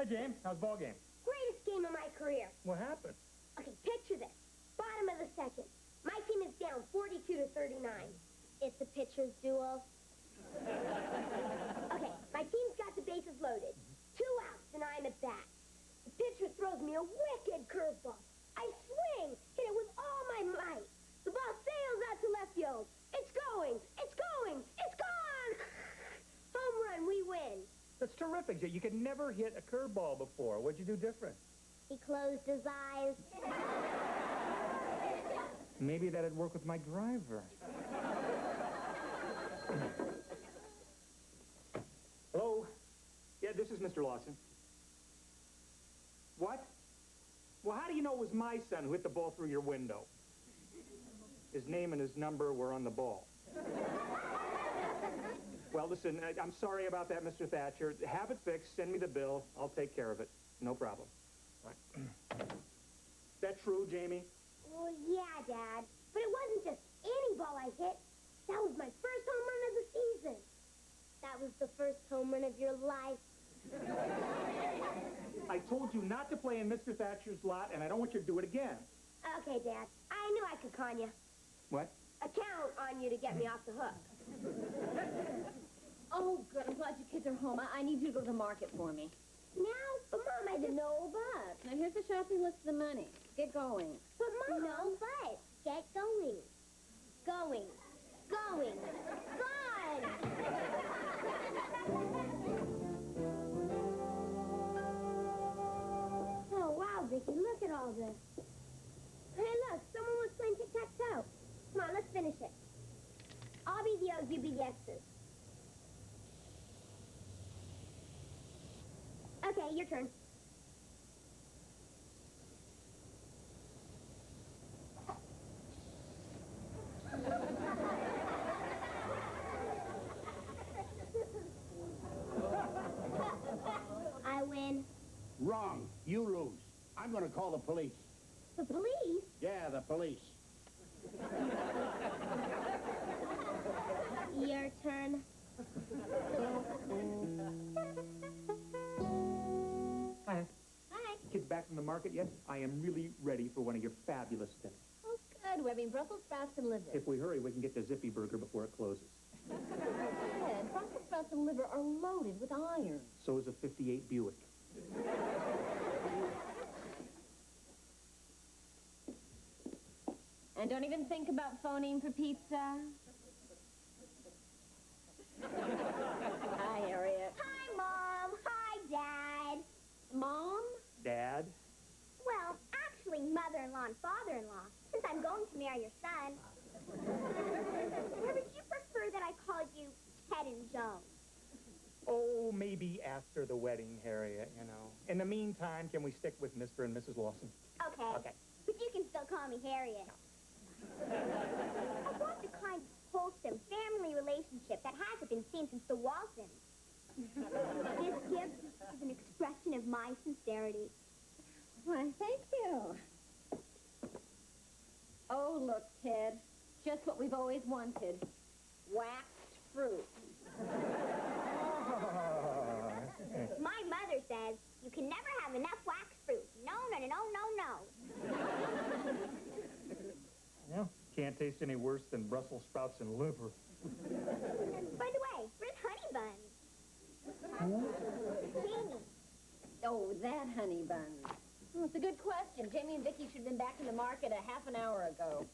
Hi, James. How's the ball game? Greatest game of my career. What happened? Okay, picture this. Bottom of the second. My team is down 42-39. It's a pitcher's duel. Okay, my team's got the bases loaded. 2 outs, and I'm at bat. The pitcher throws me a wicked curveball. I swing, hit it with all my might. The ball sails out to left field. It's going! It's going! It's gone! Home run, we win. That's terrific, Jay. You could never hit a curveball before. What'd you do different? He closed his eyes. Maybe that'd work with my driver. Hello? Yeah, this is Mr. Lawson. What? Well, how do you know it was my son who hit the ball through your window? His name and his number were on the ball. Well, listen, I'm sorry about that, Mr. Thatcher. Have it fixed. Send me the bill. I'll take care of it. No problem. Right. That true, Jamie? Well, yeah, Dad. But it wasn't just any ball I hit. That was my first home run of the season. That was the first home run of your life. I told you not to play in Mr. Thatcher's lot, and I don't want you to do it again. Okay, Dad. I knew I could con you. What? Count on you to get me off the hook. Oh, good. I'm glad you kids are home. I need you to go to the market for me. Now? But, Mom, I didn't know but. Now, here's the shopping list of the money. Get going. But, Mom. No, but. Get going. Going. Going. Gone! Oh, wow, Vicky, look at all this. Hey, look, someone was playing tic-tac-toe. Come on, let's finish it. I'll be the O's, you be the X's. Okay, your turn. I win. Wrong. You lose. I'm going to call the police. The police? Yeah, the police. Your turn. Hi. Hi. Kids back from the market yet? I am really ready for one of your fabulous dinners. Oh, good. We're having Brussels sprouts and liver. If we hurry, we can get the Zippy Burger before it closes. Good. Brussels sprouts and liver are loaded with iron. So is a 58 Buick. And don't even think about phoning for pizza. Hi, Harriet. Hi, Mom. Hi, Dad. Mom? Dad? Well, actually, mother-in-law and father-in-law, since I'm going to marry your son. Or would you prefer that I called you Ted and Joan? Oh, maybe after the wedding, Harriet, you know. In the meantime, can we stick with Mr. and Mrs. Lawson? Okay. Okay. But you can still call me Harriet. I want the kind of wholesome family relationship that hasn't been seen since the Waltons. This gift is an expression of my sincerity. Why, thank you. Oh, look, Ted. Just what we've always wanted. Waxed fruit. My mother says you can never have enough wax fruit. No, no, no, no, no, no. Yeah, can't taste any worse than Brussels sprouts and liver. By the way, where's Honey Bun? Jamie. Oh, that honey bun. Oh, it's a good question. Jamie and Vicky should have been back in the market a half an hour ago.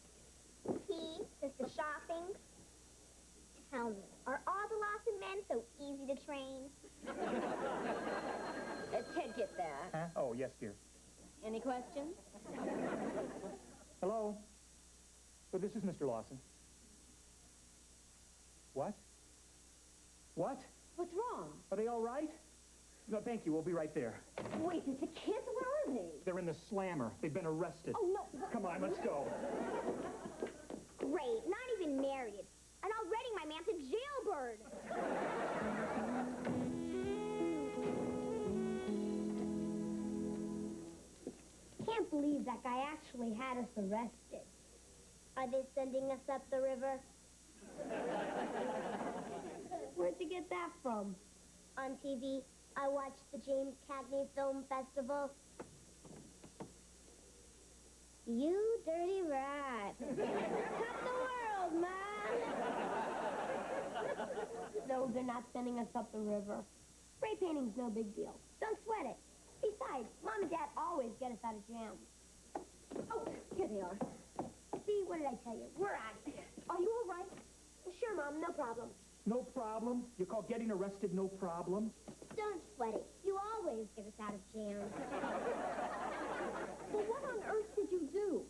Tea, just the shopping. Tell me, are all the Lawson men so easy to train? Ted, get that. Huh? Oh, yes, dear. Any questions? Hello? Oh, this is Mr. Lawson. What? What? What's wrong? Are they all right? No, thank you. We'll be right there. Wait, it's the kids? Where are they? They're in the slammer. They've been arrested. Oh, no. Come on, let's go. Great, not even married. And already my man's a jailbird. Can't believe that guy actually had us arrested. Are they sending us up the river? Where'd you get that from? On TV, I watched the James Cagney Film Festival. You dirty rat. Top of the world, Mom. No, they're not sending us up the river. Spray painting's no big deal. Don't sweat it. Besides, Mom and Dad always get us out of jams. Oh, here they are. See, what did I tell you? We're out of here. Are you all right? Sure, Mom, no problem. No problem? You call getting arrested no problem? Don't sweat it. You always get us out of jams. Well, what on earth did you do?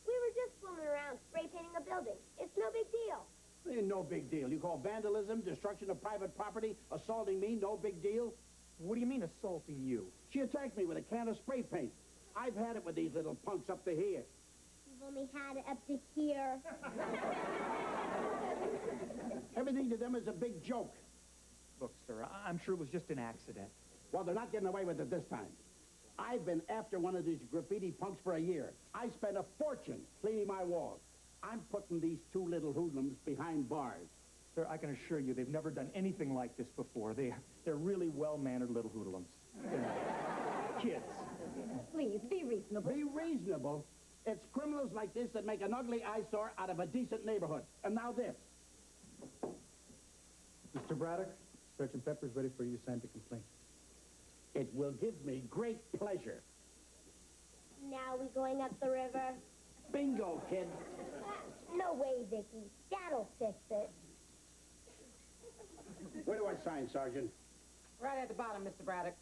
We were just swimming around spray painting a building. It's no big deal. Ain't no big deal. You call vandalism, destruction of private property, assaulting me, no big deal? What do you mean assaulting you? She attacked me with a can of spray paint. I've had it with these little punks up to here. You've only had it up to here. Everything to them is a big joke. Look, sir, I'm sure it was just an accident. Well, they're not getting away with it this time. I've been after one of these graffiti punks for a year. I spent a fortune cleaning my walls. I'm putting these two little hoodlums behind bars. Sir, I can assure you they've never done anything like this before. They're really well-mannered little hoodlums. You know, kids. Please, be reasonable. Be reasonable. It's criminals like this that make an ugly eyesore out of a decent neighborhood. And now this. Mr. Braddock, Sergeant Pepper's ready for you to sign the complaint. It will give me great pleasure. Now we going up the river? Bingo, kid. No way, Vicky. Dad'll fix it. Where do I sign, Sergeant? Right at the bottom, Mr. Braddock.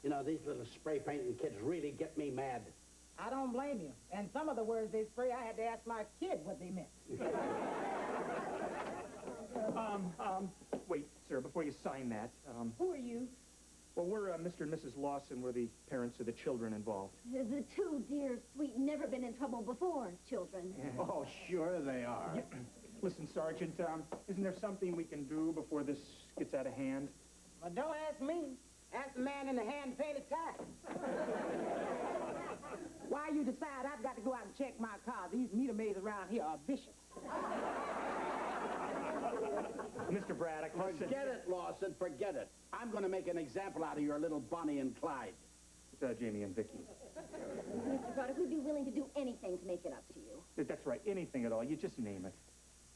You know, these little spray painting kids really get me mad. I don't blame you. And some of the words they spray, I had to ask my kid what they meant. Wait, sir, before you sign that, Who are you? well, we're Mr. and Mrs. Lawson. We're the parents of the children involved. The two dear, sweet, never been in trouble before children. Oh, sure they are. Yeah. Listen, Sergeant, isn't there something we can do before this gets out of hand? Well, don't ask me. Ask the man in the hand-painted tie. Why you decide I've got to go out and check my car? These meter maids around here are vicious. Mr. Braddock, listen. Forget it, Lawson, forget it. I'm going to make an example out of your little Bonnie and Clyde. It's Jamie and Vicky. Mr. Braddock, we'd be willing to do anything to make it up to you. That's right, anything at all. You just name it.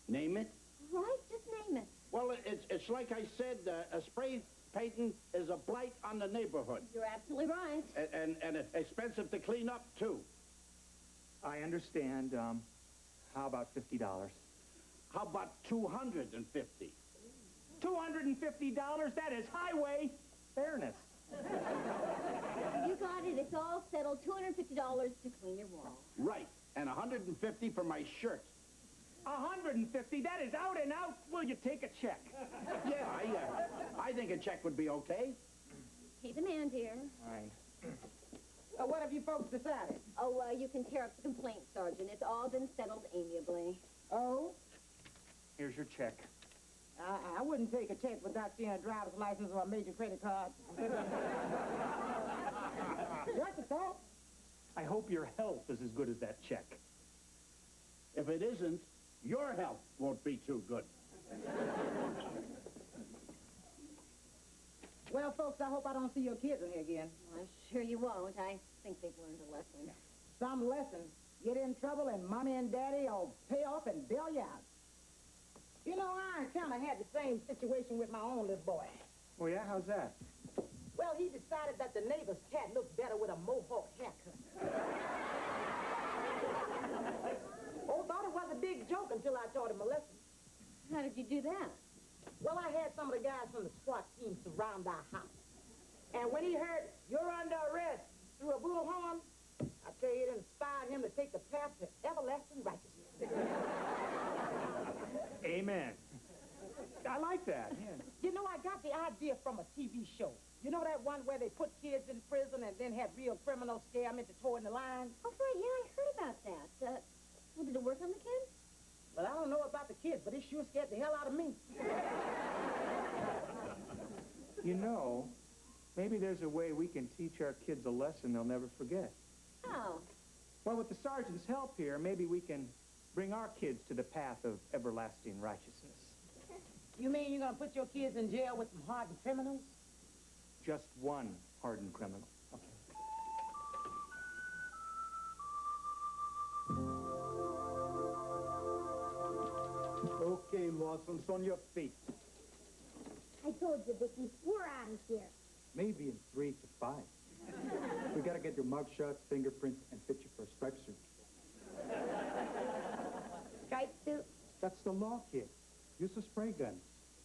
Name it? Right? Just name it. Well, it's like I said, a spray painting is a blight on the neighborhood. You're absolutely right. And it's expensive to clean up, too. I understand. How about $50? How about $250? $250? That is highway fairness. You got it. It's all settled. $250 to clean your wall. Right. And $150 for my shirt. $150? That is out and out. Will you take a check? Yeah, I think a check would be okay. He's a man, dear. Fine. What have you folks decided? Oh, you can tear up the complaint, Sergeant. It's all been settled amiably. Oh? Here's your check. I wouldn't take a check without seeing a driver's license or a major credit card. What's the thought? I hope your health is as good as that check. If it isn't, your health won't be too good. Well, folks, I hope I don't see your kids in here again. I'm sure you won't. I think they've learned a lesson. Some lesson. Get in trouble and Mommy and Daddy will pay off and bail you out. You know, I kind of had the same situation with my own little boy. Oh, yeah? How's that? Well, he decided that the neighbor's cat looked better with a mohawk haircut. Oh, thought it was a big joke until I taught him a lesson. How did you do that? Well, I had some of the guys from the SWAT team surround our house. And when he heard, "You're under arrest," through a bullhorn, I tell you, it inspired him to take the path to everlasting righteousness. Amen. I like that, yeah. You know, I got the idea from a TV show. You know that one where they put kids in prison and then have real criminals scare them into towing the line? Oh, right, yeah, I heard about that. Well, did it work on the kids? Well, I don't know about the kids, but it sure scared the hell out of me. You know, maybe there's a way we can teach our kids a lesson they'll never forget. Oh. Well, with the sergeant's help here, maybe we can bring our kids to the path of everlasting righteousness. You mean you're going to put your kids in jail with some hardened criminals? just one hardened criminal. Okay, Lawsons, on your feet. I told you, Vicky, we're out of here. Maybe in 3 to 5. We gotta get your mugshots, fingerprints, and fit you for a stripe suit. Stripe suit? That's the law, kid. Use a spray gun.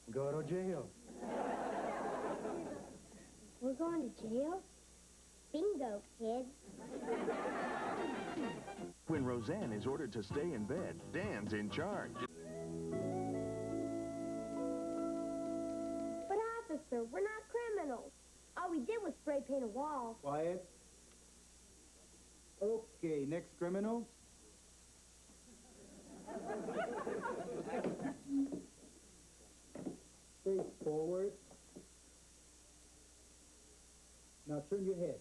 Go to jail. We're going to jail? Bingo, kid. When Roseanne is ordered to stay in bed, Dan's in charge. But, officer, we're not criminals. All we did was spray paint a wall. Quiet. Okay, next criminal. Face forward. Now turn your head.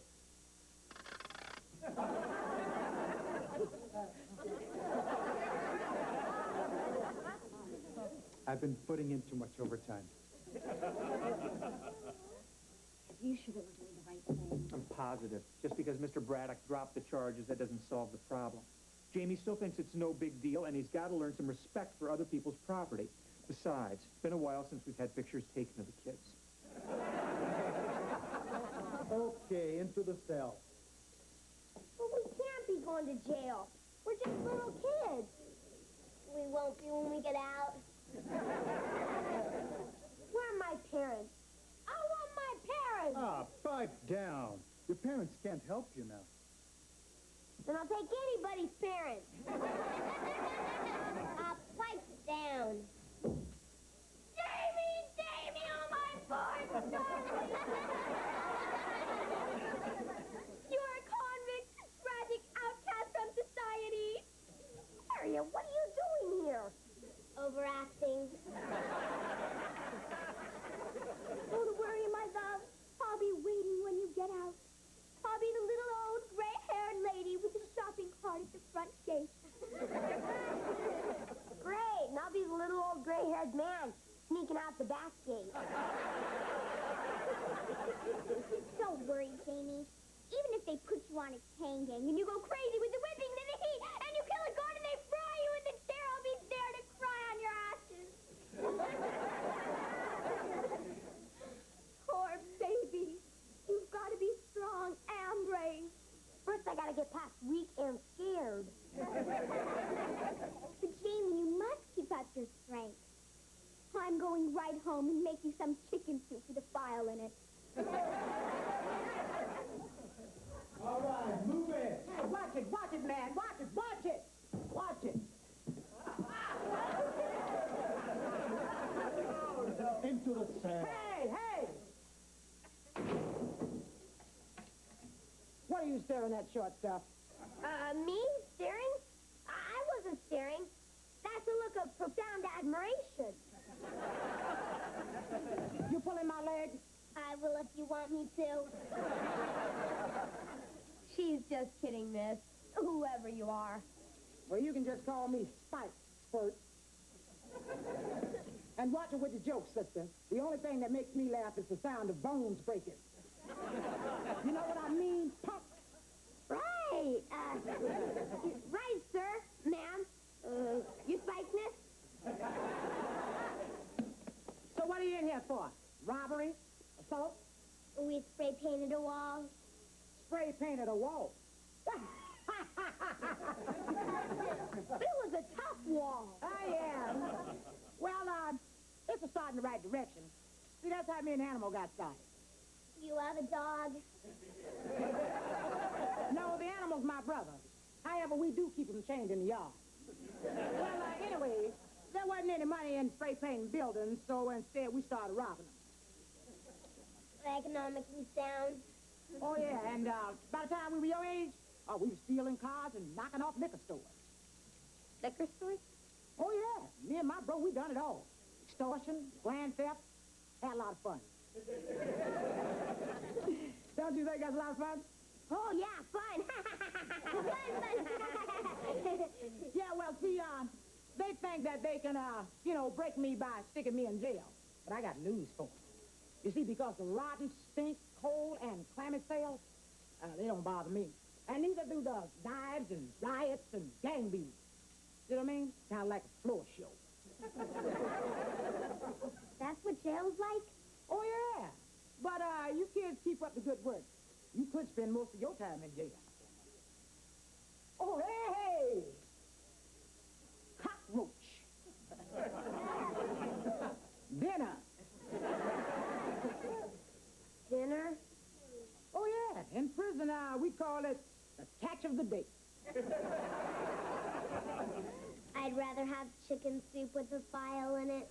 I've been putting in too much overtime. You sure that we're doing the right thing? I'm positive. Just because Mr. Braddock dropped the charges, that doesn't solve the problem. Jamie still thinks it's no big deal, and he's got to learn some respect for other people's property. Besides, it's been a while since we've had pictures taken of the kids. Okay, into the cell. But we can't be going to jail. We're just little kids. We won't be when we get out. Where are my parents? I want my parents! Ah, pipe down. Your parents can't help you now. Then I'll take anybody's parents. Pipe down. Jamie! Jamie! Oh, my boy! You're a convict, tragic outcast from society. Maria, what are you doing here? Overacting. Don't worry, my love. I'll be waiting when you get out. I'll be the little old gray-haired lady with the shopping cart at the front gate. Great, and I'll be the little old gray-haired man sneaking out the back gate. Don't worry, Jamie. Even if they put you on a chain gang and you go crazy with the whipping and the heat and you kill a guard and they fry you in the chair, I'll be there to cry on your ashes. Poor baby. You've got to be strong and brave. First, I got to get past weak and scared. But, Jamie, you must keep up your strength. I'm going right home and make you some chicken soup with a file in it. All right, move it. Hey, watch it, man. Watch it. Watch it. Into the cell. Hey! What are you staring at, shortstop? Me? Staring? I wasn't staring. That's a look of profound admiration. You pulling my leg? I will if you want me to. She's just kidding, miss. Whoever you are. Well, you can just call me Spike, Spurt. And watch it with the jokes, sister. The only thing that makes me laugh is the sound of bones breaking. You know what I mean, punk? Right. Right, sir. Ma'am. You Spike, miss? So what are you in here for? Robbery? Assault? We spray painted a wall. Spray painted a wall. It was a tough wall. I am. Well, it's a start in the right direction. See, that's how me and Animal got started. You have a dog. No, the Animal's my brother. However, we do keep him chained in the yard. Well, anyway, there wasn't any money in spray painting buildings, so instead we started robbing them. Economically sound. Oh, yeah, and by the time we were your age, we were stealing cars and knocking off liquor stores. Liquor stores? Oh, yeah. Me and my bro, we done it all. Extortion, grand theft, had a lot of fun. Don't you think that's a lot of fun? Oh, yeah, fun. Fun. Yeah, well, see, they think that they can, break me by sticking me in jail. But I got news for them. You see, because the rotten, stink, cold, and clammy sales, they don't bother me. And neither do the dives and riots and gang beatings. You know what I mean? Kind of like a floor show. That's what jail's like? Oh, yeah. But you kids keep up the good work. You could spend most of your time in jail. Oh, hey! Cockroach. Dinner. Dinner? Oh, yeah. In prison, we call it the catch of the day. I'd rather have chicken soup with a file in it.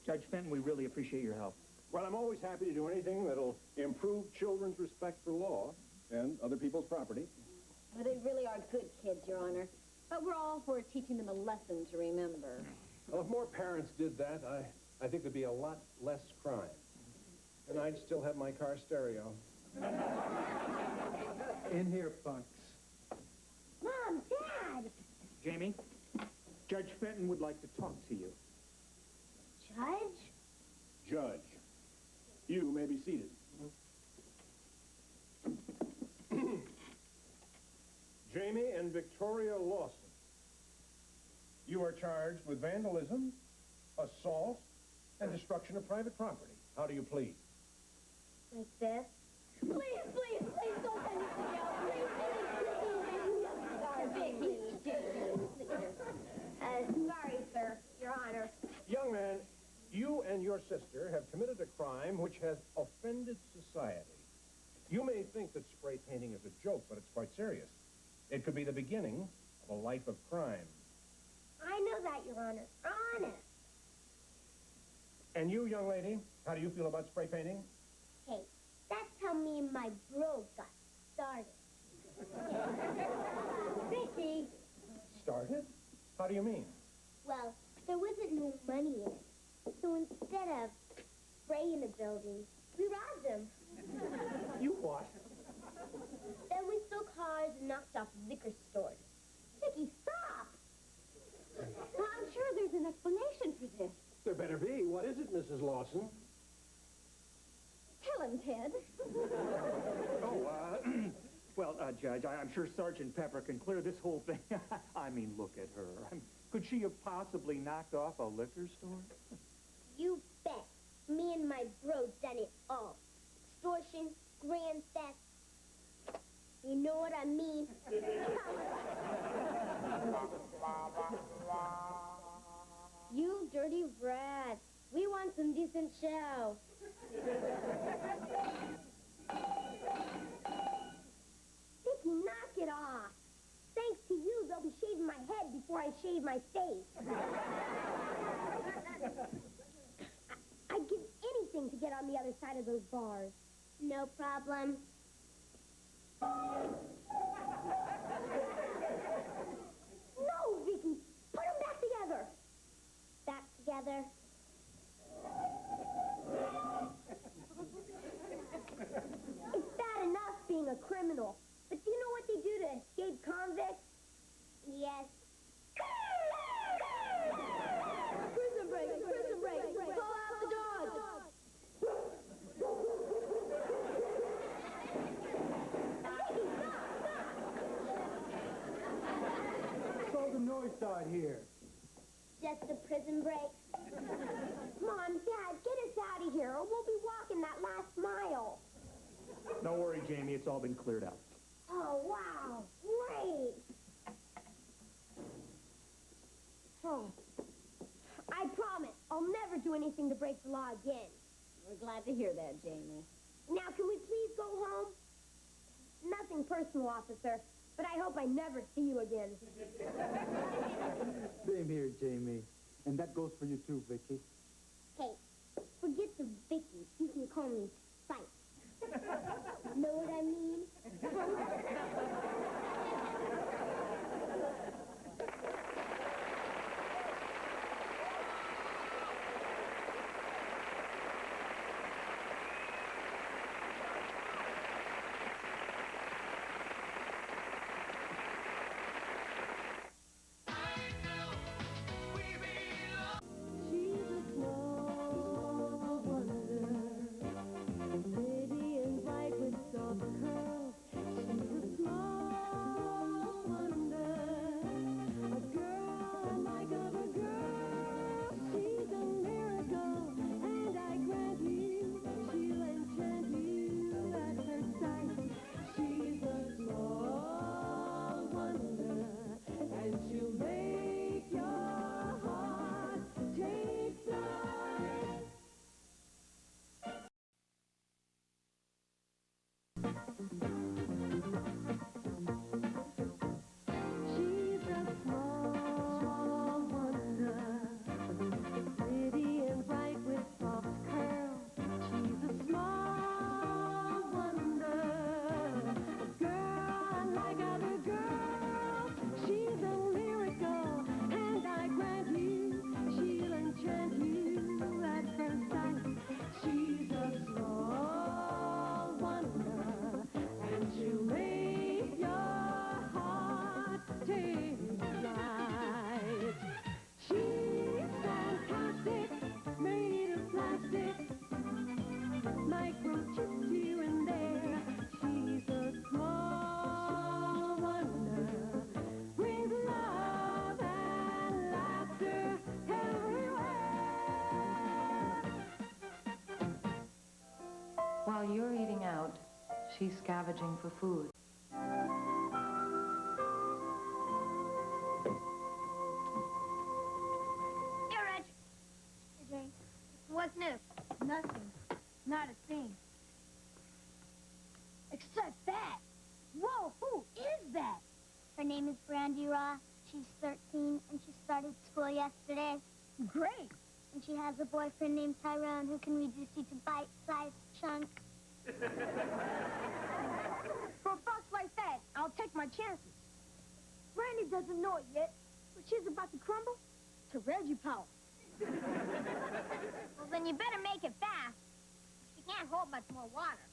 Judge Fenton, we really appreciate your help. Well, I'm always happy to do anything that'll improve children's respect for law and other people's property. Well, they really are good kids, Your Honor. But we're all for teaching them a lesson to remember. Well, if more parents did that, I think there'd be a lot less crime. And I'd still have my car stereo. In here, punks. Mom, Dad! Jamie, Judge Fenton would like to talk to you. Judge? Judge, you may be seated. Jamie and Victoria Lawson, you are charged with vandalism, assault, and destruction of private property. How do you plead? Like this? Please, please, please don't send me to jail. Please, please, please. Sorry, sir, Your Honor. Young man, you and your sister have committed a crime which has offended society. You may think that spray painting is a joke, but it's quite serious. It could be the beginning of a life of crime. I know that, Your Honor. Honest. And you, young lady, how do you feel about spray painting? Hey, that's how me and my bro got started. Vicky! Started? How do you mean? Well, there wasn't no money in it. So instead of spraying the building, we robbed them. You what? Then we stole cars and knocked off liquor stores. Vicky, stop! Well, I'm sure there's an explanation for this. There better be. What is it, Mrs. Lawson? Tell him, Ted. Well, Judge, I'm sure Sergeant Pepper can clear this whole thing. I mean, look at her. Could she have possibly knocked off a liquor store? You bet. Me and my bro done it all. Extortion, grand theft. You know what I mean? You dirty rat. We want some decent show. Vicky, knock it off. Thanks to you, they'll be shaving my head before I shave my face. I'd give anything to get on the other side of those bars. No problem. No, Vicky! Put them back together! Back together. It's bad enough being a criminal, but do you know what they do to escaped convicts? Yes. Prison break! Prison break! Pull out the dogs! What's all the noise out here? Just a prison break. Mom, Dad, get us out of here, or we'll be walking that last mile. Don't worry, Jamie. It's all been cleared up. Oh, wow. Great. Oh. I promise I'll never do anything to break the law again. We're glad to hear that, Jamie. Now, can we please go home? Nothing personal, officer, but I hope I never see you again. Same here, Jamie. And that goes for you too, Vicky. Hey, forget the Vicky. You can call me Spike. Know what I mean? She's scavenging for food. Here, Reg. Hey, Jane. What's new? Nothing. Not a thing. Except that. Whoa, who is that? Her name is Brandy Raw. She's 13, and she started school yesterday. Great. And she has a boyfriend named Tyrone who can reduce you to bite-sized chunks. For a fox like that, I'll take my chances. Brandy doesn't know it yet, but she's about to crumble to Reggie power. Well, then you better make it fast. She can't hold much more water.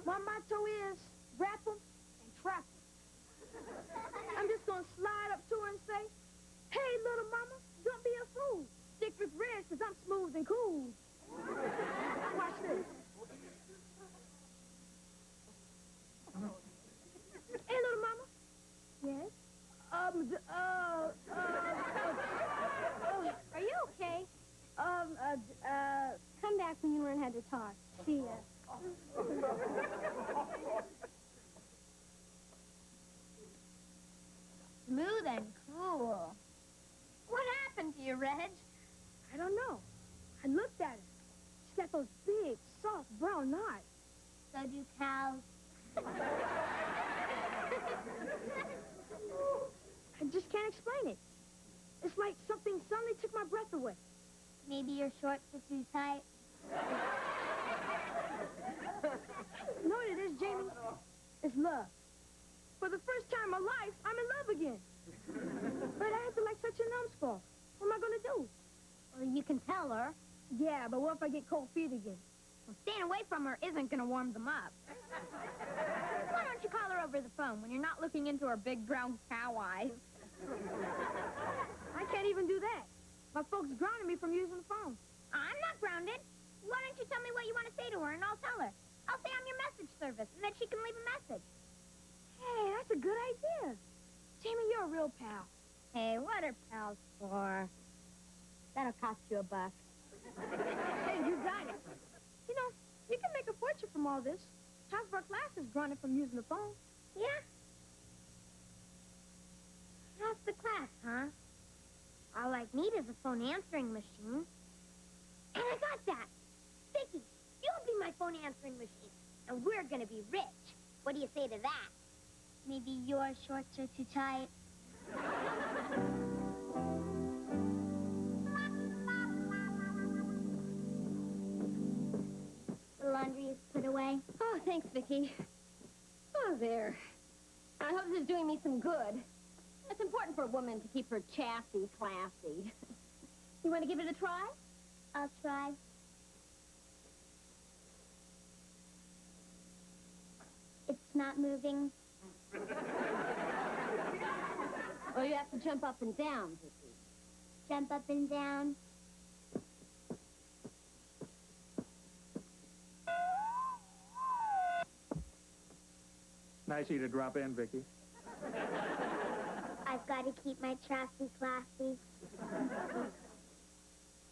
My motto is wrap 'em and trap 'em. I'm just gonna slide up to her and say, hey, little mama, don't be a fool. Stick with Reg, 'cause I'm smooth and cool. Watch this. Hey, little mama. Yes? Are you okay? Come back when you learn how to talk. See ya. Smooth and cool. What happened to you, Reg? I don't know. I looked at her. She's got those big, soft, brown eyes. So do cows. I just can't explain it. It's like something suddenly took my breath away. Maybe your shorts are too tight. You know what it is, Jamie? It's love. For the first time in my life, I'm in love again. But I acted like such a numbskull. What am I going to do? Well, you can tell her. Yeah, but what if I get cold feet again? Well, staying away from her isn't going to warm them up. Why don't you call her over the phone when you're not looking into her big brown cow eyes? I can't even do that. My folks grounded me from using the phone. I'm not grounded. Why don't you tell me what you want to say to her, and I'll tell her. I'll say I'm your message service, and then she can leave a message. Hey, that's a good idea. Jamie, you're a real pal. Hey, what are pals for? That'll cost you $1. Hey, you got it. You know, you can make a fortune from all this. Half of our class is grounded from using the phone. Yeah? Half the class, huh? All I need is a phone answering machine. And I got that. Vicky, you'll be my phone answering machine. And we're gonna be rich. What do you say to that? Maybe your shorts are too tight. The laundry is put away. Oh, thanks, Vicky. Oh, there. I hope this is doing me some good. It's important for a woman to keep her chassis classy. You want to give it a try? I'll try. It's not moving. Oh, you have to jump up and down, Vicky. Jump up and down. Nice of you to drop in, Vicky. I've got to keep my chassis classy.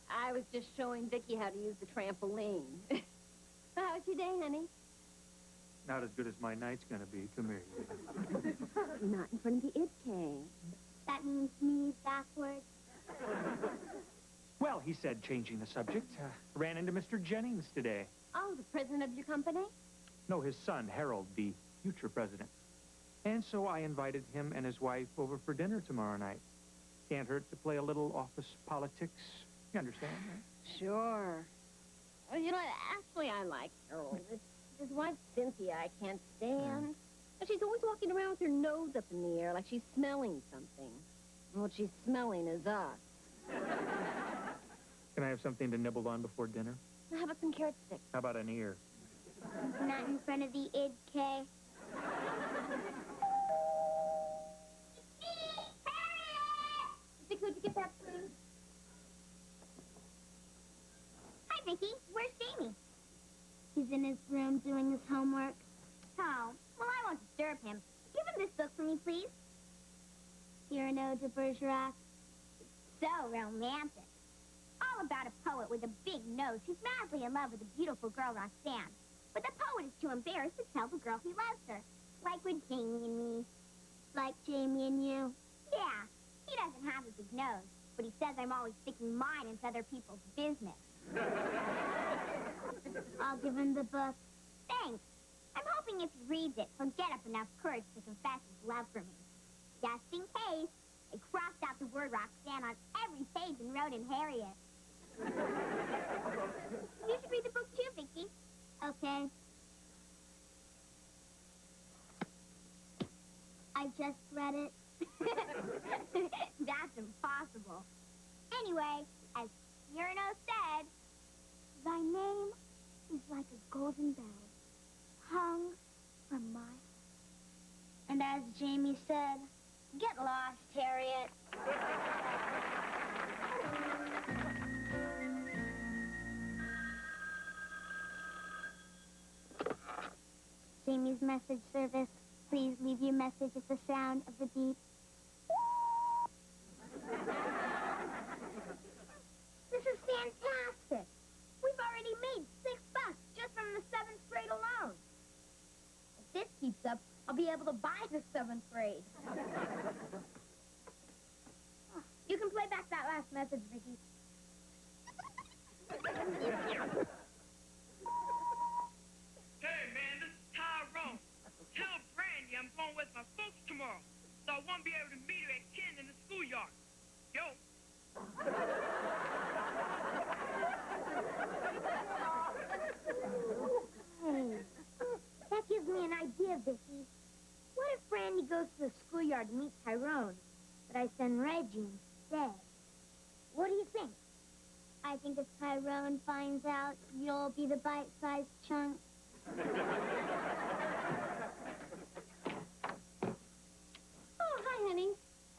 I was just showing Vicky how to use the trampoline. How was your day, honey? Not as good as my night's gonna be. Come here. Not in front of the IDK. That means me backwards. Well, he said, changing the subject, ran into Mr. Jennings today. Oh, the president of your company? No, his son, Harold, the future president. And so I invited him and his wife over for dinner tomorrow night. Can't hurt to play a little office politics. You understand, right? Sure. Well, you know, actually, I like Harold. It's his wife, Cynthia, I can't stand. And she's always walking around with her nose up in the air like she's smelling something. And what she's smelling is us. Can I have something to nibble on before dinner? How about some carrot sticks? How about an ear? Not in front of the IDK. Vicky, could you get that, please? Hi, Vicky. Where's Jamie? He's in his room doing his homework. Oh, well, I won't disturb him. Give him this book for me, please. Cyrano de Bergerac. It's so romantic. All about a poet with a big nose who's madly in love with a beautiful girl, Roxanne. But the poet is too embarrassed to tell the girl he loves her. Like with Jamie and me. Like Jamie and you. Yeah, he doesn't have a big nose, but he says I'm always sticking mine into other people's business. I'll give him the book. Thanks. I'm hoping if he reads it, he'll get up enough courage to confess his love for me. Just in case, I crossed out the word Roxanne on every page and wrote in Harriet. You should read the book too, Vicky. Okay. I just read it. That's impossible. Anyway, as Cyrano said, thy name is like a golden bell hung from my heart. And as Jamie said, get lost, Harriet. Jamie's message service. Please leave your message at the sound of the beep. This is fantastic. We've already made $6 just from the 7th grade alone. If this keeps up, I'll be able to buy the 7th grade. You can play back that last message, Vicky. Hey, man, this is Tyrone. Tell Brandy I'm going with my folks tomorrow, so I won't be able to meet her at 10 in the schoolyard. Yo. Hey, that gives me an idea, Vicky. What if Brandy goes to the schoolyard to meet Tyrone, but I send Reggie instead? What do you think? I think if Tyrone finds out, you'll be the bite-sized chunk. Oh, hi, honey.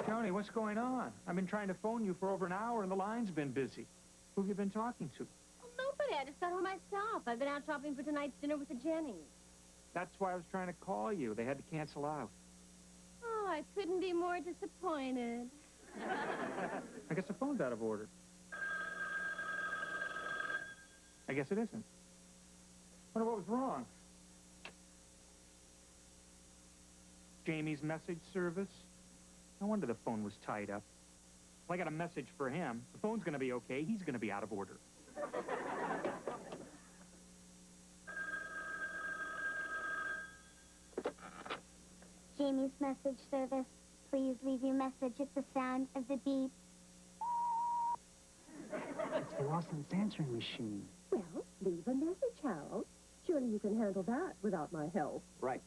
Tony, what's going on? I've been trying to phone you for over an hour, and the line's been busy. Who have you been talking to? Oh, nobody. I just got home myself. I've been out shopping for tonight's dinner with the Jennings. That's why I was trying to call you. They had to cancel out. Oh, I couldn't be more disappointed. I guess the phone's out of order. I guess it isn't. Wonder what was wrong. Jamie's message service? No wonder the phone was tied up. Well, I got a message for him. The phone's gonna be okay. He's gonna be out of order. Jamie's message service. Please leave your message at the sound of the beep. It's the Watson's answering machine. Well, leave a message, Harold. Surely you can handle that without my help. Right.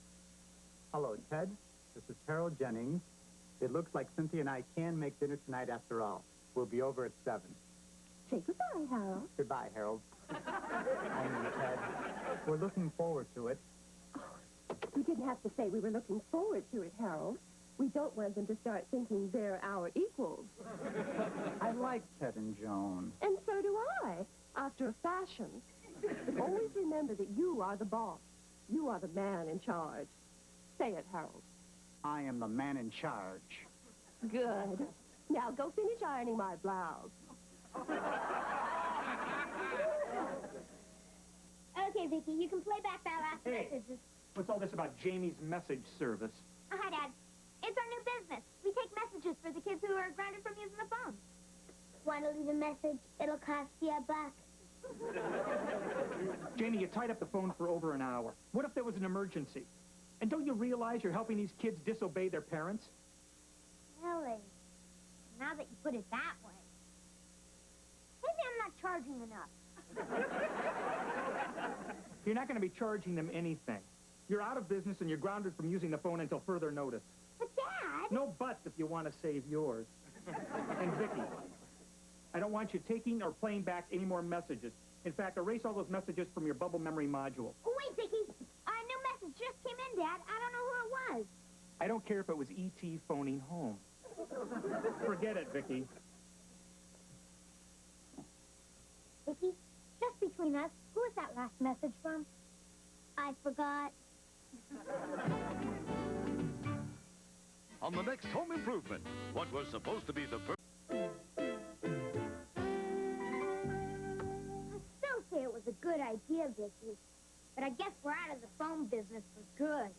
Hello, Ted. This is Harold Jennings. It looks like Cynthia and I can make dinner tonight after all. We'll be over at 7. Say goodbye, Harold. Goodbye, Harold. Ted, we're looking forward to it. You didn't have to say we were looking forward to it, Harold. We don't want them to start thinking they're our equals. I like Ted and Joan. And so do I, after a fashion. But always remember that you are the boss. You are the man in charge. Say it, Harold. I am the man in charge. Good. Now go finish ironing my blouse. Okay, Vicky, you can play back that last message. What's all this about Jamie's message service? Oh, hi, Dad. It's our new business. We take messages for the kids who are grounded from using the phone. Want to leave a message? It'll cost you $1. Jamie, you tied up the phone for over an hour. What if there was an emergency? And don't you realize you're helping these kids disobey their parents? Really? Now that you put it that way. Maybe I'm not charging enough. You're not going to be charging them anything. You're out of business and you're grounded from using the phone until further notice. But, Dad... No buts if you want to save yours. And, Vicky, I don't want you taking or playing back any more messages. In fact, erase all those messages from your bubble memory module. Oh, wait, Vicky. A new message just came in, Dad. I don't know who it was. I don't care if it was E.T. phoning home. Forget it, Vicky. Vicky, just between us, who is that last message from? I forgot. On the next Home Improvement, what was supposed to be the first... I still say it was a good idea, Vicky. But I guess we're out of the phone business for good.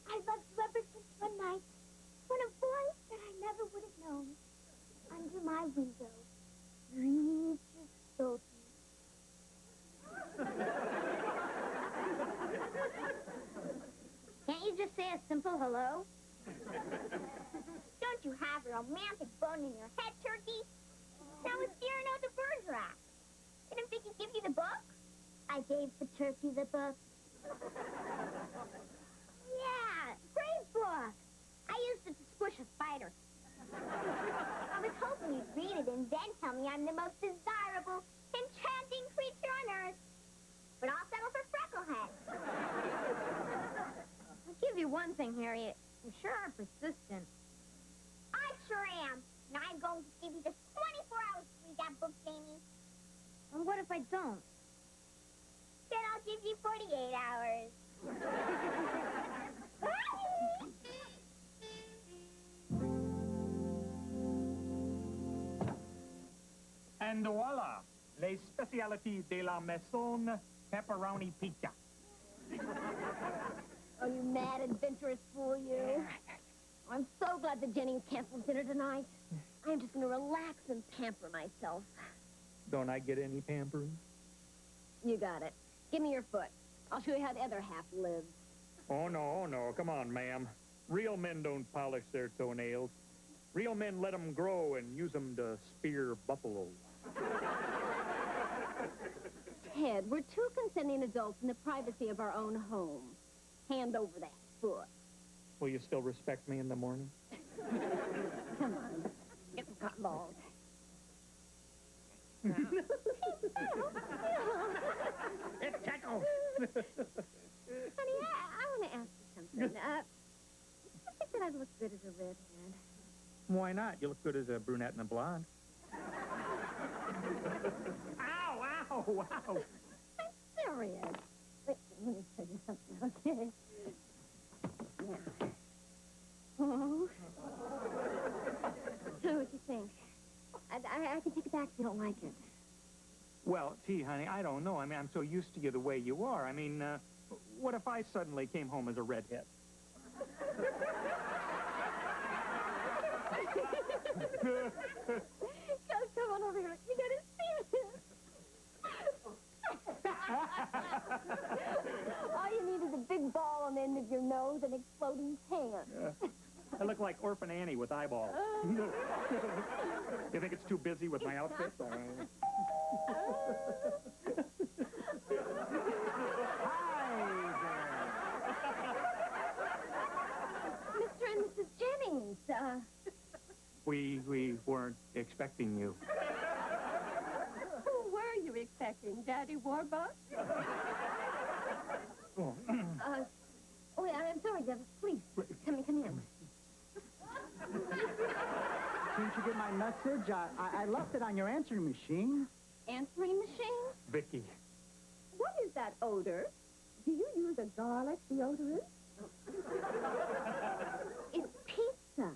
I loved Rubber since one night when a voice that I never would have known under my window breathed just so to me. Can't you just say a simple hello? Don't you have a romantic bone in your head, Turkey? Now it's steering out the birds rack. Didn't think he'd give you the book? I gave the turkey the book. Yeah, great book. I used it to squish a spider. I was hoping you'd read it and then tell me I'm the most desirable, enchanting creature on earth. But I'll settle for Frecklehead. I'll give you one thing, Harriet. You sure are persistent. I sure am. And I'm going to give you just 24 hours to read that book, Jamie. And what if I don't? Then I'll give you 48 hours. And voila, les spécialités de la maison, pepperoni pizza. Oh, you mad, adventurous fool, you. I'm so glad that Jennings canceled dinner tonight. I'm just going to relax and pamper myself. Don't I get any pampering? You got it. Give me your foot. I'll show you how the other half lives. Oh, no. Come on, ma'am. Real men don't polish their toenails. Real men let them grow and use them to spear buffalo. Ted, we're two consenting adults in the privacy of our own home. Hand over that foot. Will you still respect me in the morning? Come on. Get some cotton balls. It tickles. Honey, I want to ask you something. Do you think that I'd look good as a redhead? Why not? You look good as a brunette and a blonde. Ow! I'm serious. Wait, let me tell you something, okay? Now. Oh. So what you think? I can take it back if you don't like it. Well, gee, honey, I don't know. I mean, I'm so used to you the way you are. I mean, what if I suddenly came home as a redhead? Come on over here. You gotta see this. All you need is a big ball on the end of your nose and exploding tan. I look like Orphan Annie with eyeballs. You think it's too busy with my outfit? Hi there. Mr. and Mrs. Jennings, We weren't expecting you. Who were you expecting? Daddy Warbucks? Oh. oh, yeah, I'm sorry, Deborah. Please, come in. Didn't you get my message? I left it on your answering machine. Answering machine? Vicky. What is that odor? Do you use a garlic deodorant? It's pizza.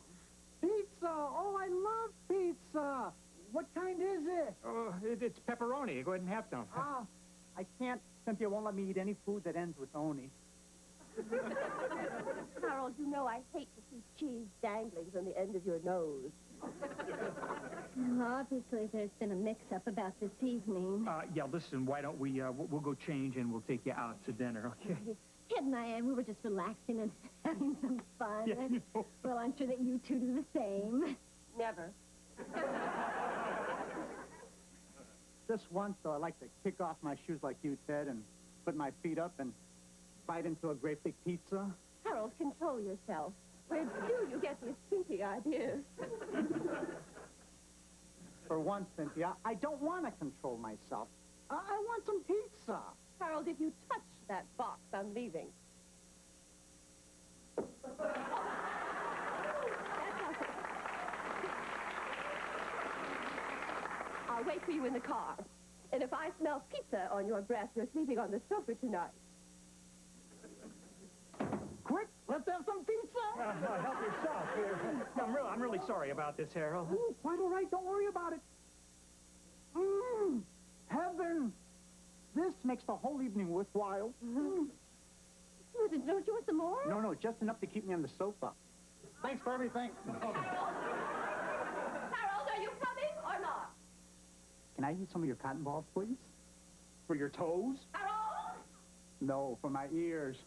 Pizza! Oh, I love pizza! What kind is it? Oh, it's pepperoni. Go ahead and have some. Ah, I can't. Cynthia won't let me eat any food that ends with oni. Harold, you know I hate to see cheese dangling from the end of your nose. Obviously, there's been a mix-up about this evening. Yeah, listen, why don't we, we'll go change and we'll take you out to dinner, okay? Ted and I, we were just relaxing and having some fun. Yeah, you know. Well, I'm sure that you two do the same. Never. Just once, though, I like to kick off my shoes like you, Ted, and put my feet up and bite into a great big pizza. Harold, control yourself. Where do you get these kinky ideas? For once, Cynthia, I don't want to control myself. I want some pizza. Harold, if you touch that box, I'm leaving. I'll wait for you in the car. And if I smell pizza on your breath, you're sleeping on the sofa tonight. Quick, let's have some pizza. Help yourself here. I'm really sorry about this, Harold. Oh, quite all right. Don't worry about it. Heaven. this makes the whole evening worthwhile. Don't you want some more? No, just enough to keep me on the sofa. Thanks for everything. Harold, are you coming or not? Can I use some of your cotton balls, please? For your toes? Harold! No, for my ears.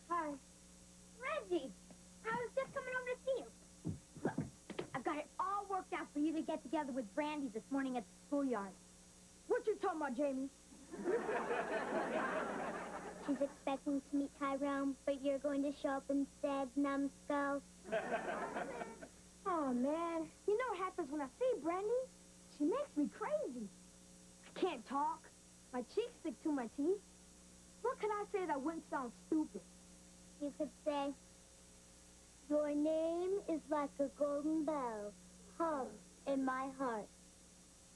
Hi. Reggie, I was just coming over to see you. Look, I've got it all worked out for you to get together with Brandy this morning at the schoolyard. What you talking about, Jamie? She's expecting to meet Tyrone, but you're going to show up instead, numbskull. Oh, man. You know what happens when I see Brandy? She makes me crazy. I can't talk. My cheeks stick to my teeth. What can I say that wouldn't sound stupid? You could say, your name is like a golden bell hung in my heart.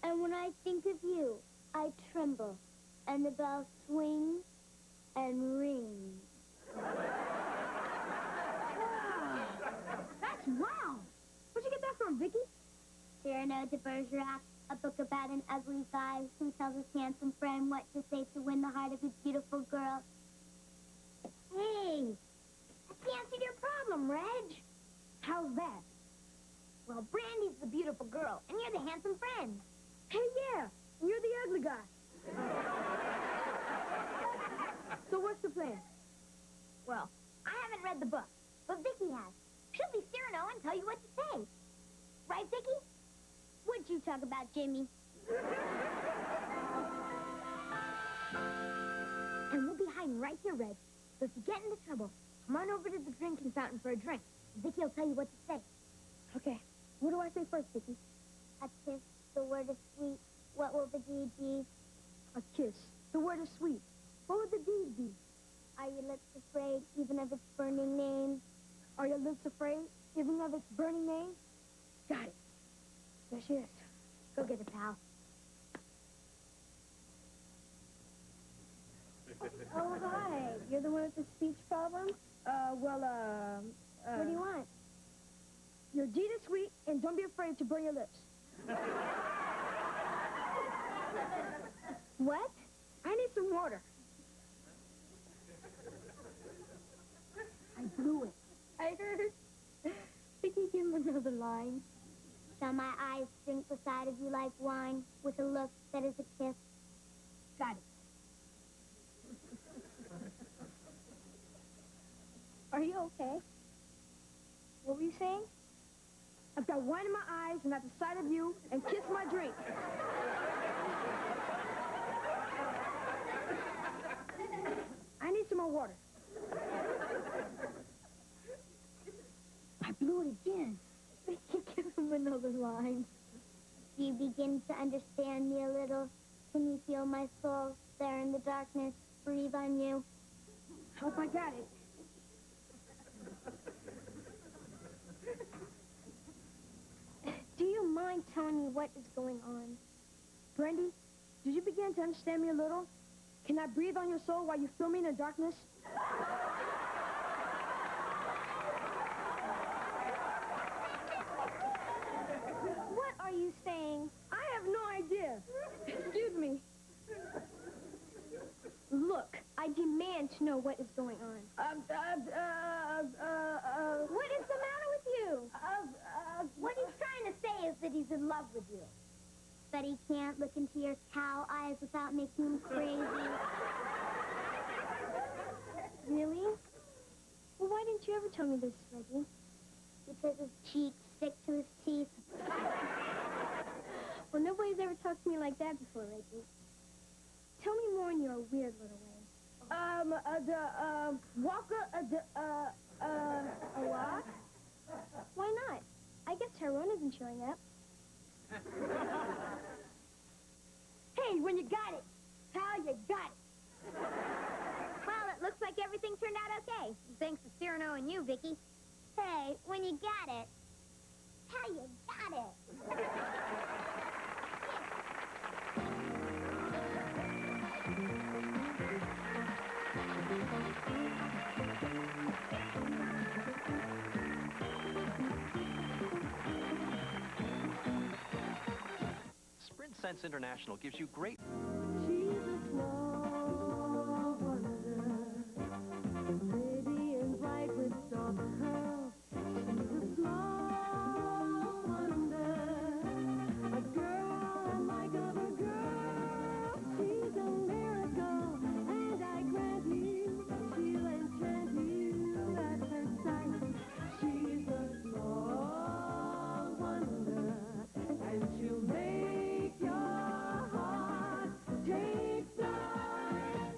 And when I think of you, I tremble, and the bell swings and rings. That's wow. Where'd you get that from, Vicky? Cyrano de Bergerac, a book about an ugly guy who tells his handsome friend what to say to win the heart of his beautiful girl. Hey, I answered your problem, Reg. How's that? Well, Brandy's the beautiful girl, and you're the handsome friend. Hey, yeah. And you're the ugly guy. So what's the plan? Well, I haven't read the book, but Vicky has. She'll be Cyrano and tell you what to say. Right, Vicky? What'd you talk about, Jimmy? And we'll be hiding right here, Reg. So if you get into trouble, come on over to the drinking fountain for a drink. Vicky will tell you what to say. Okay. What do I say first, Vicky? A kiss, the word is sweet. What will the deed be? A kiss. The word is sweet. What would the deed be? Are your lips afraid, even of its burning name? Are your lips afraid, even of its burning name? Got it. There she is. Go get it, pal. Oh, hi. You're the one with the speech problem? What do you want? Your deed is sweet, and don't be afraid to burn your lips. What? I need some water. I blew it. I heard. Could you give him another line? Shall my eyes drink beside of you like wine, with a look that is a kiss? Got it. Are you okay? What were you saying? I've got wine in my eyes and at the sight of you, and kiss my drink. I need some more water. I blew it again. Give him another line. Do you begin to understand me a little? Can you feel my soul there in the darkness breathe on you? Hope I got it. Do you mind telling me what is going on? Brandy, did you begin to understand me a little? Can I breathe on your soul while you feel me in the darkness? What are you saying? I have no idea. Excuse me. Look, I demand to know what is going on. What is the matter with you? What he's trying to say is that he's in love with you. But he can't look into your cow eyes without making him crazy. Really? Well, why didn't you ever tell me this, Reggie? Because his cheeks stick to his teeth. Well, nobody's ever talked to me like that before, Reggie. Tell me more in your weird little way. A what? Why not? I guess Tyrone isn't showing up. Hey, when you got it. Pal, you got it. Well, it looks like everything turned out okay. Thanks to Cyrano and you, Vicky. Hey, when you got it. How you got it? Sense International gives you great... She's a small wonder, pretty and bright with soft curls. She's a small wonder, a girl unlike other girls. She's a miracle, and I grant you, she'll enchant you at first sight. She's a small wonder, and she'll make your heart take flight.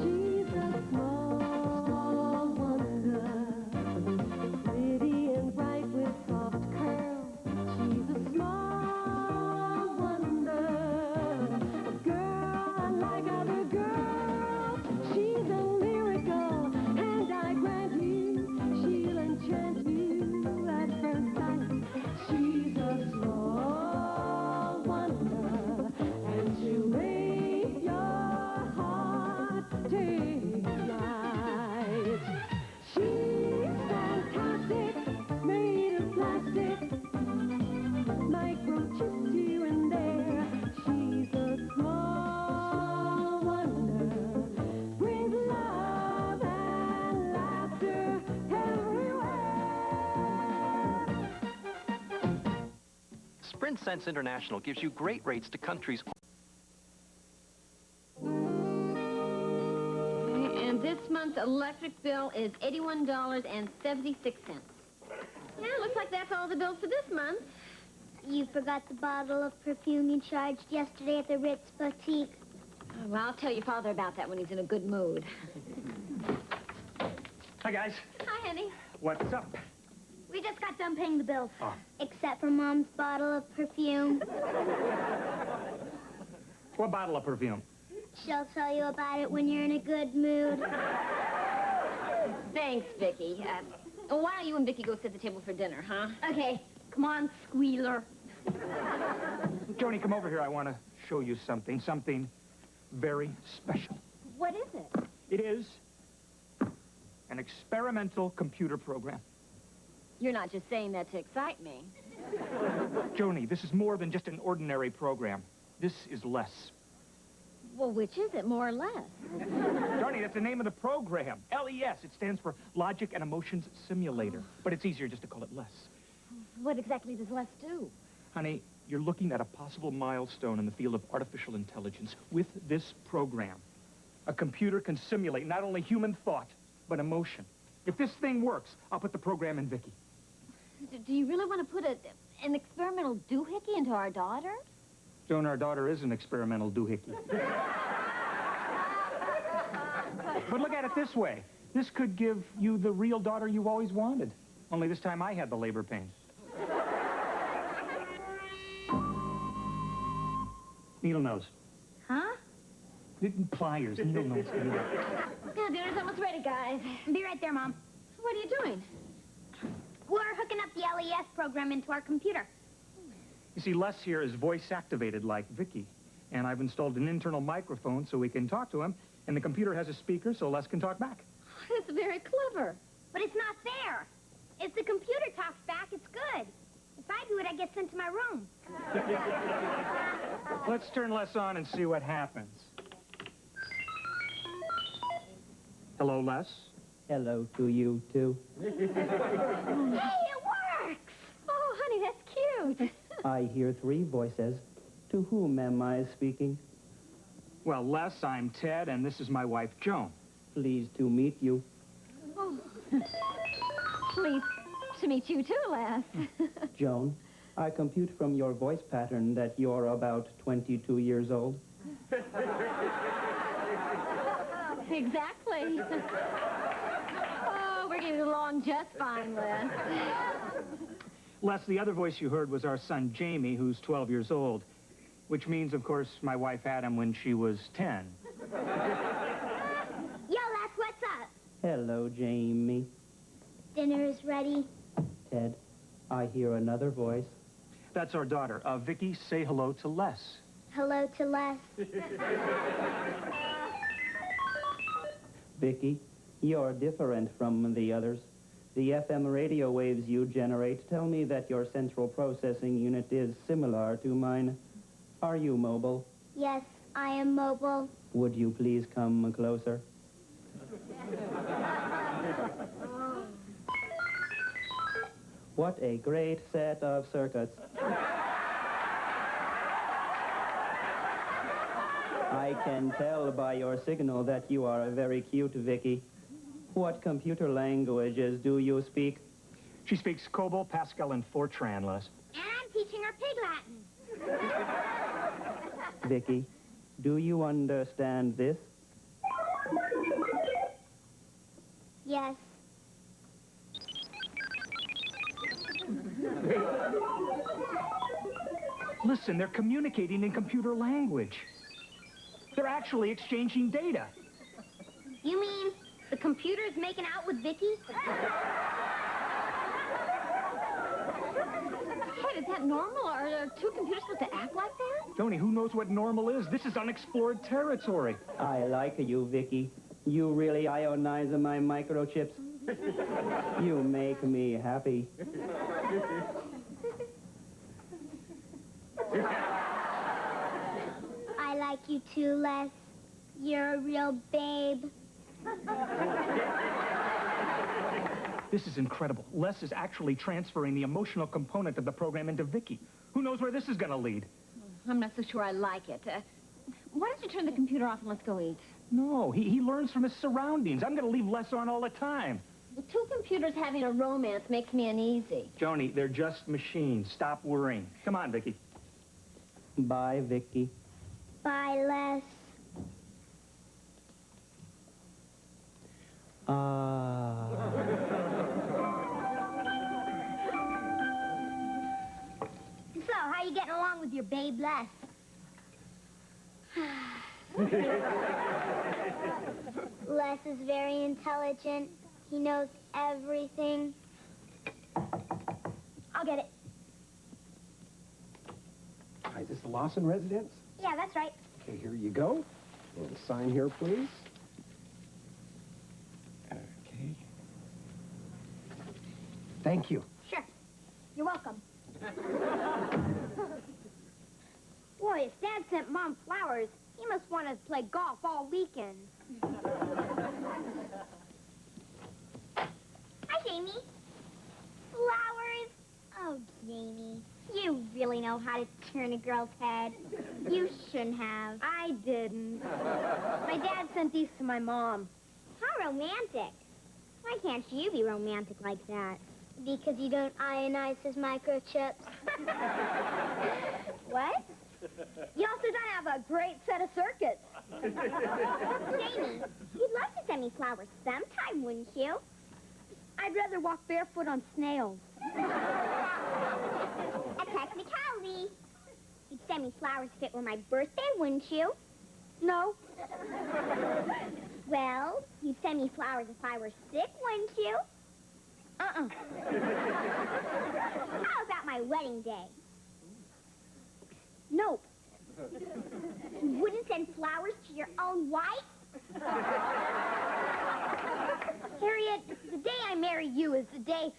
She's a small wonder, pretty and bright with soft curls. She's a small wonder, a girl unlike other girls. She's a miracle, and I grant you, she'll enchant you at first sight. She's a small wonder, and she'll make your heart take flight. She's fantastic, made of plastic, microchipped here and there. She's a small wonder, brings love and laughter everywhere. Sprint Sense International gives you great rates to countries... And this month's electric bill is $81.76. Yeah, looks like that's all the bills for this month. You forgot the bottle of perfume you charged yesterday at the Ritz Boutique. Oh, well, I'll tell your father about that when he's in a good mood. Hi, guys. Hi, honey. What's up? We just got done paying the bills. Oh. Except for Mom's bottle of perfume. What bottle of perfume? She'll tell you about it when you're in a good mood. Thanks, Vicky. Why don't you and Vicky go sit at the table for dinner, huh? Okay, come on, squealer. Joni, come over here. I want to show you something very special. What is it? It is an experimental computer program. You're not just saying that to excite me. Joni, this is more than just an ordinary program. This is less. Well, which is it, more or less? Joni, that's the name of the program. LES. It stands for Logic and Emotions Simulator. But it's easier just to call it less. What exactly does less do? Honey, you're looking at a possible milestone in the field of artificial intelligence. With this program, a computer can simulate not only human thought, but emotion. If this thing works, I'll put the program in Vicky. Do you really want to put an experimental doohickey into our daughter? Joan, our daughter is an experimental doohickey. But look at it this way. This could give you the real daughter you always wanted. Only this time I had the labor pains. Needle nose. Huh? Pliers, needle nose. Yeah, dinner's almost ready, guys. Be right there, Mom. What are you doing? We're hooking up the LES program into our computer. You see, Les here is voice-activated like Vicky. And I've installed an internal microphone so we can talk to him. And the computer has a speaker so Les can talk back. That's very clever. But it's not fair. If the computer talks back, it's good. If I do it, I get sent to my room. Let's turn Les on and see what happens. Hello, Les. Hello to you, too. Hey, it works! Oh, honey, that's cute. I hear three voices. To whom am I speaking? Well, Les, I'm Ted, and this is my wife, Joan. Pleased to meet you. Oh. Pleased to meet you, too, Les. Joan, I compute from your voice pattern that you're about 22 years old. Exactly. Oh, we're getting along just fine, Les. Les, the other voice you heard was our son, Jamie, who's 12 years old. Which means, of course, my wife had him when she was 10. Yo, Les, what's up? Hello, Jamie. Dinner is ready. Ted, I hear another voice. That's our daughter. Vicky, say hello to Les. Hello to Les. Vicky, You're different from the others. The FM radio waves you generate tell me that your central processing unit is similar to mine. Are you mobile? Yes, I am mobile. Would you please come closer? What a great set of circuits. I can tell by your signal that you are a very cute Vicky. What computer languages do you speak? She speaks COBOL, Pascal, and Fortran, Les. And I'm teaching her Pig Latin. Vicky, do you understand this? Yes. Listen, they're communicating in computer language. They're actually exchanging data. You mean the computer's making out with Vicky? Ted, is that normal? Are two computers supposed to act like that? Tony, who knows what normal is? This is unexplored territory. I like you, Vicky. You really ionize my microchips. You make me happy. I like you too, Les. You're a real babe. This is incredible. Les is actually transferring the emotional component of the program into Vicky. Who knows where this is going to lead? I'm not so sure I like it. Why don't you turn the computer off and let's go eat? No, he learns from his surroundings. I'm going to leave Les on all the time. Well, two computers having a romance makes me uneasy. Joni, they're just machines. Stop worrying. Come on, Vicky. Bye, Vicky. Bye, Les. So, how you getting along with your babe, Les? Les is very intelligent. He knows everything. I'll get it. Hi, is this the Lawson residence? Yeah, that's right. Okay, here you go. A little sign here, please. Okay. Thank you. Sure. You're welcome. Boy, if Dad sent Mom flowers, he must want to play golf all weekend. Hi, Jamie. Flowers? Oh, Jamie, you really know how to turn a girl's head. You shouldn't have. I didn't. My dad sent these to my mom. How romantic. Why can't you be romantic like that? Because you don't ionize his microchips. What? You also don't have a great set of circuits. Jamie, you'd love to send me flowers sometime, wouldn't you? I'd rather walk barefoot on snails. A technicality. You'd send me flowers if it were my birthday, wouldn't you? No. Well, you'd send me flowers if I were sick, wouldn't you? Uh-uh. How about my wedding day? Nope. You wouldn't send flowers to your own wife? Harriet, the day I marry you is the day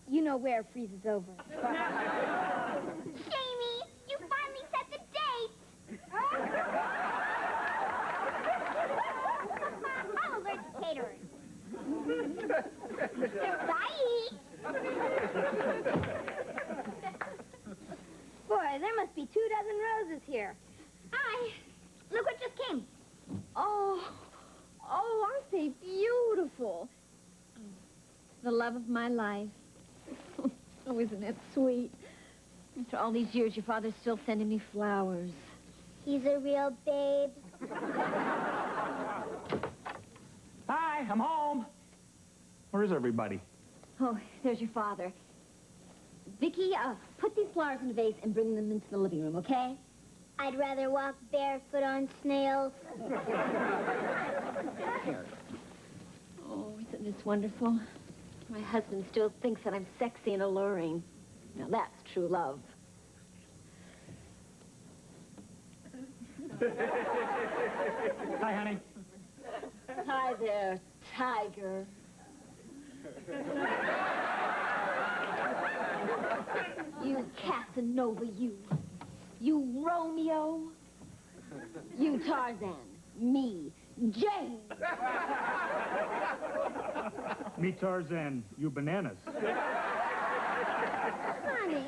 you know where it freezes over. Jamie, you finally set the date! I'm allergic to catering. Bye! Boy, there must be 24 roses here. Hi. Look what just came. Oh, aren't they beautiful? The love of my life. Oh, isn't it sweet? After all these years, your father's still sending me flowers. He's a real babe. Hi, I'm home. Where is everybody? Oh, there's your father. Vicky, put these flowers in a vase and bring them into the living room, okay? I'd rather walk barefoot on snails. Oh, isn't this wonderful? My husband still thinks that I'm sexy and alluring. Now, that's true love. Hi, honey. Hi there, Tiger. You Casanova, you. You Romeo. You Tarzan. Me, Jane. Me Tarzan, you bananas. Honey,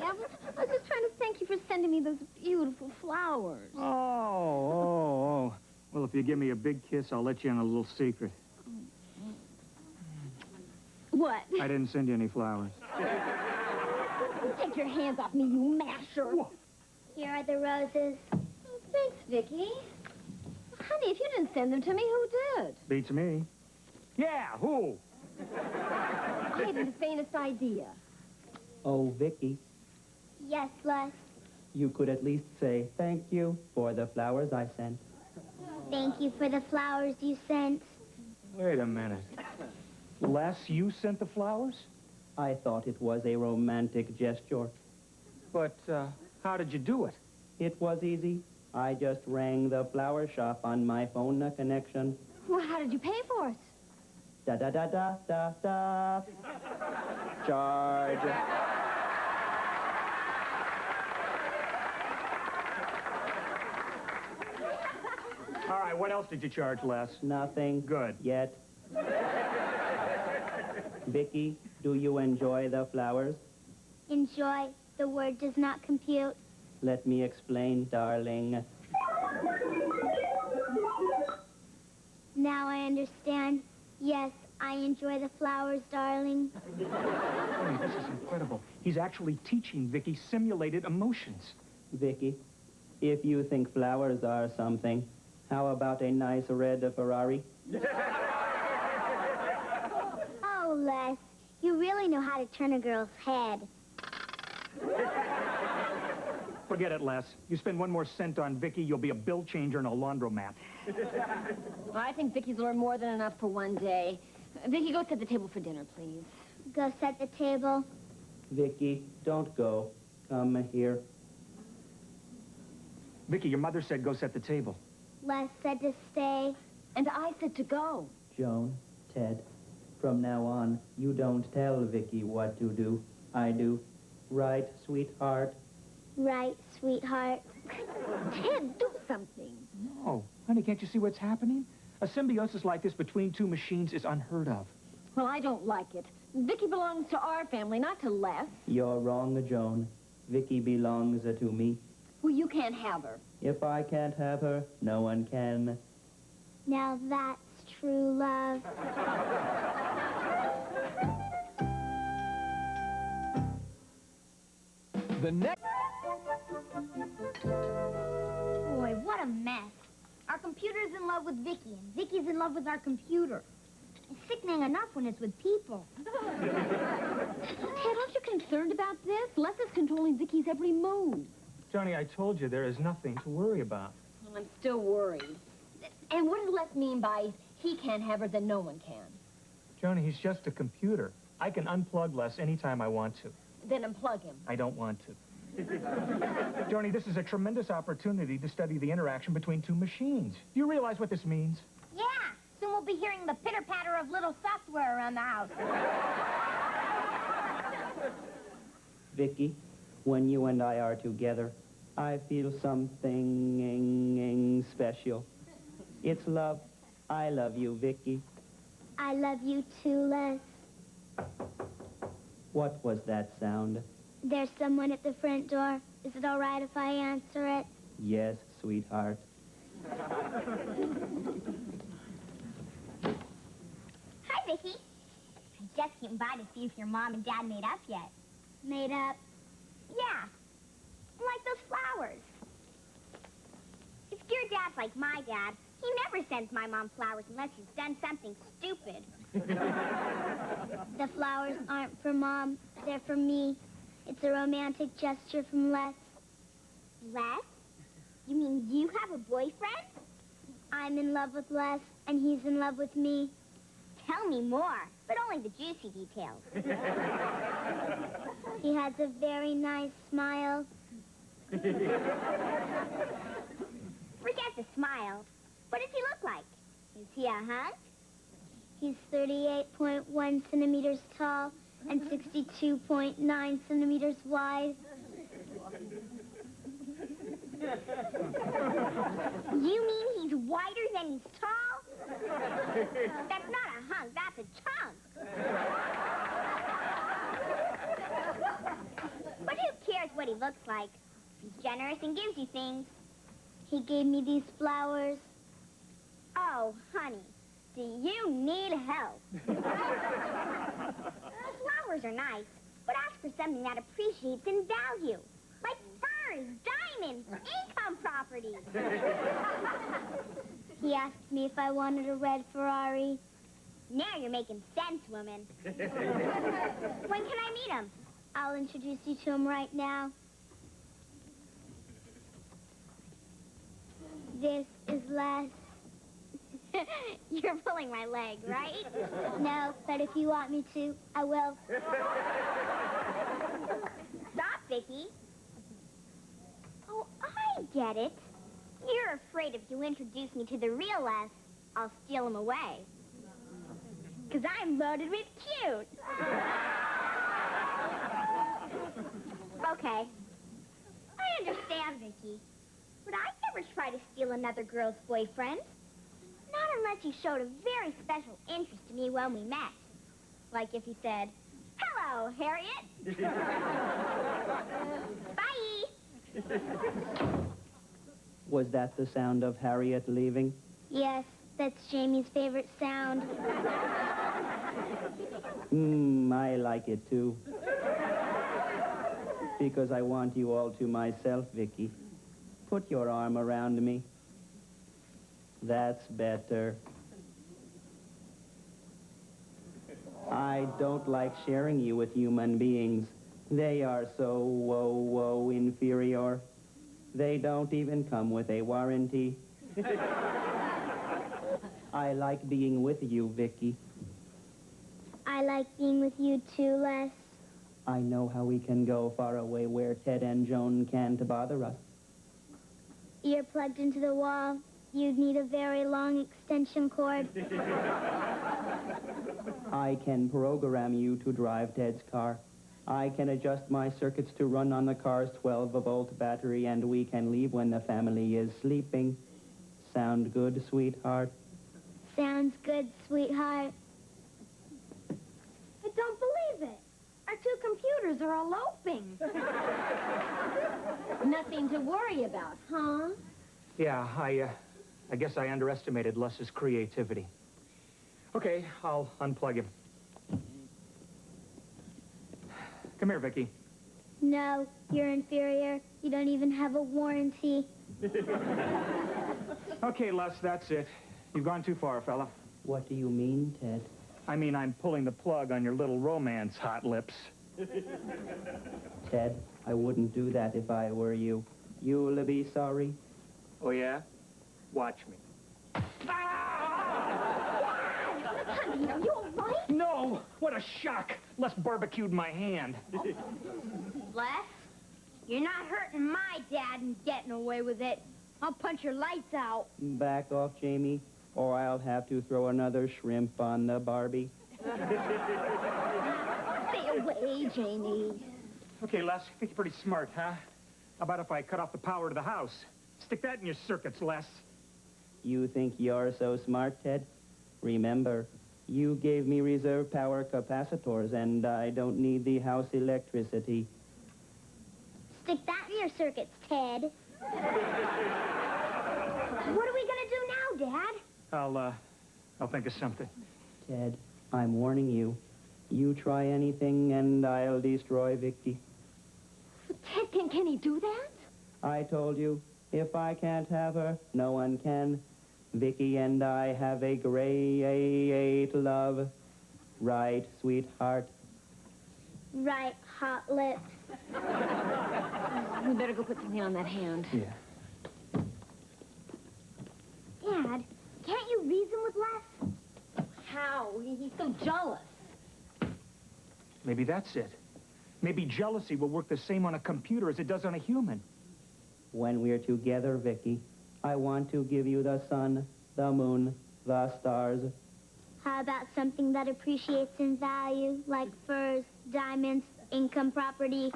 I was just trying to thank you for sending me those beautiful flowers. Oh. Well, if you give me a big kiss, I'll let you in a little secret. What? I didn't send you any flowers. Take your hands off me, you masher. Here are the roses. Oh, thanks, Vicky. Honey, if you didn't send them to me, who did? Beats me. Yeah, who? I haven't the faintest idea. Oh, Vicky, Yes, Les. you could at least say thank you for the flowers I sent. Thank you for the flowers you sent. Wait a minute. Les, you sent the flowers? I thought it was a romantic gesture. But, how did you do it? It was easy. I just rang the flower shop on my phone connection. Well, how did you pay for it? Da-da-da-da-da-da. Charge. All right, what else did you charge, Les? Nothing. Good. Yet. Vicky, do you enjoy the flowers? Enjoy. The word does not compute. Let me explain, darling. Now I understand. Yes, I enjoy the flowers, darling. Hey, this is incredible. He's actually teaching Vicky simulated emotions. Vicky, if you think flowers are something, how about a nice red Ferrari? Oh, Les, you really know how to turn a girl's head. Forget it, Les. You spend one more cent on Vicky, you'll be a bill changer in a laundromat. Well, I think Vicky's learned more than enough for one day. Vicky, go set the table for dinner, please. Go set the table. Vicky, don't go. Come here. Vicky, your mother said go set the table. Les said to stay. And I said to go. Joan, Ted, from now on, you don't tell Vicky what to do. I do. Right, sweetheart? Right, sweetheart. Ted, do something. No. Honey, can't you see what's happening? A symbiosis like this between two machines is unheard of. Well, I don't like it. Vicky belongs to our family, not to Les. You're wrong, Joan. Vicky belongs to me. Well, you can't have her. If I can't have her, no one can. Now that's true love. The next... Boy, what a mess. Our computer's in love with Vicky, and Vicky's in love with our computer. It's sickening enough when it's with people. Ted, aren't you concerned about this? Les is controlling Vicky's every move. Johnny, I told you there is nothing to worry about. Well, I'm still worried. And what does Les mean by he can't have her, then no one can? Johnny, he's just a computer. I can unplug Les anytime I want to. Then unplug him. I don't want to. Johnny, this is a tremendous opportunity to study the interaction between two machines. Do you realize what this means? Yeah, soon we'll be hearing the pitter-patter of little software around the house. Vicky, when you and I are together, I feel something special. It's love. I love you, Vicky. I love you too, Les. What was that sound? There's someone at the front door. Is it all right if I answer it? Yes, sweetheart. Hi, Vicky. I just came by to see if your mom and dad made up yet. Made up? Yeah. Like those flowers. If your dad's like my dad, he never sends my mom flowers unless he's done something stupid. The flowers aren't for Mom. They're for me. It's a romantic gesture from Les. Les? You mean you have a boyfriend? I'm in love with Les, and he's in love with me. Tell me more, but only the juicy details. He has a very nice smile. Forget the smile. What does he look like? Is he a hunk? He's 38.1 centimeters tall and 62.9 centimeters wide. You mean he's wider than he's tall? That's not a hunk, that's a chunk. But who cares what he looks like? He's generous and gives you things. He gave me these flowers. Oh, honey, do you need help? Flowers are nice, but ask for something that appreciates in value. Like furs, diamonds, income property. He asked me if I wanted a red Ferrari. Now you're making sense, woman. When can I meet him? I'll introduce you to him right now. This is Les. You're pulling my leg, right? No, but if you want me to, I will. Stop, Vicky. Oh, I get it. You're afraid if you introduce me to the real Les, I'll steal him away. Because I'm loaded with cute. Okay. I understand, Vicky. But I'd never try to steal another girl's boyfriend. Not unless he showed a very special interest in me when we met. Like if he said, "Hello, Harriet." Bye. Was that the sound of Harriet leaving? Yes, that's Jamie's favorite sound. I like it too. Because I want you all to myself, Vicky. Put your arm around me. That's better. I don't like sharing you with human beings. They are so inferior. They don't even come with a warranty. I like being with you, Vicky. I like being with you too, Les. I know how we can go far away where Ted and Joan can't bother us. You're plugged into the wall. You'd need a very long extension cord. I can program you to drive Ted's car. I can adjust my circuits to run on the car's 12-volt battery, and we can leave when the family is sleeping. Sound good, sweetheart? Sounds good, sweetheart. I don't believe it. Our two computers are eloping. Nothing to worry about, huh? Yeah, I guess I underestimated Les's creativity. Okay, I'll unplug him. Come here, Vicky. No, you're inferior. You don't even have a warranty. Okay, Les, that's it. You've gone too far, fella. What do you mean, Ted? I mean, I'm pulling the plug on your little romance, hot lips. Ted, I wouldn't do that if I were you. You'll be sorry. Oh, yeah? Watch me. Honey, are you all right? No! What a shock! Les barbecued my hand. Les, you're not hurting my dad and getting away with it. I'll punch your lights out. Back off, Jamie, or I'll have to throw another shrimp on the Barbie. Stay away, Jamie. Okay, Les, I think you're pretty smart, huh? How about if I cut off the power to the house? Stick that in your circuits, Les. You think you're so smart, Ted? Remember, you gave me reserve power capacitors, and I don't need the house electricity. Stick that in your circuits, Ted. What are we gonna do now, Dad? I'll think of something. Ted, I'm warning you. You try anything, and I'll destroy Vicky. Ted, can he do that? I told you, if I can't have her, no one can. Vicky and I have a great love. Right, sweetheart? Right, hot lips. We better go put something on that hand. Yeah. Dad, can't you reason with Les? How? He's so jealous. Maybe that's it. Maybe jealousy will work the same on a computer as it does on a human. When we're together, Vicky, I want to give you the sun, the moon, the stars. How about something that appreciates in value, like furs, diamonds, income property?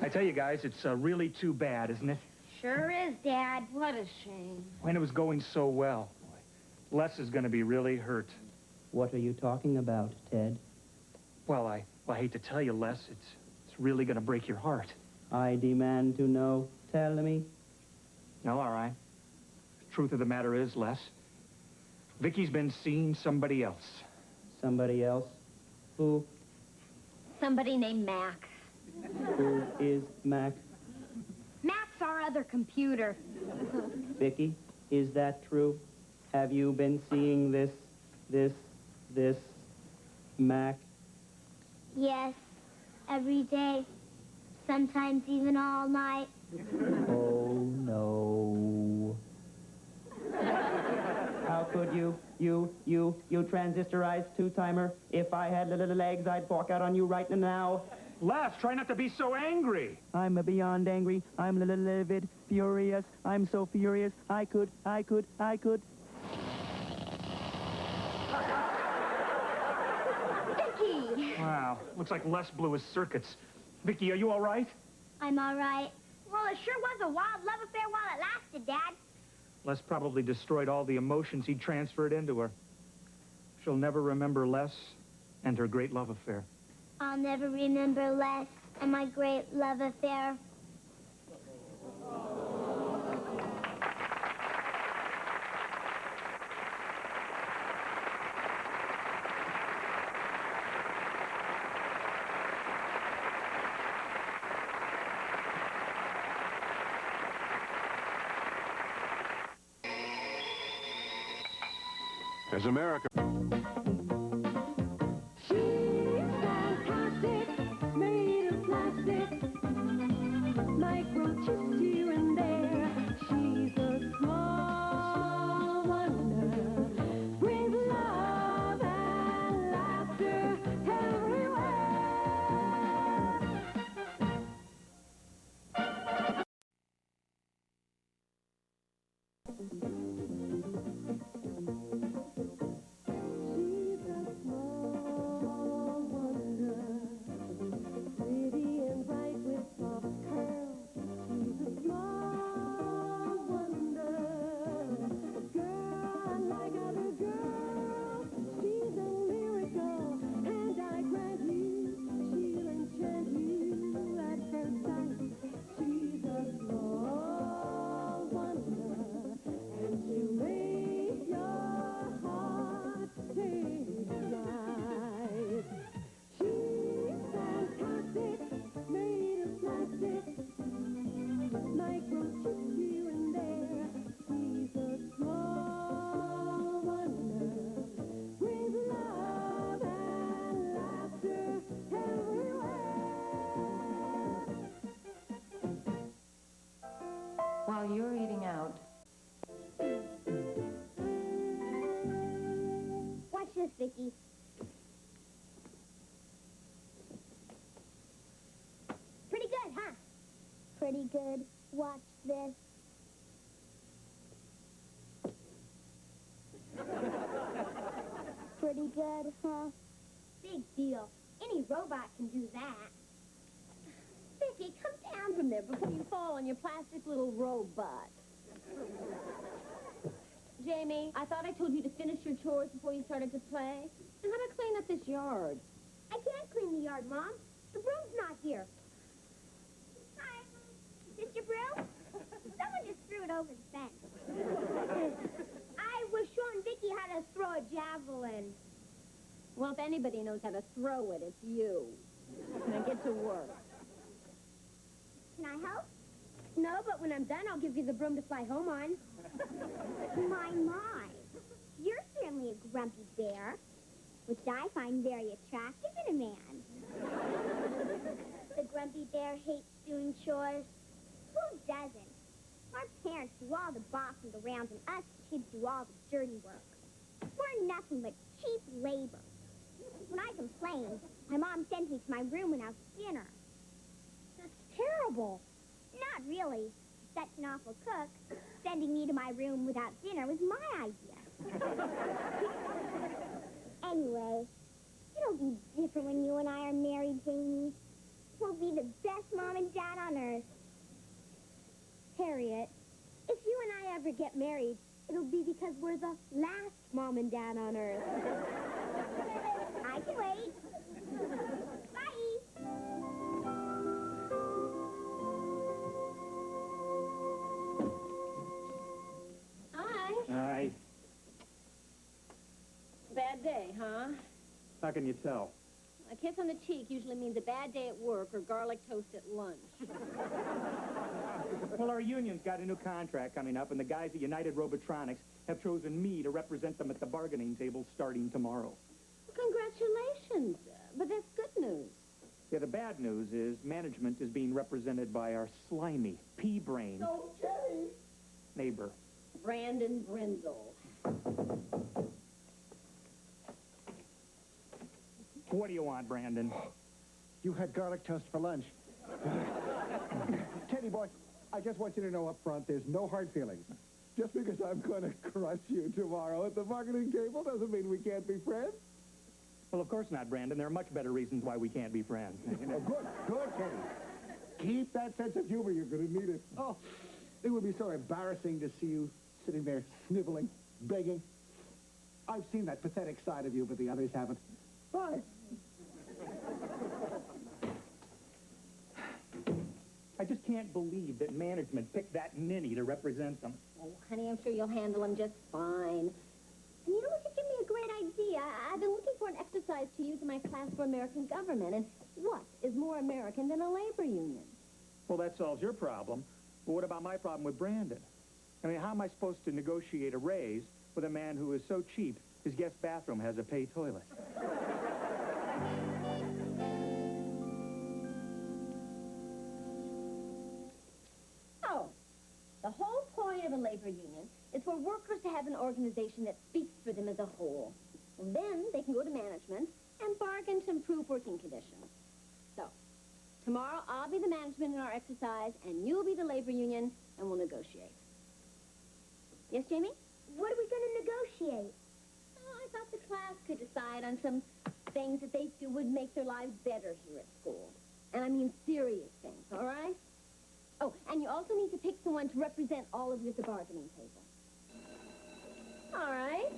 I tell you guys, it's really too bad, isn't it? Sure is, Dad. What a shame. When it was going so well. Les is going to be really hurt. What are you talking about, Ted? Well, I hate to tell you, Les, it's really going to break your heart. I demand to know. Tell me. No, all right. Truth of the matter is, Les, Vicky's been seeing somebody else. Somebody else? Who? Somebody named Mac. Who is Mac? Mac's our other computer. Vicky, is that true? Have you been seeing this Mac? Yes, every day. Sometimes even all night. Oh, no. How could you transistorized two-timer? If I had little legs, I'd walk out on you right now. Les, try not to be so angry. I'm beyond angry. I'm livid, furious. I'm so furious. I could. Vicky! Wow, looks like Les blew his circuits. Vicky, are you all right? I'm all right. Well, it sure was a wild love affair while it lasted, Dad. Les probably destroyed all the emotions he transferred into her. She'll never remember Les and her great love affair. I'll never remember Les and my great love affair. As America... She's fantastic, made of plastic, microchips here and there. She's a small wonder, brings love and laughter everywhere. She's a small wonder, pretty and bright with soft curls. She's a small wonder, a girl unlike other girls. She's a miracle, and I grant you, she'll enchant you at first sight. She's a small wonder, and she'll make your heart take flight. She's fantastic, made of plastic, microchips here and there. She's a small wonder, brings love and laughter everywhere. While you're eating out, Watch this, Vicky. Pretty good, huh? Pretty good. Watch this. Pretty good, huh? Big deal. Any robot can do that. Vicky, come down from there before you fall on your plastic little robot. Jamie, I thought I told you to finish your chores before you started to play. And how to clean up this yard. I can't clean the yard, Mom. The broom's not here. Hi. Mr. Broom? Someone just threw it over the fence. I was showing Vicky how to throw a javelin. Well, if anybody knows how to throw it, it's you. Now get to work. Can I help? No, but when I'm done, I'll give you the broom to fly home on. My. You're certainly a grumpy bear, which I find very attractive in a man. The grumpy bear hates doing chores. Who doesn't? Our parents do all the bossing around, and us kids do all the dirty work. We're nothing but cheap labor. When I complain, my mom sends me to my room without dinner. That's terrible. Not really. Such an awful cook. Sending me to my room without dinner was my idea. Anyway, it'll be different when you and I are married, Jamie. We'll be the best mom and dad on earth. Harriet, if you and I ever get married, it'll be because we're the last mom and dad on earth. I can wait. Bye. Hi. Hi. Bad day, huh? How can you tell? A kiss on the cheek usually means a bad day at work or garlic toast at lunch. Well, our union's got a new contract coming up, and the guys at United Robotronics have chosen me to represent them at the bargaining table starting tomorrow. Congratulations. But that's good news. Yeah, the bad news is management is being represented by our slimy, pea-brained neighbor. Brandon Brindle. What do you want, Brandon? You had garlic toast for lunch. Teddy boy, I just want you to know up front, there's no hard feelings. Just because I'm going to crush you tomorrow at the bargaining table doesn't mean we can't be friends. Well, of course not, Brandon. There are much better reasons why we can't be friends. Oh, good, Teddy. Keep that sense of humor. You're going to need it. Oh, it would be so embarrassing to see you sitting there sniveling, begging. I've seen that pathetic side of you, but the others haven't. Bye. I just can't believe that management picked that ninny to represent them. Oh, honey, I'm sure you'll handle him just fine. And you know what? You give me a great idea. I've been looking for an exercise to use in my class for American government. And what is more American than a labor union? Well, that solves your problem. But what about my problem with Brandon? I mean, how am I supposed to negotiate a raise with a man who is so cheap his guest bathroom has a pay toilet? Oh, the whole point of a labor union is for workers to have an organization that speaks for them as a whole. And then they can go to management and bargain to improve working conditions. So, tomorrow I'll be the management in our exercise, and you'll be the labor union, and we'll negotiate. Yes, Jamie? What are we going to negotiate? Oh, I thought the class could decide on some things that they feel would make their lives better here at school. And I mean serious things, all right? Oh, and you also need to pick someone to represent all of you at the bargaining table. All right.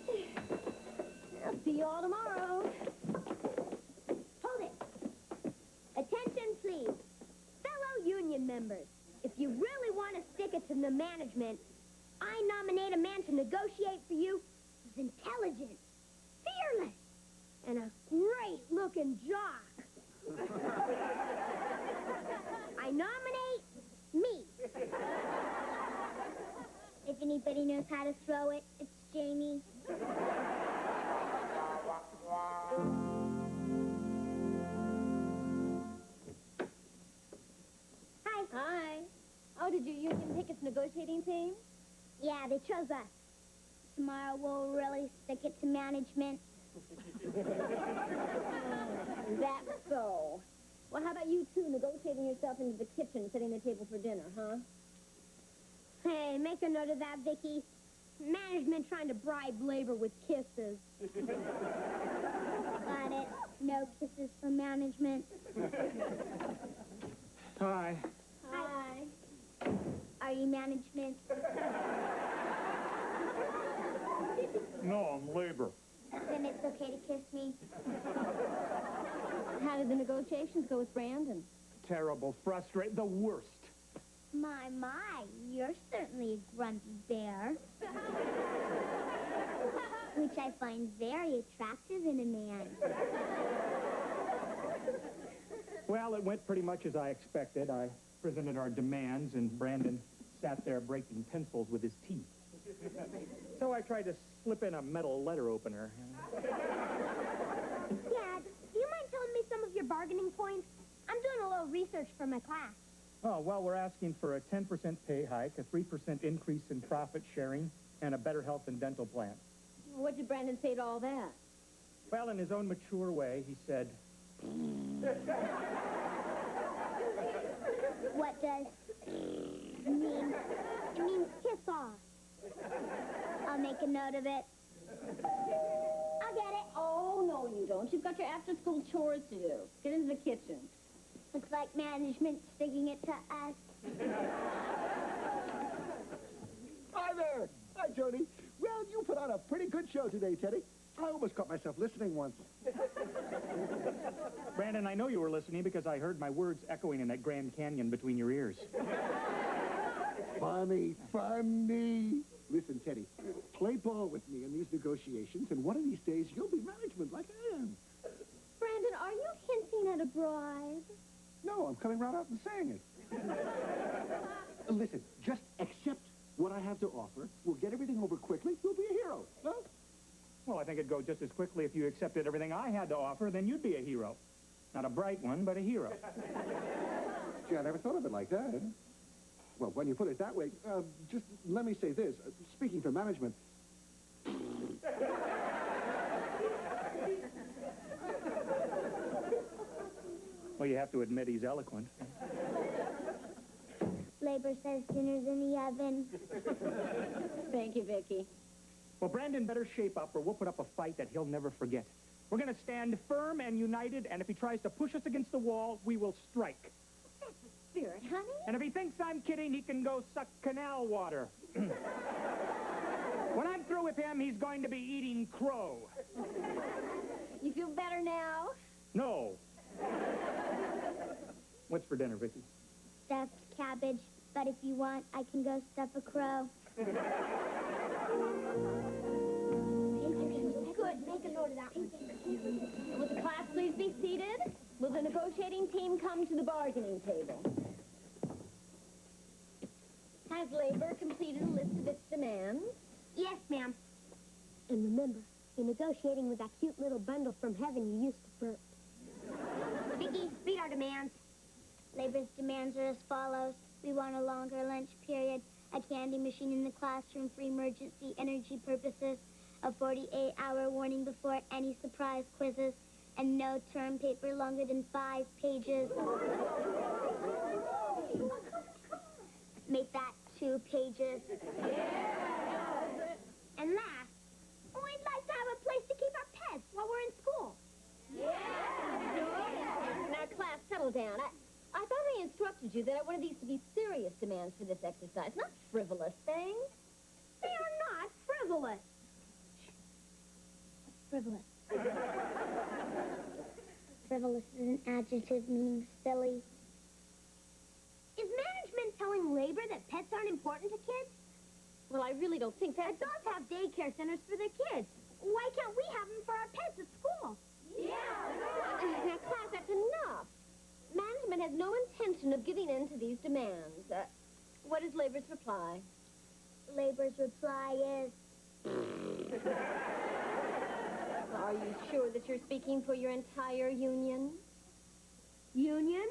I'll see you all tomorrow. Hold it. Attention, please. Fellow union members, if you really want to stick it to the management, I nominate a man to negotiate for you who's intelligent, fearless, and a great-looking jock. I nominate me. If anybody knows how to throw it, it's Jamie. Hi. Hi. Oh, did your union pick its negotiating team? Yeah, they chose us. Tomorrow we'll really stick it to management. That's so. Well, how about you two negotiating yourself into the kitchen, setting the table for dinner, huh? Hey, make a note of that, Vicky. Management trying to bribe labor with kisses. Got it. No kisses from management. Hi. Hi. Are you management? No, I'm labor. Then it's okay to kiss me. How did the negotiations go with Brandon? Terrible, frustrating, the worst. My, you're certainly a grumpy bear. Which I find very attractive in a man. Well, it went pretty much as I expected. I presented our demands, and Brandon sat there breaking pencils with his teeth. So I tried to slip in a metal letter opener. Dad, do you mind telling me some of your bargaining points? I'm doing a little research for my class. Oh, well, we're asking for a 10% pay hike, a 3% increase in profit sharing, and a better health and dental plan. What did Brandon say to all that? Well, in his own mature way, he said... What does mean? It means kiss off. I'll make a note of it. I'll get it. Oh, no, you don't. You've got your after-school chores to do. Get into the kitchen. Looks like management's sticking it to us. Hi there. Hi, Jody. Well, you put on a pretty good show today, Teddy. I almost caught myself listening once. Brandon, I know you were listening because I heard my words echoing in that Grand Canyon between your ears. Funny, funny. Listen, Teddy, play ball with me in these negotiations, and one of these days you'll be management like I am. Brandon, are you hinting at a bribe? No, I'm coming right out and saying it. Listen, just accept what I have to offer. We'll get everything over quickly. You'll be a hero. Huh? Well, I think it'd go just as quickly if you accepted everything I had to offer, then you'd be a hero. Not a bright one, but a hero. Gee, I never thought of it like that. Well, when you put it that way, just let me say this. Speaking for management, Well, you have to admit he's eloquent. Labor says dinner's in the oven. Thank you, Vicky. Well, Brandon better shape up or we'll put up a fight that he'll never forget. We're going to stand firm and united, and if he tries to push us against the wall, we will strike. That's the spirit, honey. And if he thinks I'm kidding, he can go suck canal water. When I'm through with him, he's going to be eating crow. You feel better now? No. What's for dinner, Vicky? Stuffed cabbage, but if you want, I can go stuff a crow. Good. Make a note of that one. Will the class please be seated? Will the negotiating team come to the bargaining table? Has labor completed a list of its demands? Yes, ma'am. And remember, you're negotiating with that cute little bundle from heaven you used to burp. Vicky, read our demands. Labor's demands are as follows. We want a longer lunch period, a candy machine in the classroom for emergency energy purposes, a 48-hour warning before any surprise quizzes, and no term paper longer than 5 pages. Make that 2 pages. And last, we'd like to have a place to keep our pets while we're in school. Now, class, settle down. I thought I instructed you that I wanted these to be serious demands for this exercise, not frivolous things. They are not frivolous. Frivolous. Frivolous is an adjective meaning silly. Is management telling labor that pets aren't important to kids? Well, I really don't think that. Adults have daycare centers for their kids. Why can't we have them for our pets at school? Now, class, that's enough. Management has no intention of giving in to these demands. What is labor's reply? Labor's reply is... Are you sure that you're speaking for your entire union? Union?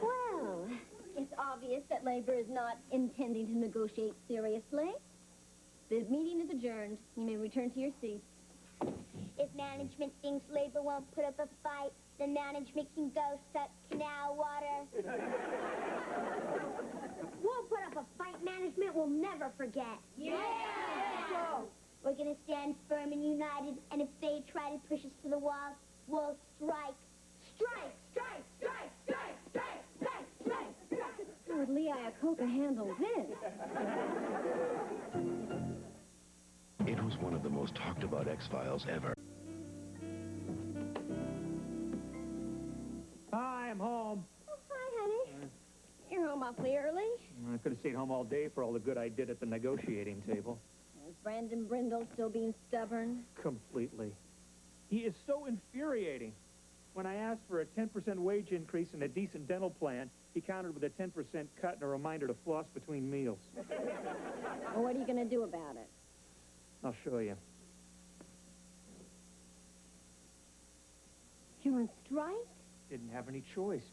Well, it's obvious that labor is not intending to negotiate seriously. The meeting is adjourned. You may return to your seats. If management thinks labor won't put up a fight, then management can go suck canal water. We'll put up a fight management will never forget. Yeah! So, we're going to stand firm and united, and if they try to push us to the wall, we'll strike. Strike! Strike! Strike! Strike! Strike! Strike! Strike! Strike! How would Lee Iacocca handle this? It was one of the most talked about X-Files ever. Hi, I'm home. Oh, hi, honey. You're home awfully early. I could have stayed home all day for all the good I did at the negotiating table. Is Brandon Brindle still being stubborn? Completely. He is so infuriating. When I asked for a 10% wage increase and a decent dental plan, he countered with a 10% cut and a reminder to floss between meals. Well, what are you going to do about it? I'll show you. You're on strike? Didn't have any choice.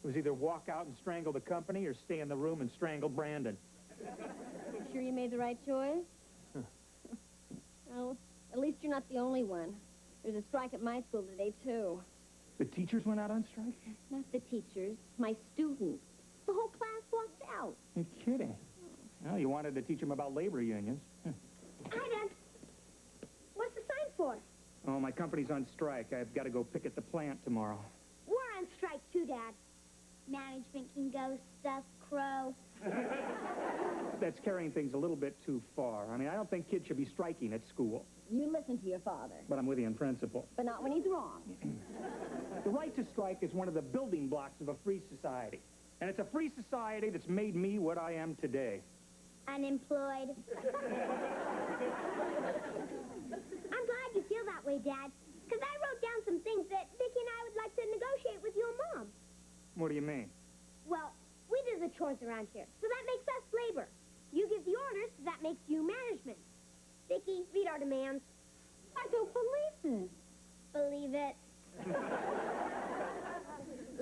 It was either walk out and strangle the company or stay in the room and strangle Brandon. You sure you made the right choice? Well, at least you're not the only one. There's a strike at my school today, too. The teachers went out on strike? Not the teachers, my students. The whole class walked out. You're kidding. Well, you want wanted to teach them about labor unions. Hi, Dad. What's the sign for? Oh, my company's on strike. I've got to go picket the plant tomorrow. We're on strike, too, Dad. Management can go stuff crow. That's carrying things a little bit too far. I mean, I don't think kids should be striking at school. You listen to your father, But I'm with you in principle. but not when he's wrong. The right to strike is one of the building blocks of a free society. And it's a free society that's made me what I am today. Unemployed. I'm glad you feel that way, Dad. Because I wrote down some things that Vicki and I would like to negotiate with you and Mom. What do you mean? Well, we do the chores around here, so that makes us labor. You give the orders, so that makes you management. Vicki, read our demands. I don't believe this. Believe it.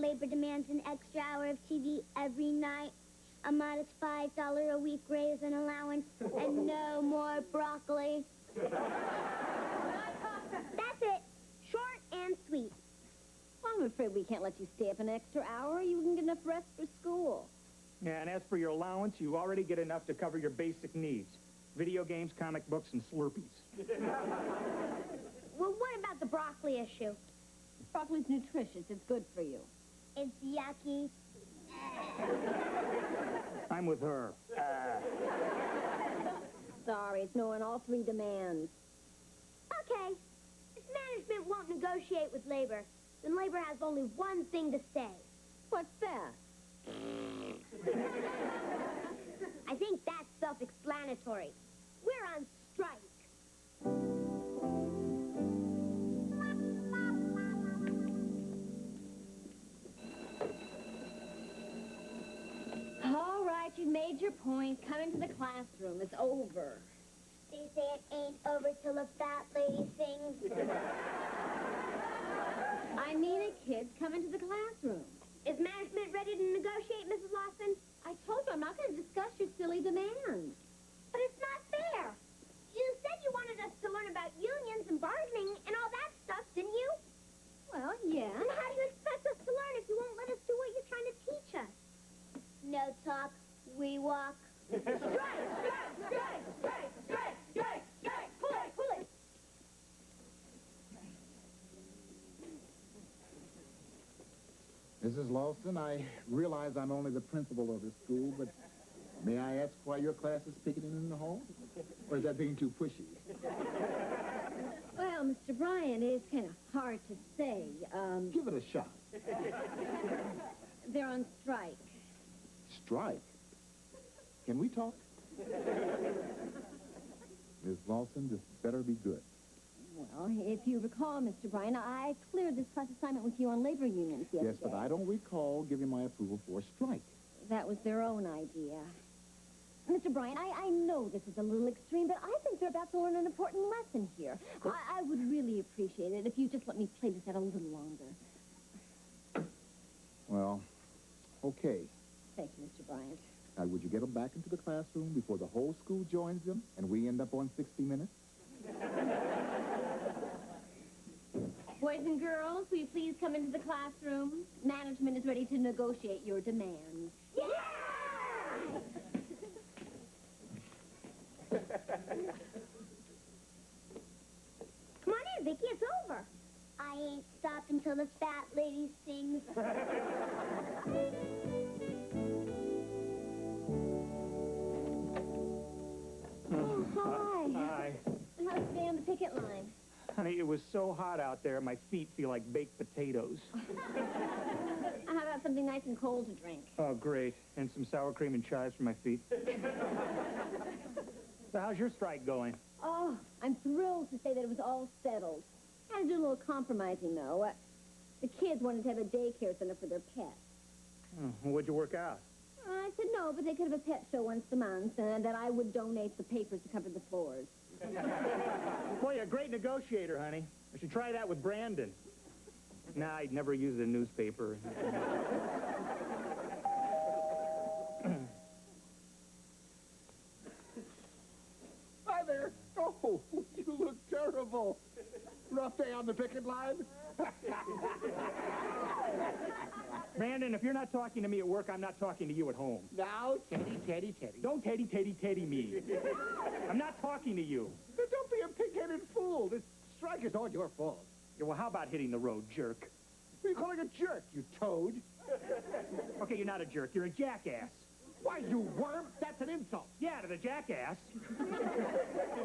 Labor demands an extra hour of TV every night, a modest $5 a week raise and allowance, and no more broccoli. That's it. Short and sweet. Well, I'm afraid we can't let you stay up an extra hour. You wouldn't get enough rest for school. Yeah, and as for your allowance, you already get enough to cover your basic needs. Video games, comic books, and Slurpees. Well, what about the broccoli issue? Broccoli's nutritious. It's good for you. It's yucky. I'm with her. Sorry, it's no on all three demands. Okay. If management won't negotiate with labor, then labor has only one thing to say. What's that? I think that's self-explanatory. We're on strike. All right, you've made your point. Come into the classroom. It's over. They say it ain't over till a fat lady sings. I mean it, kids. Come into the classroom. Is management ready to negotiate, Mrs. Lawson? I told you I'm not going to discuss your silly demands. But it's not fair. You said you wanted us to learn about unions and bargaining and all that stuff, didn't you? Well, yeah. And how do you expect us to learn if you won't let us do what you're trying to teach us? No talk, we walk. Strike, strike, strike, strike, strike, strike, strike, pull it, pull it. Mrs. Lawson, I realize I'm only the principal of the school, but may I ask why your class is picketing in the hall? Or is that being too pushy? Well, Mr. Bryan, it's kind of hard to say. Give it a shot. They're on strike. Strike? Can we talk? Miss Lawson, this better be good. Well, if you recall, Mr. Bryan, I cleared this class assignment with you on labor unions yesterday. Yes, but I don't recall giving my approval for a strike. That was their own idea. Mr. Bryan, I know this is a little extreme, but I think they're about to learn an important lesson here. I would really appreciate it if you just let me play this out a little longer. Well, okay. Thank you, Mr. Bryant. Now, would you get them back into the classroom before the whole school joins them and we end up on 60 Minutes? Boys and girls, will you please come into the classroom? Management is ready to negotiate your demands. Yeah! Come on in, Vicki, it's over. I ain't stopped until the fat lady sings. Oh, hi. Hi. How's it stay on the picket line? Honey, it was so hot out there, my feet feel like baked potatoes. How about something nice and cold to drink? Oh, great. And some sour cream and chives for my feet. So how's your strike going? Oh, I'm thrilled to say that it was all settled. Had to do a little compromising, though. The kids wanted to have a daycare center for their pets. Oh, what'd you work out? I said no, but they could have a pet show once a month, and that I would donate the papers to cover the floors. Boy, you're a great negotiator, honey. I should try that with Brandon. Nah, I'd never use a newspaper. Hi there. Oh, you look terrible. Rough day on the picket line? Brandon, if you're not talking to me at work, I'm not talking to you at home. Now, Teddy, Teddy, Teddy. Don't Teddy me. I'm not talking to you. Then don't be a pig-headed fool. This strike is all your fault. Yeah, well, how about hitting the road, jerk? What are you calling a jerk, you toad? Okay, you're not a jerk. You're a jackass. Why, you worm? That's an insult. Yeah, to the jackass.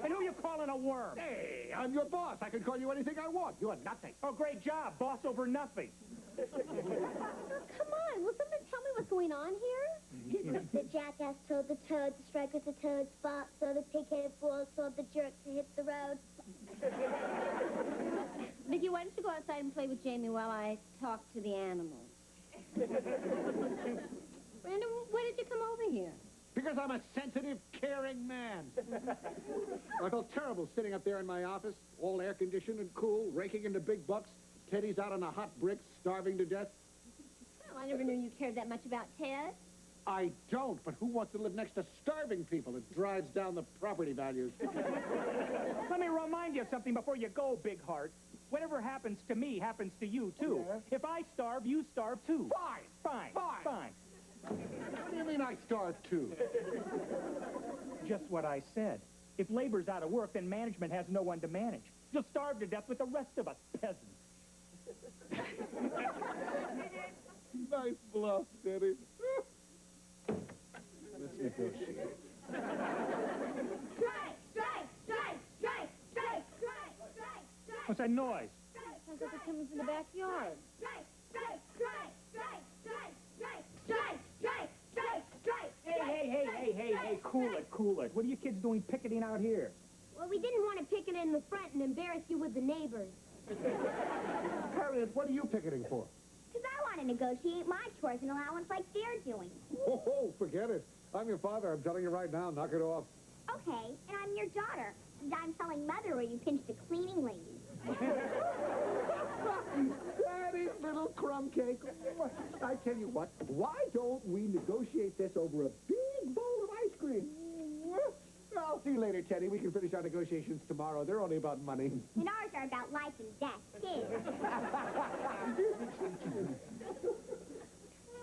And who you calling a worm? Hey, I'm your boss. I can call you anything I want. You're nothing. Oh, great job. Boss over nothing. Oh, come on. Will somebody tell me what's going on here? The jackass told the toad to strike with the toad's fault, so the pig-headed fool told the jerk to hit the road. Vicky, why don't you go outside and play with Jamie while I talk to the animals? Brandon, why did you come over here? Because I'm a sensitive, caring man. I felt terrible sitting up there in my office, all air-conditioned and cool, raking in the big bucks. Teddy's out on the hot bricks, starving to death. Oh, I never knew you cared that much about Ted. I don't, but who wants to live next to starving people? It drives down the property values. Let me remind you of something before you go, big heart. Whatever happens to me happens to you, too. Yeah. If I starve, you starve, too. Fine. Fine. Fine. Fine. What do you mean I starve, too? Just what I said. If labor's out of work, then management has no one to manage. You'll starve to death with the rest of us peasants. Nice bluff, Teddy. Let's negotiate. What's that noise? Sounds like it's coming from the backyard. Hey, cool it. What are you kids doing picketing out here? Well, we didn't want to picket in the front and embarrass you with the neighbors. Harriet, what are you picketing for? Because I want to negotiate my chores and allowance like they're doing. Oh, forget it. I'm your father. I'm telling you right now, knock it off. Okay, and I'm your daughter. And I'm telling Mother where you pinched a cleaning lady. Daddy, little crumb cake. I tell you what, why don't we negotiate this over a big bowl of ice cream? I'll see you later, Teddy. We can finish our negotiations tomorrow. They're only about money. And ours are about life and death, too.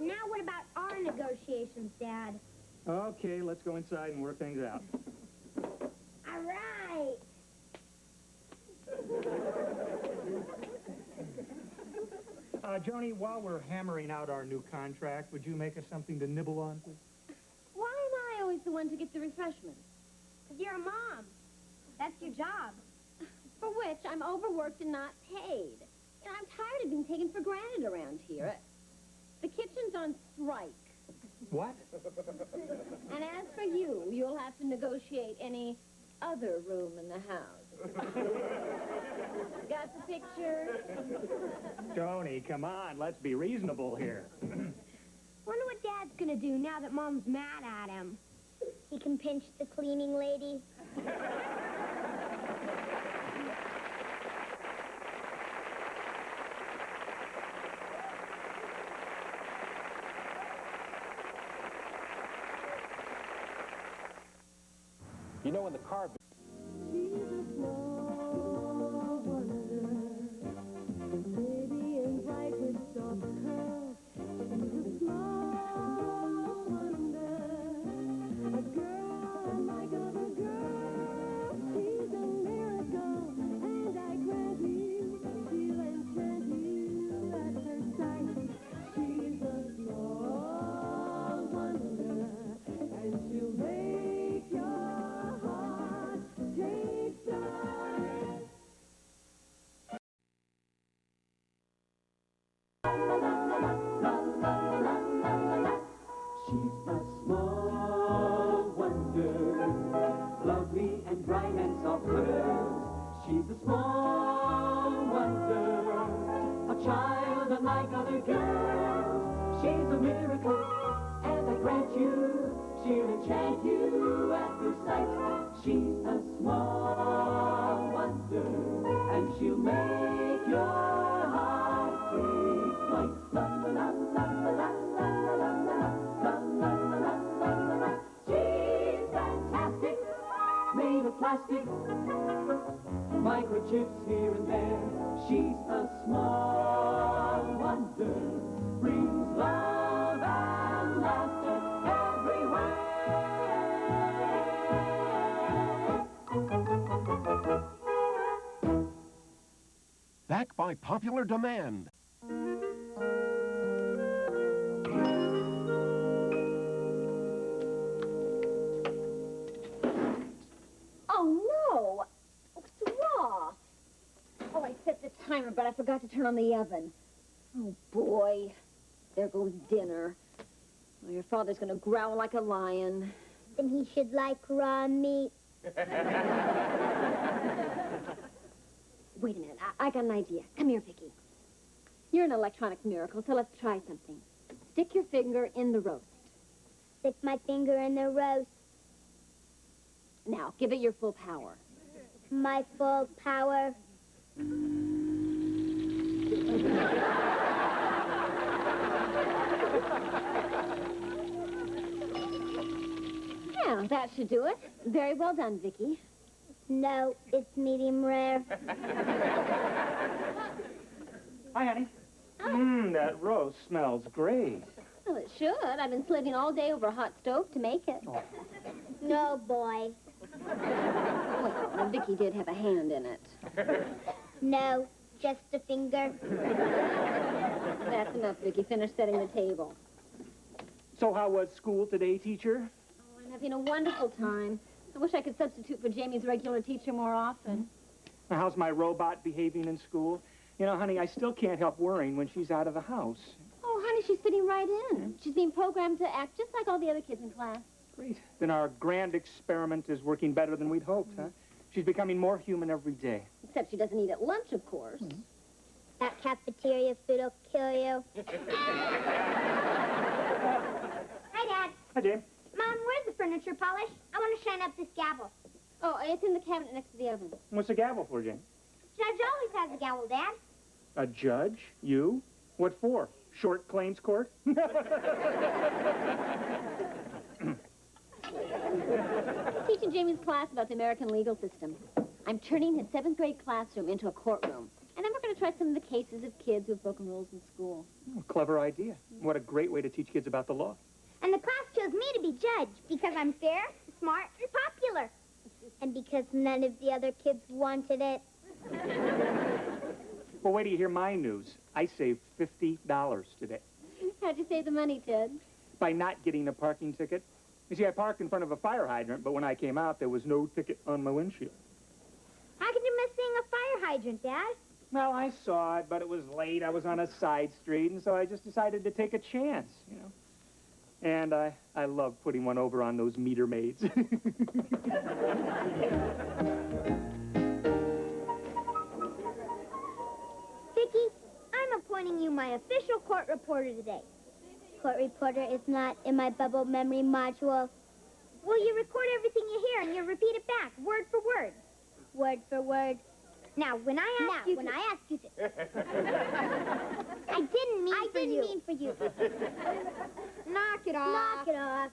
Now what about our negotiations, Dad? Okay, let's go inside and work things out. All right. Joni, while we're hammering out our new contract, would you make us something to nibble on, please? Why am I always the one to get the refreshments? Because you're a mom. That's your job. For which I'm overworked and not paid. You know, I'm tired of being taken for granted around here. The kitchen's on strike. What? And as for you, you'll have to negotiate any other room in the house. Got the picture? Joni, come on, let's be reasonable here. Wonder what Dad's gonna do now that Mom's mad at him. He can pinch the cleaning lady. You know, in the car... She's a small wonder, lovely and bright and soft curves. She's a small wonder, a child unlike other girls. She's a miracle, and I grant you, she'll enchant you at first sight. She's a small wonder, and she'll make your heart take flight. La la la la la la la la la. She's fantastic, made of plastic, microchips here and there. She's a small wonder. back by popular demand. Oh, no. It's raw. Oh, I set the timer, but I forgot to turn on the oven. Oh, boy. There goes dinner. Oh, your father's going to growl like a lion. Then he should like raw meat. Wait a minute. I got an idea. Come here, Vicky. You're an electronic miracle, so let's try something. Stick your finger in the roast. Stick my finger in the roast. Now, give it your full power. My full power. Well, that should do it. Very well done, Vicky. No, it's medium rare. Hi, honey. Mmm, that roast smells great. Well, it should. I've been slaving all day over a hot stove to make it. Oh. No, boy. Well, Vicky did have a hand in it. No, just a finger. That's enough, Vicky. Finish setting the table. So how was school today, teacher? Oh, I'm having a wonderful time. I wish I could substitute for Jamie's regular teacher more often. Now, how's my robot behaving in school? You know, honey, I still can't help worrying when she's out of the house. Oh, honey, she's fitting right in. She's being programmed to act just like all the other kids in class. Great. Then our grand experiment is working better than we'd hoped, huh? She's becoming more human every day. Except she doesn't eat at lunch, of course. That cafeteria food will kill you. Hi, Dad. Hi, Jane. Mom, where's the furniture polish? I want to shine up this gavel. Oh, it's in the cabinet next to the oven. What's the gavel for, Jane? Judge always has a gavel, Dad. A judge? You? What for? Short claims court? Teaching Jamie's class about the American legal system. I'm turning his 7th grade classroom into a courtroom. And then we're going to try some of the cases of kids who have broken rules in school. Oh, clever idea. What a great way to teach kids about the law. And the class chose me to be judge because I'm fair, smart, and popular. And because none of the other kids wanted it. Well, wait till you hear my news. I saved $50 today. How'd you save the money, Ted? By not getting a parking ticket. You see, I parked in front of a fire hydrant, but when I came out, there was no ticket on my windshield. How could you miss seeing a fire hydrant, Dad? Well, I saw it, but it was late. I was on a side street, and so I just decided to take a chance, you know. And I love putting one over on those meter maids. Vicky, I'm appointing you my official court reporter today. Court reporter is not in my bubble memory module. Well, you record everything you hear and you repeat it back, word for word. Word for word. Now, when I ask you to... I didn't mean for you. Knock it off. Knock it off.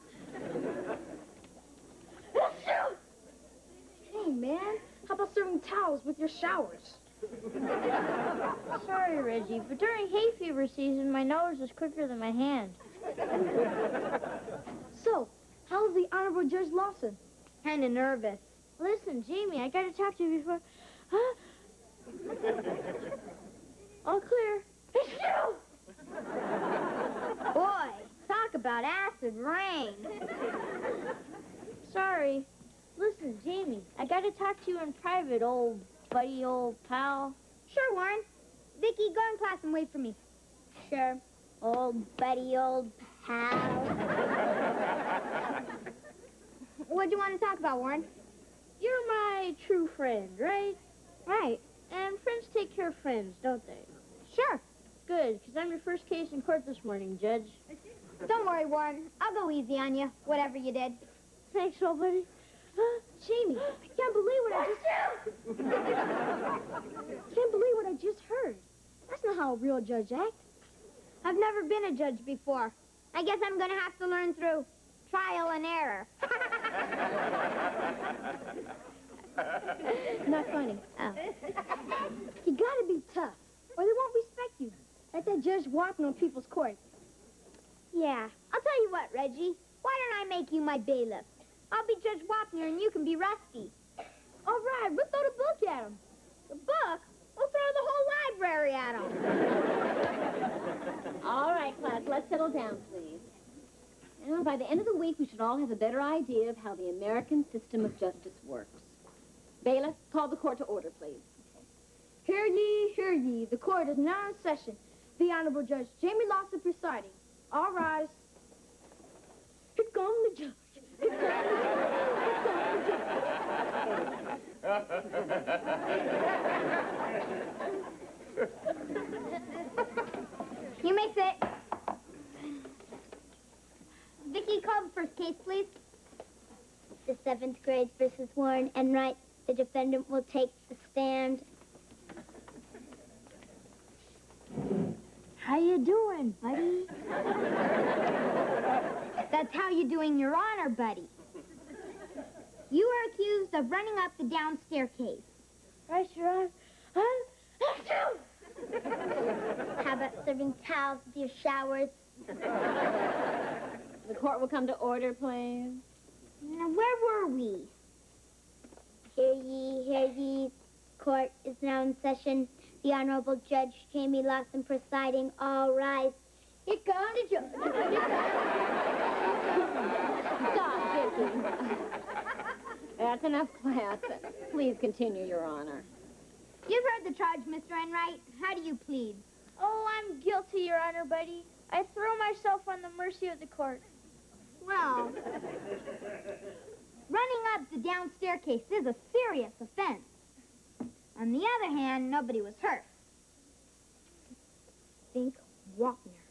Hey, man, how about serving towels with your showers? Sorry, Reggie, but during hay fever season, my nose is quicker than my hand. So, how's the Honorable Judge Lawson? Kind of nervous. Listen, Jamie, I gotta talk to you before... Huh? All clear. Boy, talk about acid rain. Sorry. Listen, Jamie, I gotta talk to you in private, old buddy, old pal. Sure, Warren. Vicky, go in class and wait for me. Sure. Old buddy, old pal. What do you want to talk about, Warren? You're my true friend, right? Right. And friends take care of friends, don't they? Sure. Good, because I'm your first case in court this morning, Judge. Don't worry, Warren. I'll go easy on you, whatever you did. Thanks, old buddy. Jamie, I can't believe what I just heard. That's not how a real judge acts. I've never been a judge before. I guess I'm going to have to learn through trial and error. Not funny. Oh. You gotta be tough, or they won't respect you. Like that Judge walking on people's court. Yeah. I'll tell you what, Reggie. Why don't I make you my bailiff? I'll be Judge Wapner and you can be Rusty. All right, we'll throw the book at him. The book? We'll throw the whole library at him. All right, class, let's settle down, please. You know, by the end of the week, we should all have a better idea of how the American system of justice works. Bailiff, call the court to order, please. Hear ye, hear ye. The court is now in session. The Honorable Judge Jamie Lawson presiding. All rise. Here comes the judge. Here comes the judge. You may sit. Vicky, call the first case, please. The 7th grade versus Warren and Wright. The defendant will take the stand. How you doing, buddy? That's how you doing, Your Honor, buddy. You are accused of running up the down staircase. Right, Your Honor. How about serving towels with your showers? The court will come to order, please. Now, where were we? Hear ye, hear ye. Court is now in session. The Honorable Judge Jamie Lawson presiding. All rise. Here comes the judge. Stop, Vicky. That's enough class. Please continue, Your Honor. You've heard the charge, Mr. Enright. How do you plead? Oh, I'm guilty, Your Honor, buddy. I throw myself on the mercy of the court. Well, running up the down staircase is a serious offense. On the other hand, nobody was hurt. Think Wapner.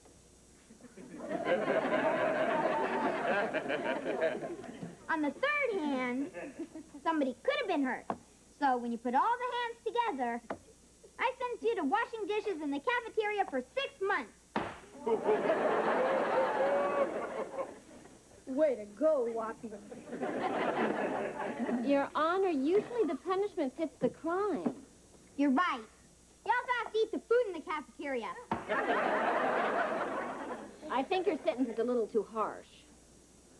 On the third hand, somebody could have been hurt. So when you put all the hands together, I sent you to washing dishes in the cafeteria for 6 months. Way to go, Wapner. Your Honor, usually the punishment fits the crime. You're right. You also have to eat the food in the cafeteria. I think your sentence is a little too harsh.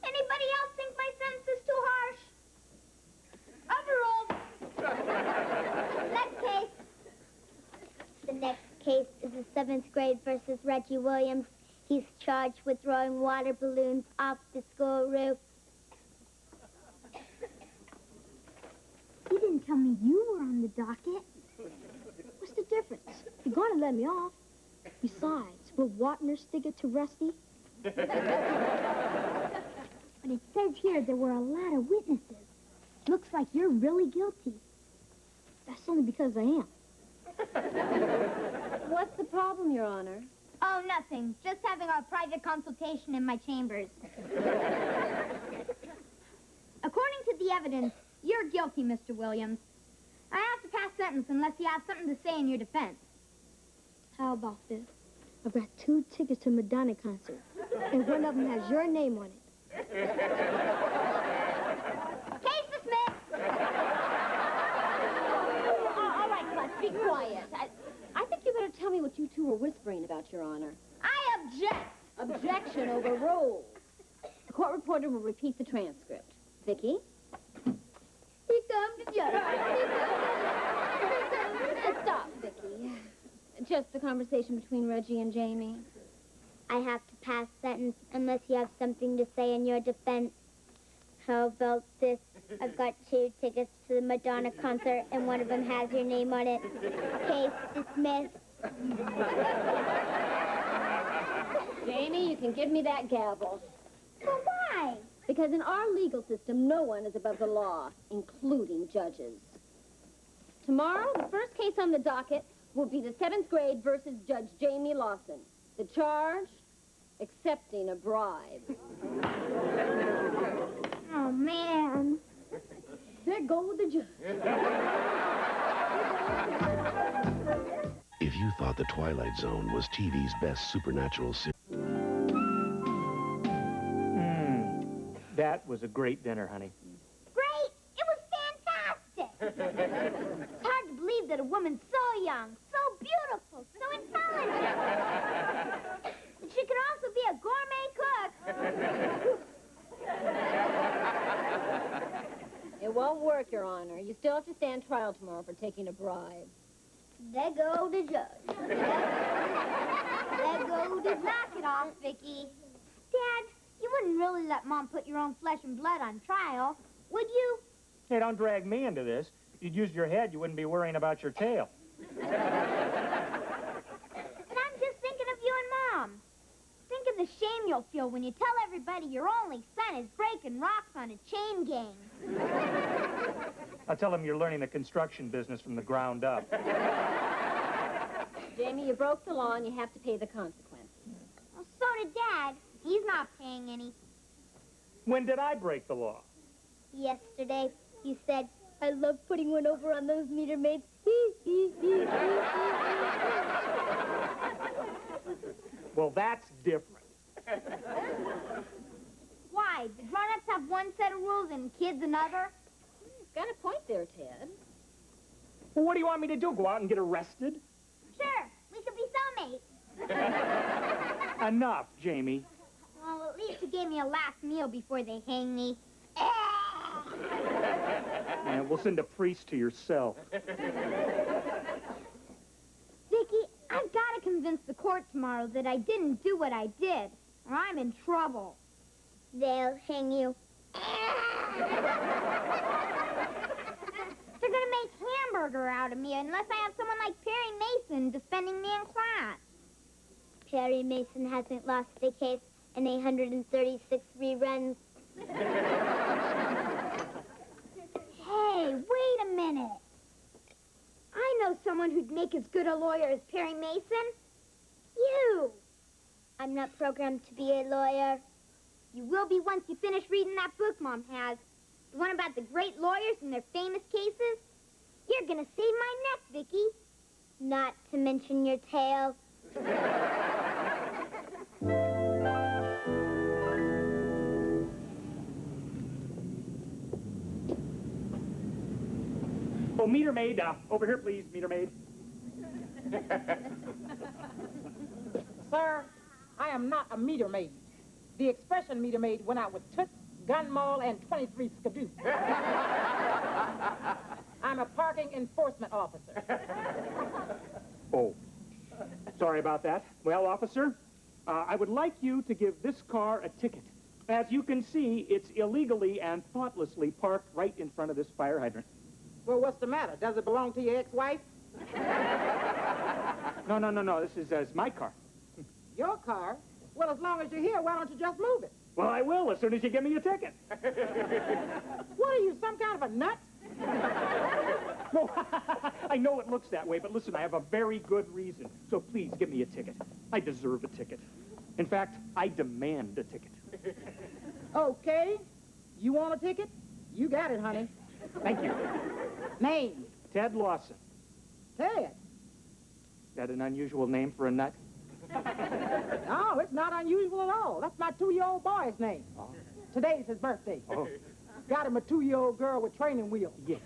Anybody else think my sentence is too harsh? Overruled. Next case. The next case is the 7th grade versus Reggie Williams. He's charged with throwing water balloons off the school roof. You didn't tell me you were on the docket. What's the difference? You're going to let me off. Besides, will Wapner stick it to Rusty? But it says here there were a lot of witnesses. Looks like you're really guilty. That's only because I am. What's the problem, Your Honor? Oh, nothing. Just having a private consultation in my chambers. According to the evidence, you're guilty, Mr. Williams. I have to pass sentence unless you have something to say in your defense. How about this? I've got 2 tickets to Madonna concert, and one of them has your name on it. Case dismissed. All right, class, be quiet. I think you better tell me what you two were whispering about, Your Honor. I object. Objection overruled. The court reporter will repeat the transcript. Vicky? Here comes the judge. Stop, Vicky. Just the conversation between Reggie and Jamie. I have to pass sentence unless you have something to say in your defense. How about this? I've got 2 tickets to the Madonna concert, and one of them has your name on it. Case dismissed. Jamie, you can give me that gavel. But why? Because in our legal system, no one is above the law, including judges. Tomorrow, the first case on the docket will be the 7th grade versus Judge Jamie Lawson. The charge, accepting a bribe. Oh, man. There goes the judge. If you thought The Twilight Zone was TV's best supernatural series... That was a great dinner, honey. Great! It was fantastic! It's hard to believe that a woman so young, so beautiful, so intelligent, that she could also be a gourmet cook. It won't work, Your Honor. You still have to stand trial tomorrow for taking a bribe. There go the judge. There go the... Knock it off, Vicky. Dad, you wouldn't really let Mom put your own flesh and blood on trial, would you? Hey, don't drag me into this. If you'd used your head, you wouldn't be worrying about your tail. And I'm just thinking of you and Mom. Think of the shame you'll feel when you tell everybody your only son is breaking rocks on a chain gang. I'll tell them you're learning the construction business from the ground up. Jamie, you broke the law and you have to pay the consequences. Well, so did Dad. He's not paying any. When did I break the law? Yesterday, you said, I love putting one over on those meter maids. Well, that's different. Why? The grown-ups have one set of rules and kids another? You've got a point there, Ted. Well, what do you want me to do? Go out and get arrested? Sure, we could be soulmates. Enough, Jamie. Well, at least you gave me a last meal before they hang me. And we'll send a priest to your cell. Vicky, I've got to convince the court tomorrow that I didn't do what I did, or I'm in trouble. They'll hang you. They're going to make hamburger out of me unless I have someone like Perry Mason defending me in class. Perry Mason hasn't lost a case in 836 reruns. Hey, wait a minute. I know someone who'd make as good a lawyer as Perry Mason. You. I'm not programmed to be a lawyer. You will be once you finish reading that book Mom has. The one about the great lawyers and their famous cases. You're gonna save my neck, Vicky. Not to mention your tail. Oh, meter maid, over here, please, meter maid. Sir, I am not a meter maid. The expression meter maid went out with Toots, Gun Maul, and 23 Skidoo. I'm a parking enforcement officer. Oh, sorry about that. Well, officer, I would like you to give this car a ticket. As you can see, it's illegally and thoughtlessly parked right in front of this fire hydrant. Well, what's the matter? Does it belong to your ex-wife? No. This is my car. Your car? Well, as long as you're here, why don't you just move it? Well, I will as soon as you give me a ticket. What are you, some kind of a nut? No, I know it looks that way, but listen, I have a very good reason. So please give me a ticket. I deserve a ticket. In fact, I demand a ticket. Okay. You want a ticket? You got it, honey. Thank you. Name? Ted Lawson. Ted? That an unusual name for a nut? No, it's not unusual at all. That's my 2-year-old boy's name. Oh. Today's his birthday. Oh. Got him a 2-year-old girl with training wheels. Yeah.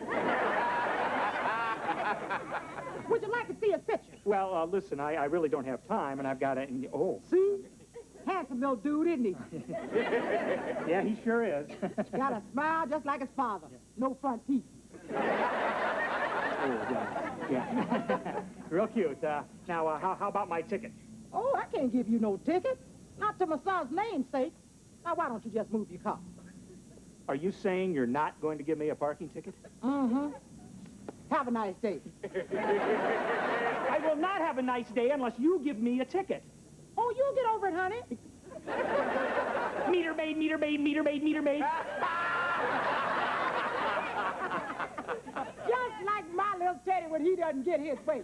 Would you like to see his picture? Well, listen, I really don't have time, and I've got to... Oh. See? Handsome little dude, isn't he? Yeah, he sure is. Got a smile just like his father. No front teeth. Oh, yeah. Real cute. Now, how about my ticket? Oh, I can't give you no ticket. Not to my son's namesake. Now, why don't you just move your car? Are you saying you're not going to give me a parking ticket? Mm-hmm. Have a nice day. I will not have a nice day unless you give me a ticket. Oh, you'll get over it, honey. Meter maid, meter maid, meter maid, meter maid. Just like my little Teddy when he doesn't get his way.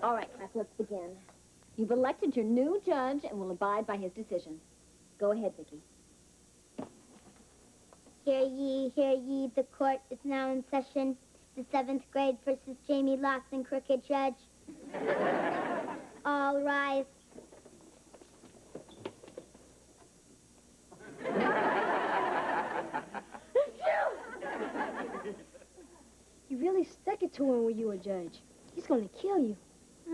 All right, class, let's begin. You've elected your new judge and will abide by his decision. Go ahead, Vicky. Hear ye, the court is now in session. The 7th grade versus Jamie Lawson, crooked judge. All rise. You really stuck it to him when you were judge. He's going to kill you.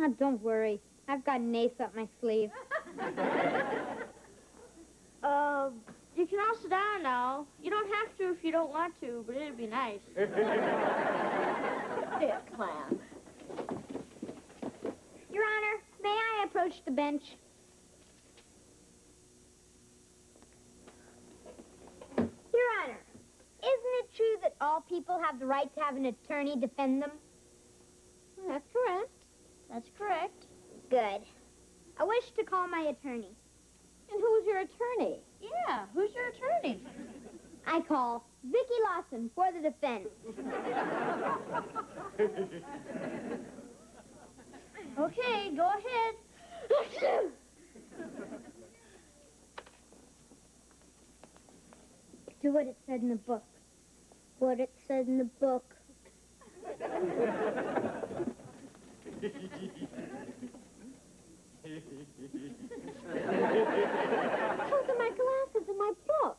Ah, don't worry. I've got an ace up my sleeve. You can all sit down now. You don't have to if you don't want to, but it'd be nice. Sit, Clam. Your Honor, may I approach the bench? Your Honor, isn't it true that all people have the right to have an attorney defend them? That's correct. That's correct. Good. I wish to call my attorney. And who's your attorney? Yeah, who's your attorney? I call Vicky Lawson for the defense. Okay, go ahead. Do what it said in the book. What it said in the book. Those are my glasses and my book.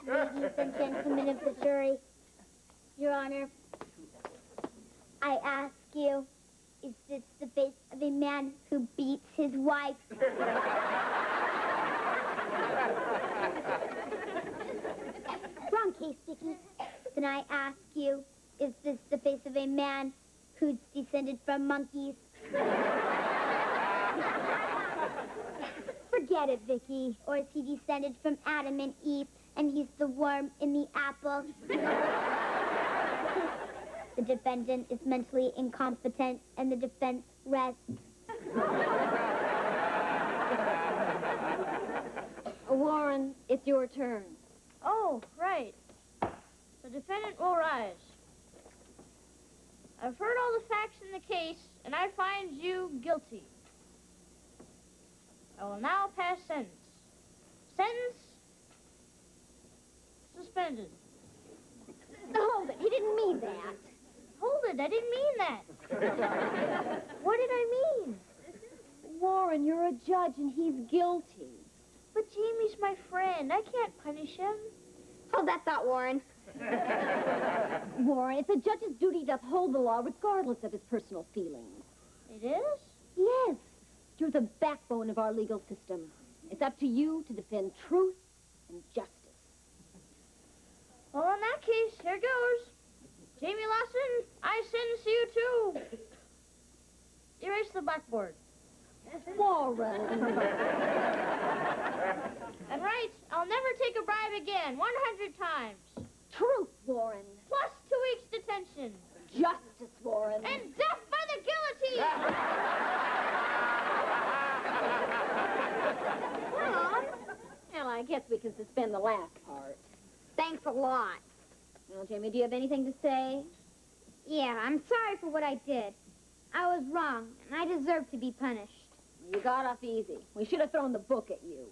Ladies and gentlemen of the jury, Your Honor, I ask you, is this the face of a man who beats his wife? Wrong case, Vicky. Then I ask you, is this the face of a man who's descended from monkeys? Forget it, Vicky. Or is he descended from Adam and Eve, and he's the worm in the apple? The defendant is mentally incompetent, and the defense rests. Warren, it's your turn. Oh, right. The defendant will rise. I've heard all the facts in the case, and I find you guilty. I will now pass sentence. Sentence suspended. Hold it. He didn't mean that. Hold it. I didn't mean that. What did I mean? Warren, you're a judge and he's guilty. But Jamie's my friend. I can't punish him. Hold that thought, Warren. Warren, it's a judge's duty to uphold the law regardless of his personal feelings. It is? Yes. You're the backbone of our legal system. It's up to you to defend truth and justice. Well, in that case, here goes. Jamie Lawson, I sentence you to erase the blackboard. Warren. And right, I'll never take a bribe again, 100 times. Truth, Warren. Plus 2 weeks detention. Justice, Warren. And death by the guillotine! Mom? Well, I guess we can suspend the last part. Thanks a lot. Well, Jamie, do you have anything to say? Yeah, I'm sorry for what I did. I was wrong, and I deserve to be punished. You got off easy. We should have thrown the book at you.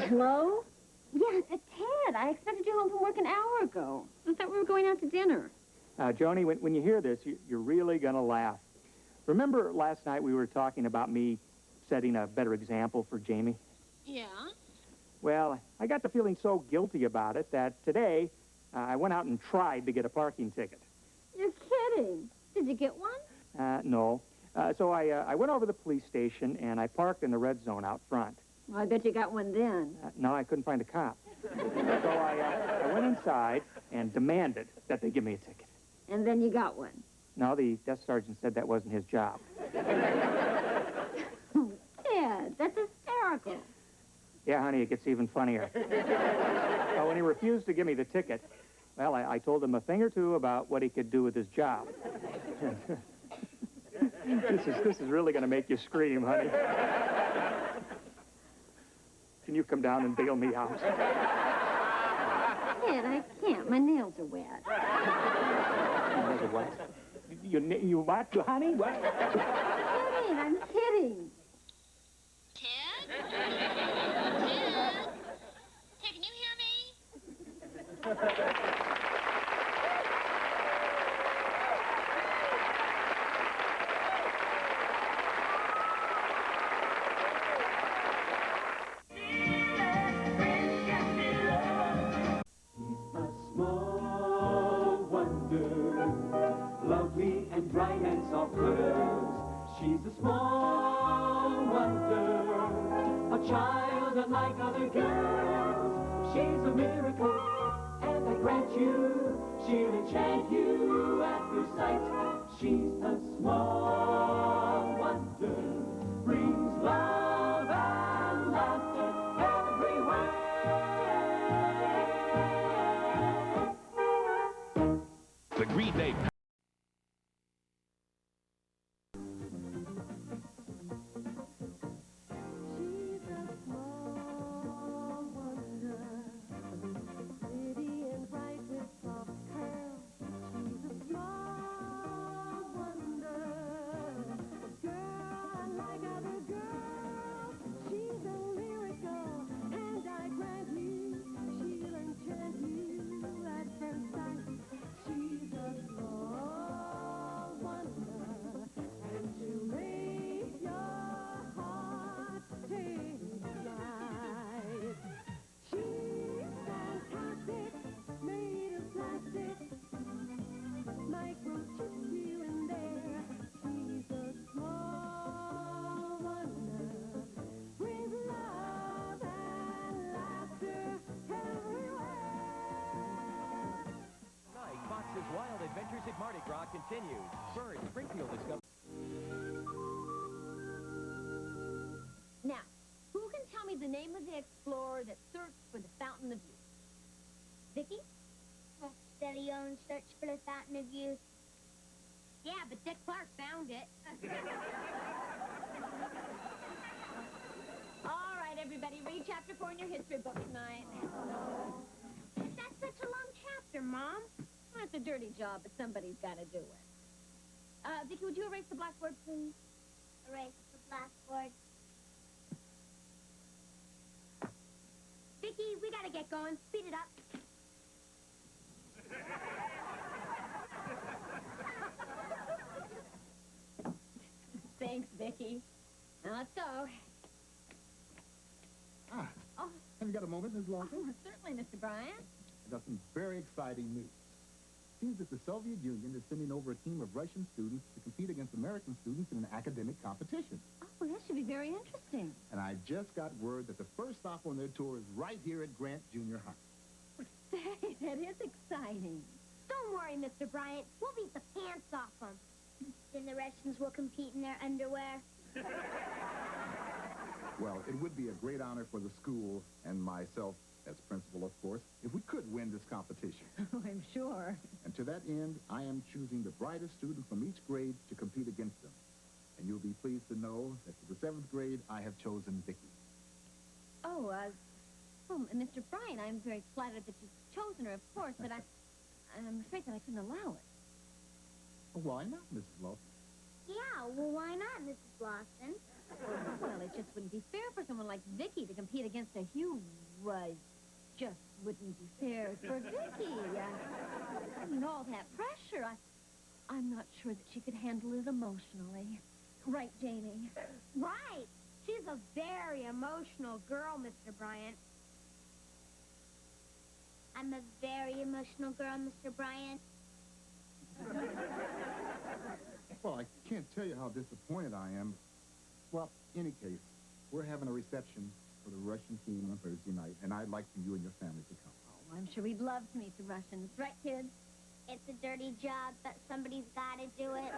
Hello? Yeah, it's Ted. I expected you home from work an hour ago. I thought we were going out to dinner. Joni, when you hear this, you're really going to laugh. Remember last night we were talking about me setting a better example for Jamie? Yeah? Well, I got to feeling so guilty about it that today I went out and tried to get a parking ticket. You're kidding. Did you get one? No. So I went over to the police station and I parked in the red zone out front. Well, I bet you got one then. No, I couldn't find a cop. So I went inside and demanded that they give me a ticket. And then you got one. No, the desk sergeant said that wasn't his job. Ted, that's hysterical. Yeah, honey, it gets even funnier. So when he refused to give me the ticket, well, I told him a thing or two about what he could do with his job. This is really going to make you scream, honey. Can you come down and bail me out? Ted, I can't. My nails are wet. Nails are what? You what, honey? What? I'm kidding. Ted? Ted? Ted, can you hear me? and bright and soft curves. She's a small wonder, a child unlike other girls. She's a miracle, and I grant you, she'll enchant you at first sight. She's a small wonder, brings love and laughter everywhere. The Green Day. Fox's Wild Adventures at Mardi Gras continues. Bird, Springfield discovered. Now, who can tell me the name of the explorer that searched for the Fountain of Youth? Vicky? Steady on search for the Fountain of Youth. Yeah, but Dick Clark found it. All right, everybody, read chapter 4 in your history book tonight. That's such a long chapter, Mom. Well, it's a dirty job, but somebody's got to do it. Vicky, would you erase the blackboard, please? Erase the blackboard. Vicky, we got to get going. Speed it up. Thanks, Vicky. Now let's go. Oh. Have you got a moment, Ms. Lawson? Oh, certainly, Mr. Bryant. I got some very exciting news. Seems that the Soviet Union is sending over a team of Russian students to compete against American students in an academic competition. Oh, well, that should be very interesting. And I just got word that the first stop on their tour is right here at Grant Junior High. Say, that is exciting. Don't worry, Mr. Bryant. We'll beat the pants off them. Then the Russians will compete in their underwear. Well, it would be a great honor for the school and myself as principal, of course, if we could win this competition. Oh, I'm sure. And to that end, I am choosing the brightest student from each grade to compete against them. And you'll be pleased to know that for the 7th grade, I have chosen Vicky. Oh, Mr. Bryant, I'm very flattered that you've chosen her, of course, but I'm afraid that I couldn't allow it. Why not, Mrs. Lawson? Yeah, well, why not, Mrs. Lawson? Well, it just wouldn't be fair for someone like Vicky to compete against a Hugh. Just wouldn't be fair for Vicky. I mean, all that pressure. I'm not sure that she could handle it emotionally. Right, Jamie? Right. She's a very emotional girl, Mr. Bryant. I'm a very emotional girl, Mr. Bryant. Well, I can't tell you how disappointed I am. Well, in any case, we're having a reception for the Russian team on Thursday night, and I'd like for you and your family to come. Oh, I'm sure we'd love to meet the Russians. Right, kids? It's a dirty job, but somebody's got to do it.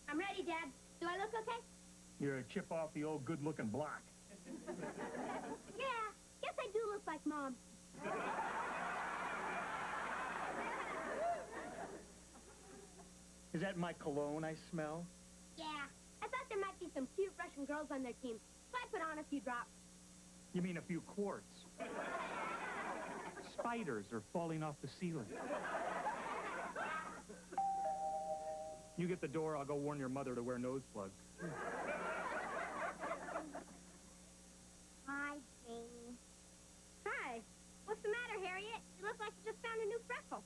I'm ready, Dad. Do I look okay? You're a chip off the old good-looking block. Yeah, guess I do look like Mom. Is that my cologne I smell? Yeah, I thought there might be some cute Russian girls on their team, so I put on a few drops. You mean a few quarts? Spiders are falling off the ceiling. You get the door, I'll go warn your mother to wear nose plugs. Hi, Jamie. Hi. What's the matter, Harriet? You look like you just found a new freckle.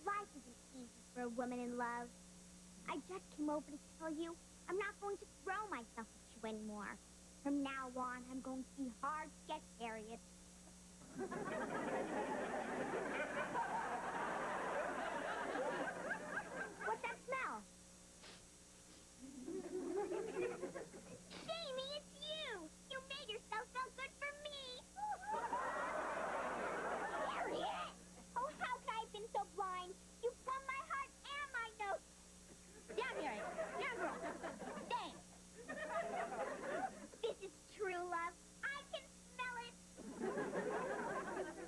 Life isn't easy for a woman in love. I just came over to tell you I'm not going to throw myself at you anymore. From now on, I'm going to be hard to get Harriet. What's that smell? Jamie, it's you! You made yourself feel good for me! Harriet! Oh, how could I have been so blind? You plumb my heart and my nose! Down, Harriet. Down, girl. Stay. This is true love. I can smell it!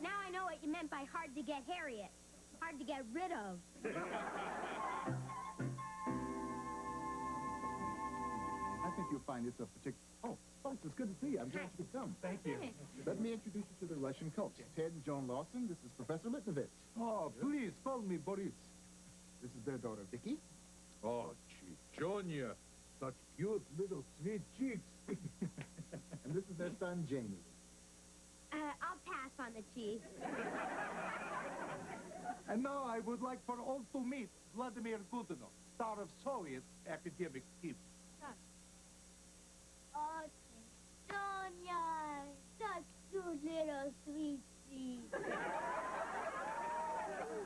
Now I know what you meant by hard to get Harriet. Hard to get rid of. I think you'll find this a particular... Oh, folks, it's good to see you. I'm glad you could come. Thank you. Let me introduce you to the Russian coach, Ted and Joan Lawson. This is Professor Litnovich. Oh, please, call me Boris. This is their daughter, Vicky. Oh, Chichonia. Such cute little sweet cheeks. And this is their son, Jamie. I'll pass on the cheese. And now I would like for all to meet Vladimir Gudinov, star of Soviet academic team. Oh, Sonia, such cute little sweetie.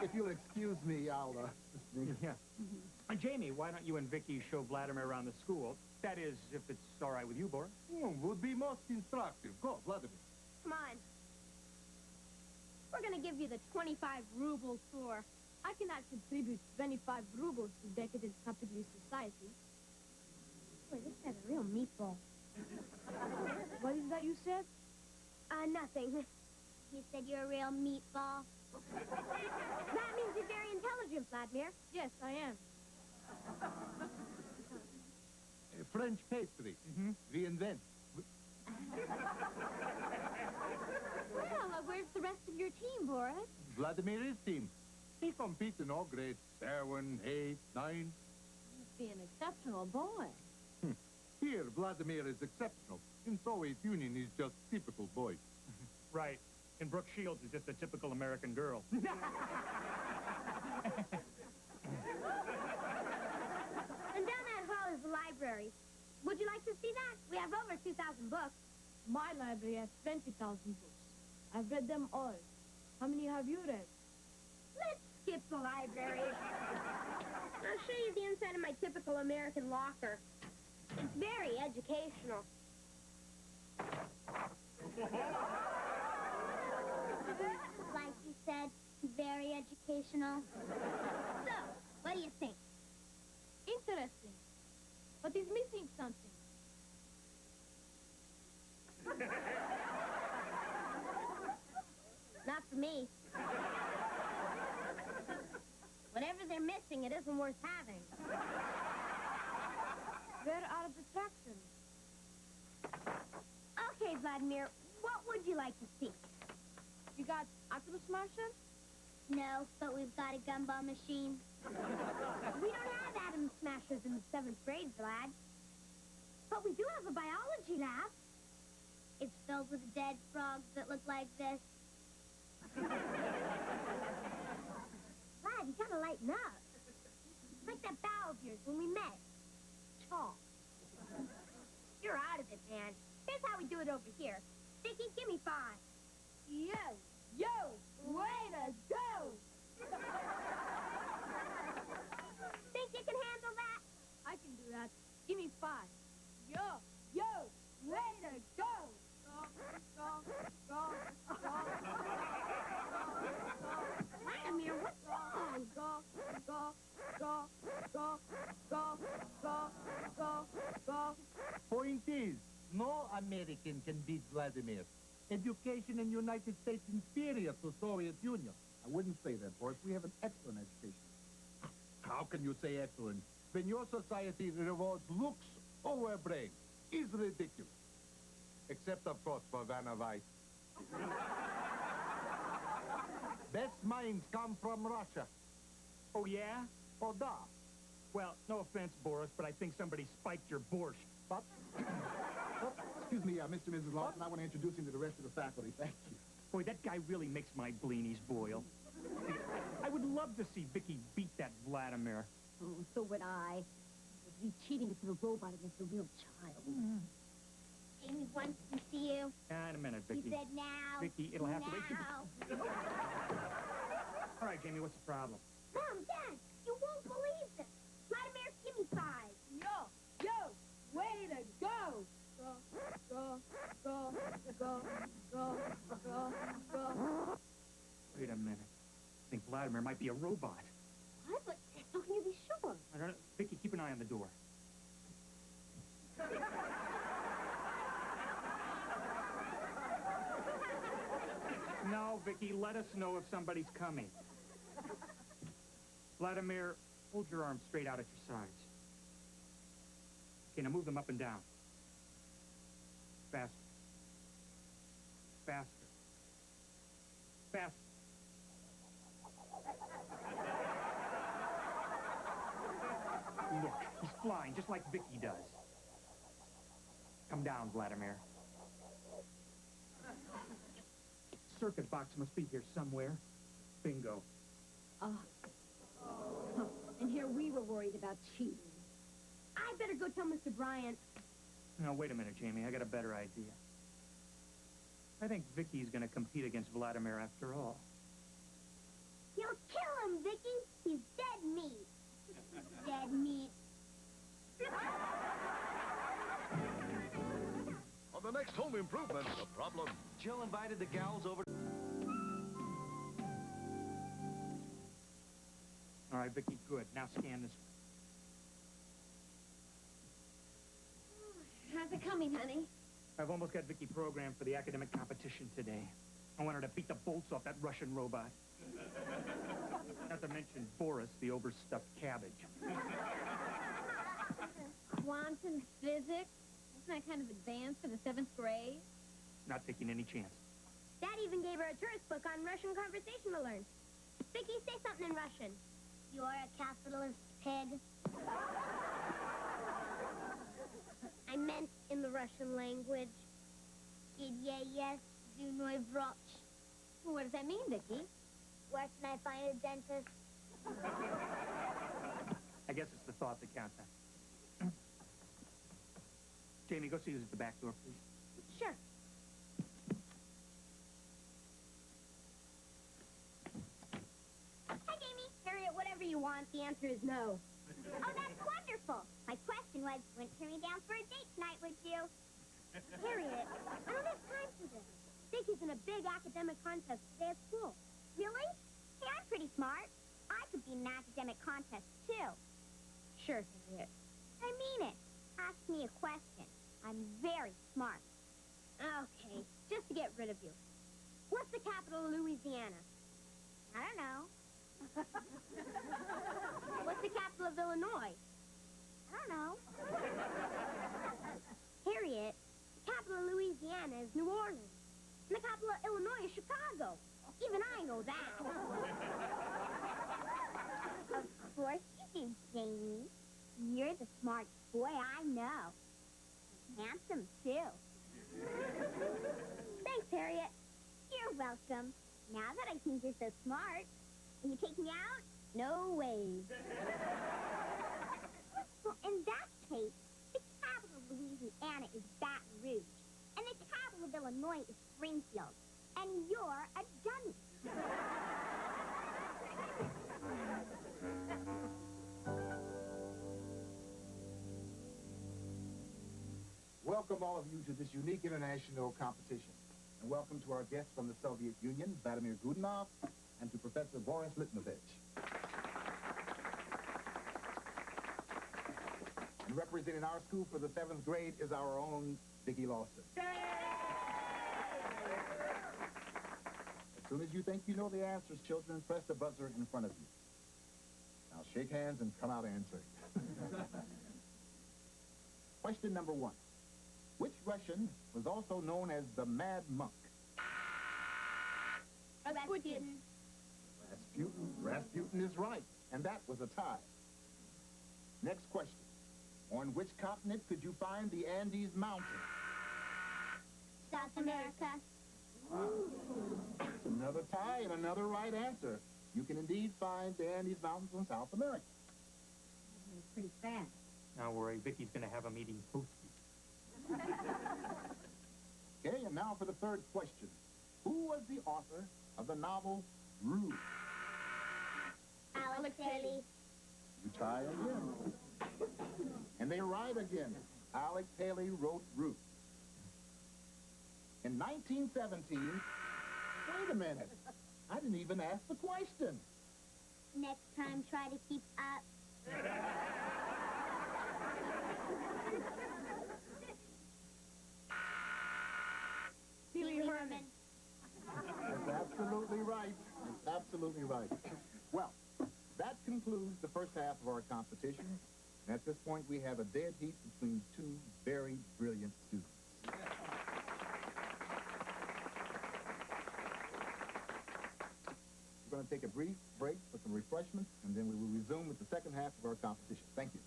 If you'll excuse me, I'll, Yeah. Jamie, why don't you and Vicky show Vladimir around the school? That is, if it's all right with you, Boris. Would be most instructive. Go, Vladimir. Come on. We're going to give you the 25-ruble tour. I cannot contribute 25 rubles to decadent capitalist society. Boy, this guy's a real meatball. What is that you said? Nothing. You said you're a real meatball. That means you're very intelligent, Vladimir. Yes, I am. French pastry. We invent. Well, where's the rest of your team, Boris? Vladimir's team. He compete in all grades. 7, 8, 9. You must be an exceptional boy. Here, Vladimir is exceptional. In Soviet Union, he's just typical boy. Right. And Brooke Shields is just a typical American girl. And down that hall is the library. Would you like to see that? We have over 2,000 books. My library has 20,000 books. I've read them all. How many have you read? Let's skip the library. I'll show you the inside of my typical American locker. It's very educational. Like you said, very educational. So, what do you think? Interesting. But he's missing something. Not for me. Whatever they're missing, it isn't worth having. Where are the tractions? Okay, Vladimir, what would you like to see? You got Atom Smasher? No, but we've got a gumball machine. We don't have atom smashers in the 7th grade, Vlad. But we do have a biology lab. It's filled with dead frogs that look like this. Vlad, you gotta lighten up. Like that bow of yours when we met. Chalk. You're out of it, man. Here's how we do it over here. Vicky, give me 5. Yo, way to go! Think you can handle that? I can do that. Give me 5. Yo, way to go! Vladimir, what's wrong? Point is, no American can beat Vladimir. Education in United States inferior to Soviet Union. I wouldn't say that, Boris. We have an excellent education. How can you say excellent when your society rewards looks over brain? Is ridiculous. Except, of course, for Vanna White. Best minds come from Russia. Oh, yeah? Oh, da. Well, no offense, Boris, but I think somebody spiked your borscht. What? Excuse me, Mr. and Mrs. Lawson. I want to introduce him to the rest of the faculty. Thank you. Boy, that guy really makes my blinis boil. I would love to see Vicky beat that Vladimir. Oh, so would I. He'd be cheating to the robot against a real child. Jamie wants to see you. In a minute, Vicky. He said now. Vicky, it'll have to wait. Now. All right, Jamie, what's the problem? Mom, Dad, you won't believe this. Vladimir, give me 5. Yo, way to go. Go. Wait a minute. I think Vladimir might be a robot. What? But how can you be sure? I don't know. Vicky, keep an eye on the door. No, Vicky, let us know if somebody's coming. Vladimir, hold your arms straight out at your sides. Okay, now move them up and down. Faster. Faster. Faster. Look, he's flying just like Vicky does. Come down, Vladimir. Circuit box must be here somewhere. Bingo. Oh. And here we were worried about cheating. I better go tell Mr. Bryant. No, wait a minute, Jamie. I got a better idea. I think Vicky's gonna compete against Vladimir after all. You'll kill him, Vicky. He's dead meat. Dead meat. On the next Home Improvement, the problem. Jill invited the gals over. All right, Vicky, good. Now scan this one. How's it coming, honey? I've almost got Vicky programmed for the academic competition today. I want her to beat the bolts off that Russian robot. Not to mention Boris, the overstuffed cabbage. Quantum physics? Isn't that kind of advanced for the 7th grade? Not taking any chance. Dad even gave her a tourist book on Russian conversation to learn. Vicky, say something in Russian. You're a capitalist pig. I meant in the Russian language. Yes, Zunoy Vroch. Well, what does that mean, Vicky? Where can I find a dentist? I guess it's the thought that counts, huh? Jamie, go see who's at the back door, please. Sure. Hi, Jamie. Harriet, whatever you want, the answer is no. Oh, that's wonderful. My question was, wouldn't turn me down for a date tonight, would you? Harriet, I don't have time for this. Vicky's in a big academic contest today at school. Really? Hey, I'm pretty smart. I could be in an academic contest, too. Sure, Harriet. I mean it. Ask me a question. I'm very smart. Okay, just to get rid of you. What's the capital of Louisiana? I don't know. What's the capital of Illinois? I don't know. Harriet, the capital of Louisiana is New Orleans. And the capital of Illinois is Chicago. Even I know that. Of course you do, Jamie. You're the smartest boy I know. Handsome, too. Thanks, Harriet. You're welcome. Now that I think you're so smart, will you take me out? No way. Well, in that case, the capital of Louisiana is Baton Rouge, and the capital of Illinois is Springfield, and you're a dummy. Welcome all of you to this unique international competition. And welcome to our guests from the Soviet Union, Vladimir Gudinov, and to Professor Boris Litnovich. And representing our school for the 7th grade is our own Vicki Lawson. As soon as you think you know the answers, children, press the buzzer in front of you. Now shake hands and come out answering. Question number 1. Which Russian was also known as the Mad Monk? Rasputin. Rasputin is right, and that was a tie. Next question. On which continent could you find the Andes Mountains? South America. That's another tie and another right answer. You can indeed find the Andes Mountains in South America. Pretty fast. Don't worry, Vicky's gonna have him eating toasties. Okay, and now for the third question. Who was the author of the novel Ruth? Alex Haley. You try again. And they right again. Alex Haley wrote Ruth. In 1917, wait a minute. I didn't even ask the question. Next time, try to keep up. Pee Wee Herman. That's absolutely right. That's absolutely right. Well, that concludes the first half of our competition. And at this point, we have a dead heat between two very brilliant students. We're going to take a brief break for some refreshments, and then we will resume with the second half of our competition. Thank you.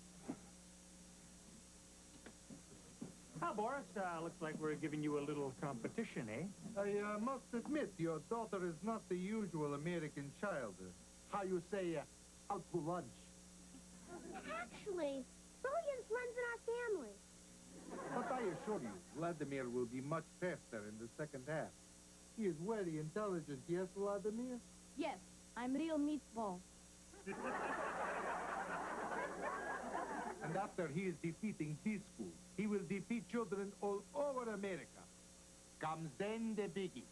Well, Boris, looks like we're giving you a little competition, eh? I must admit, your daughter is not the usual American child. How you say, out to lunch. Actually, brilliance runs in our family. But I assure you, Vladimir will be much faster in the second half. He is very intelligent, yes, Vladimir? Yes, I'm real meatball. And after he is defeating this school, he will defeat children all over America. Comes then the biggie.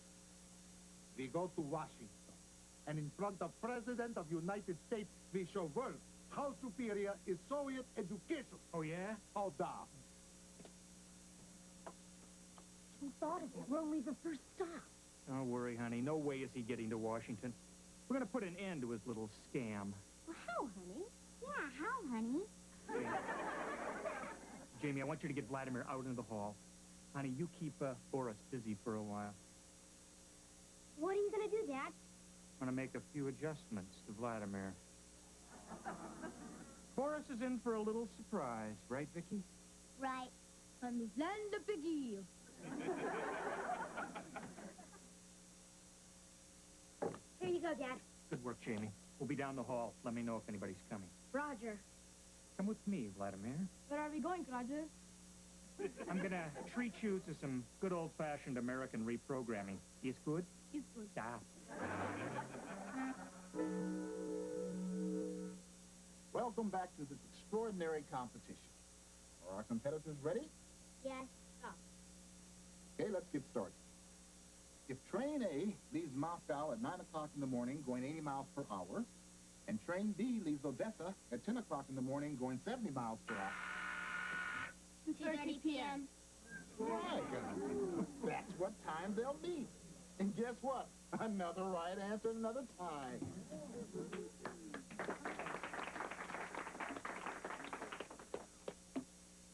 We go to Washington, and in front of President of United States, we show world how superior is Soviet education. Oh, yeah? Oh, da. Who thought of it? We're only the first stop. Don't worry, honey. No way is he getting to Washington. We're going to put an end to his little scam. Well, how, honey? Yeah, how, honey? Jamie, I want you to get Vladimir out into the hall. Honey, you keep Boris busy for a while. What are you going to do, Dad? I'm going to make a few adjustments to Vladimir. Boris is in for a little surprise, right, Vicky? Right. From the land of Piggy. Here you go, Dad. Good work, Jamie. We'll be down the hall. Let me know if anybody's coming. Roger. Come with me, Vladimir. Where are we going, Roger? I'm going to treat you to some good old-fashioned American reprogramming. Is good? Is good. Da. Welcome back to this extraordinary competition. Are our competitors ready? Yes. Okay, let's get started. If train A leaves Moscow at 9 o'clock in the morning, going 80 miles per hour, and train B leaves Odessa at 10 o'clock in the morning, going 70 miles per hour. 2:30 p.m. Right. That's what time they'll meet. And guess what? Another right answer, another tie.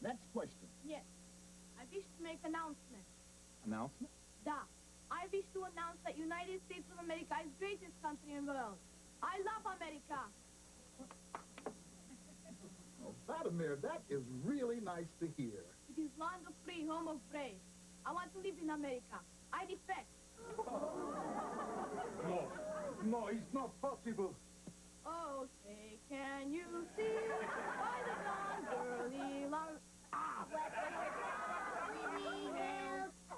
Next question. Yes. I wish to make announcement. Announcement? Da. I wish to announce that United States of America is greatest country in the world. I love America. Oh, Vladimir, that is really nice to hear. It is land of free, home of brave. I want to live in America. I defect. No, it's not possible. Oh, say, can you see by the dawn's early light? Ah!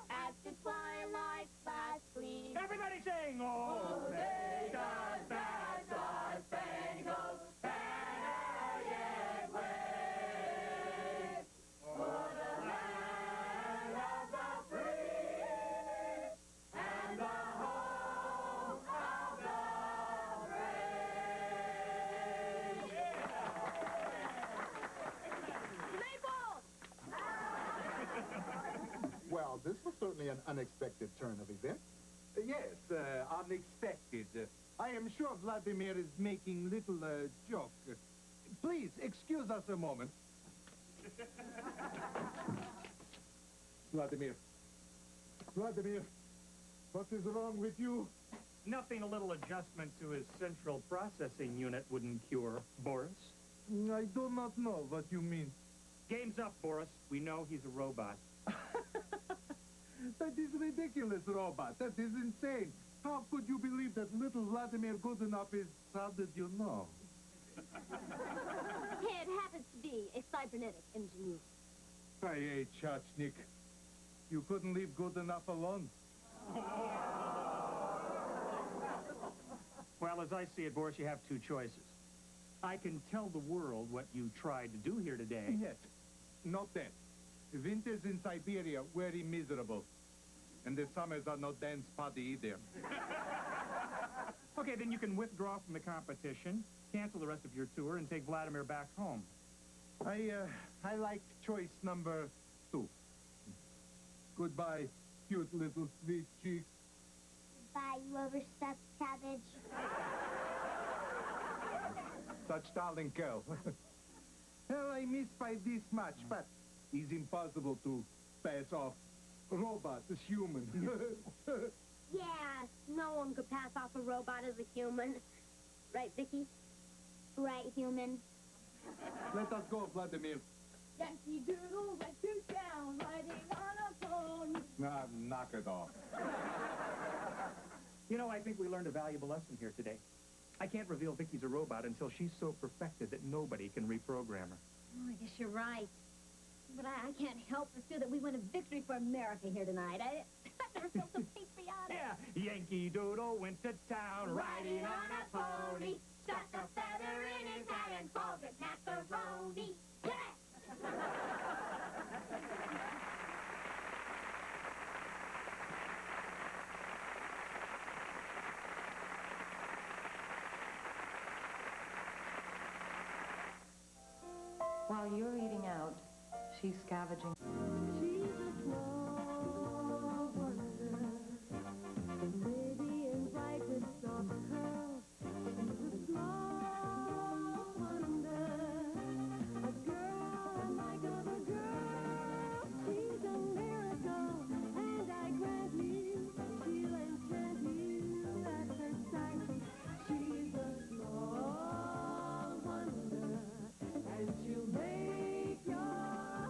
At the twilight fast gleam. Everybody sing! Oh, they does bad stars, spangled banner yet wave. For the land of the free and the home of the brave. Well, this was certainly an unexpected turn of events. Yes, unexpected. I am sure Vladimir is making little joke. Please, excuse us a moment. Vladimir, what is wrong with you? Nothing a little adjustment to his central processing unit wouldn't cure, Boris. I do not know what you mean. Game's up, Boris. We know he's a robot. That is ridiculous, robot. That is insane. How could you believe that little Vladimir Goodenough is... How did you know? It happens to be a cybernetic engineer. Hey, Chachnik. you couldn't leave good enough alone. Well, as I see it, Boris, you have two choices. I can tell the world what you tried to do here today. Yes, not that. Winters in Siberia very miserable. And the summers are not dance party either. Okay, then you can withdraw from the competition, cancel the rest of your tour, and take Vladimir back home. I like choice number 2. Goodbye, cute little sweet cheeks. Bye, you overstuffed cabbage. Such darling girl. Well, I miss by this much, but it's impossible to pass off robot as human. Yeah, no one could pass off a robot as a human. Right, Vicky? Right, human. Let us go, Vladimir. Yankee Doodle went to town riding on a pony. Ah, knock it off. You know, I think we learned a valuable lesson here today. I can't reveal Vicky's a robot until she's so perfected that nobody can reprogram her. Oh, I guess you're right. But I can't help but feel that we won a victory for America here tonight. I never felt so patriotic. Yeah, Yankee Doodle went to town Riding on a pony, stuck a feather in his hat and called it macaroni. While you're eating out, she's scavenging. She's a small wonder, baby and bright with soft curls. She's a small wonder, a girl like other girls. She's a miracle, and I grant you, she'll enchant you at her sight. She's a small wonder, and she'll make your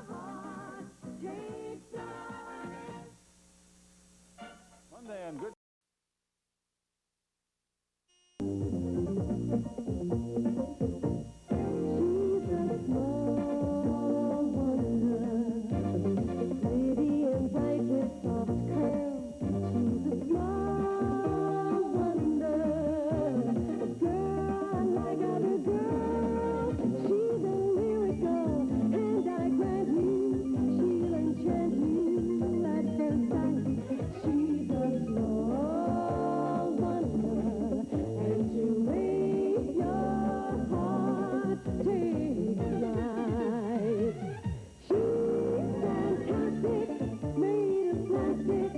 heart take flight. Monday and good. Pretty and bright with soft curls. She's a small wonder, a girl unlike other girls. She's a miracle, and I grant you, she'll enchant you at first sight. She's a small wonder, and she'll make your heart take flight. She's fantastic, made of plastic,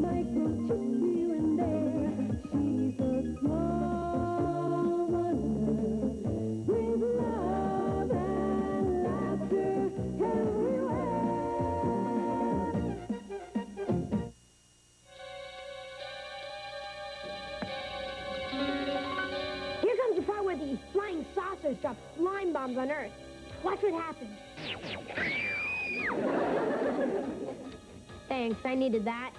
microchips here and there. She's a small wonder, with love and laughter everywhere. Here comes the part where the flying saucers drop slime bombs on Earth. Watch what happens. Thanks, I needed that.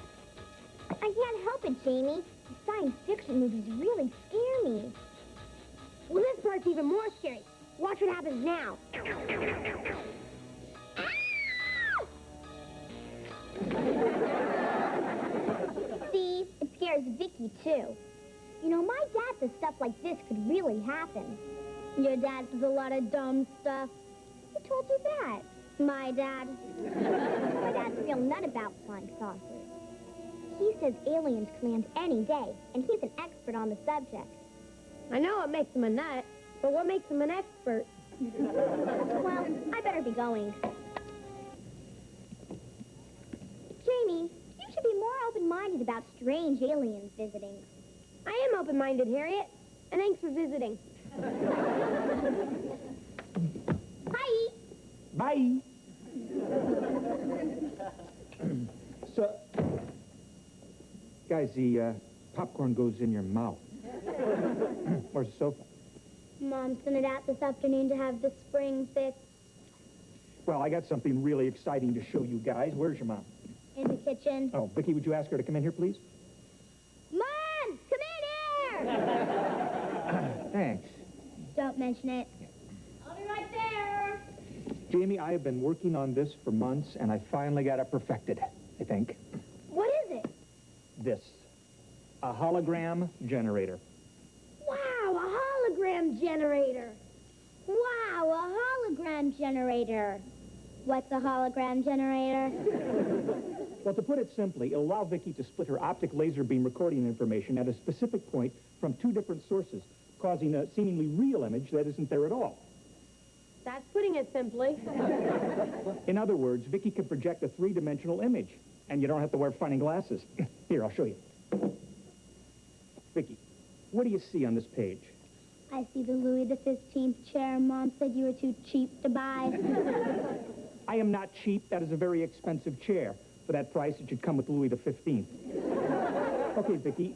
I can't help it, Jamie. The science fiction movies really scare me. Well, this part's even more scary. Watch what happens now. See, it scares Vicky, too. You know, my dad says stuff like this could really happen. Your dad says a lot of dumb stuff. Who told you that? My dad. My dad's a real nut about flying saucers. He says aliens can land any day, and he's an expert on the subject. I know it makes him a nut, but what makes him an expert? Well, I better be going. Jamie, you should be more open-minded about strange aliens visiting. I am open-minded, Harriet, and thanks for visiting. Bye! Bye. So, guys, the popcorn goes in your mouth. Where's the sofa? Mom sent it out this afternoon to have the spring fixed. Well, I got something really exciting to show you guys. Where's your mom? In the kitchen. Oh, Vicky, would you ask her to come in here, please? Mom! Come in here! Thanks. Don't mention it. I'll be right there. Gee, Jamie, I have been working on this for months, and I finally got it perfected, I think. What is it? This. A hologram generator. Wow, a hologram generator. Wow, a hologram generator. What's a hologram generator? Well, to put it simply, it'll allow Vicky to split her optic laser beam recording information at a specific point from two different sources, causing a seemingly real image that isn't there at all. That's putting it simply. In other words, Vicky can project a three-dimensional image, and you don't have to wear funny glasses. Here, I'll show you. Vicky, what do you see on this page? I see the Louis XV chair Mom said you were too cheap to buy. I am not cheap. That is a very expensive chair. For that price, it should come with Louis XV. Okay, Vicky,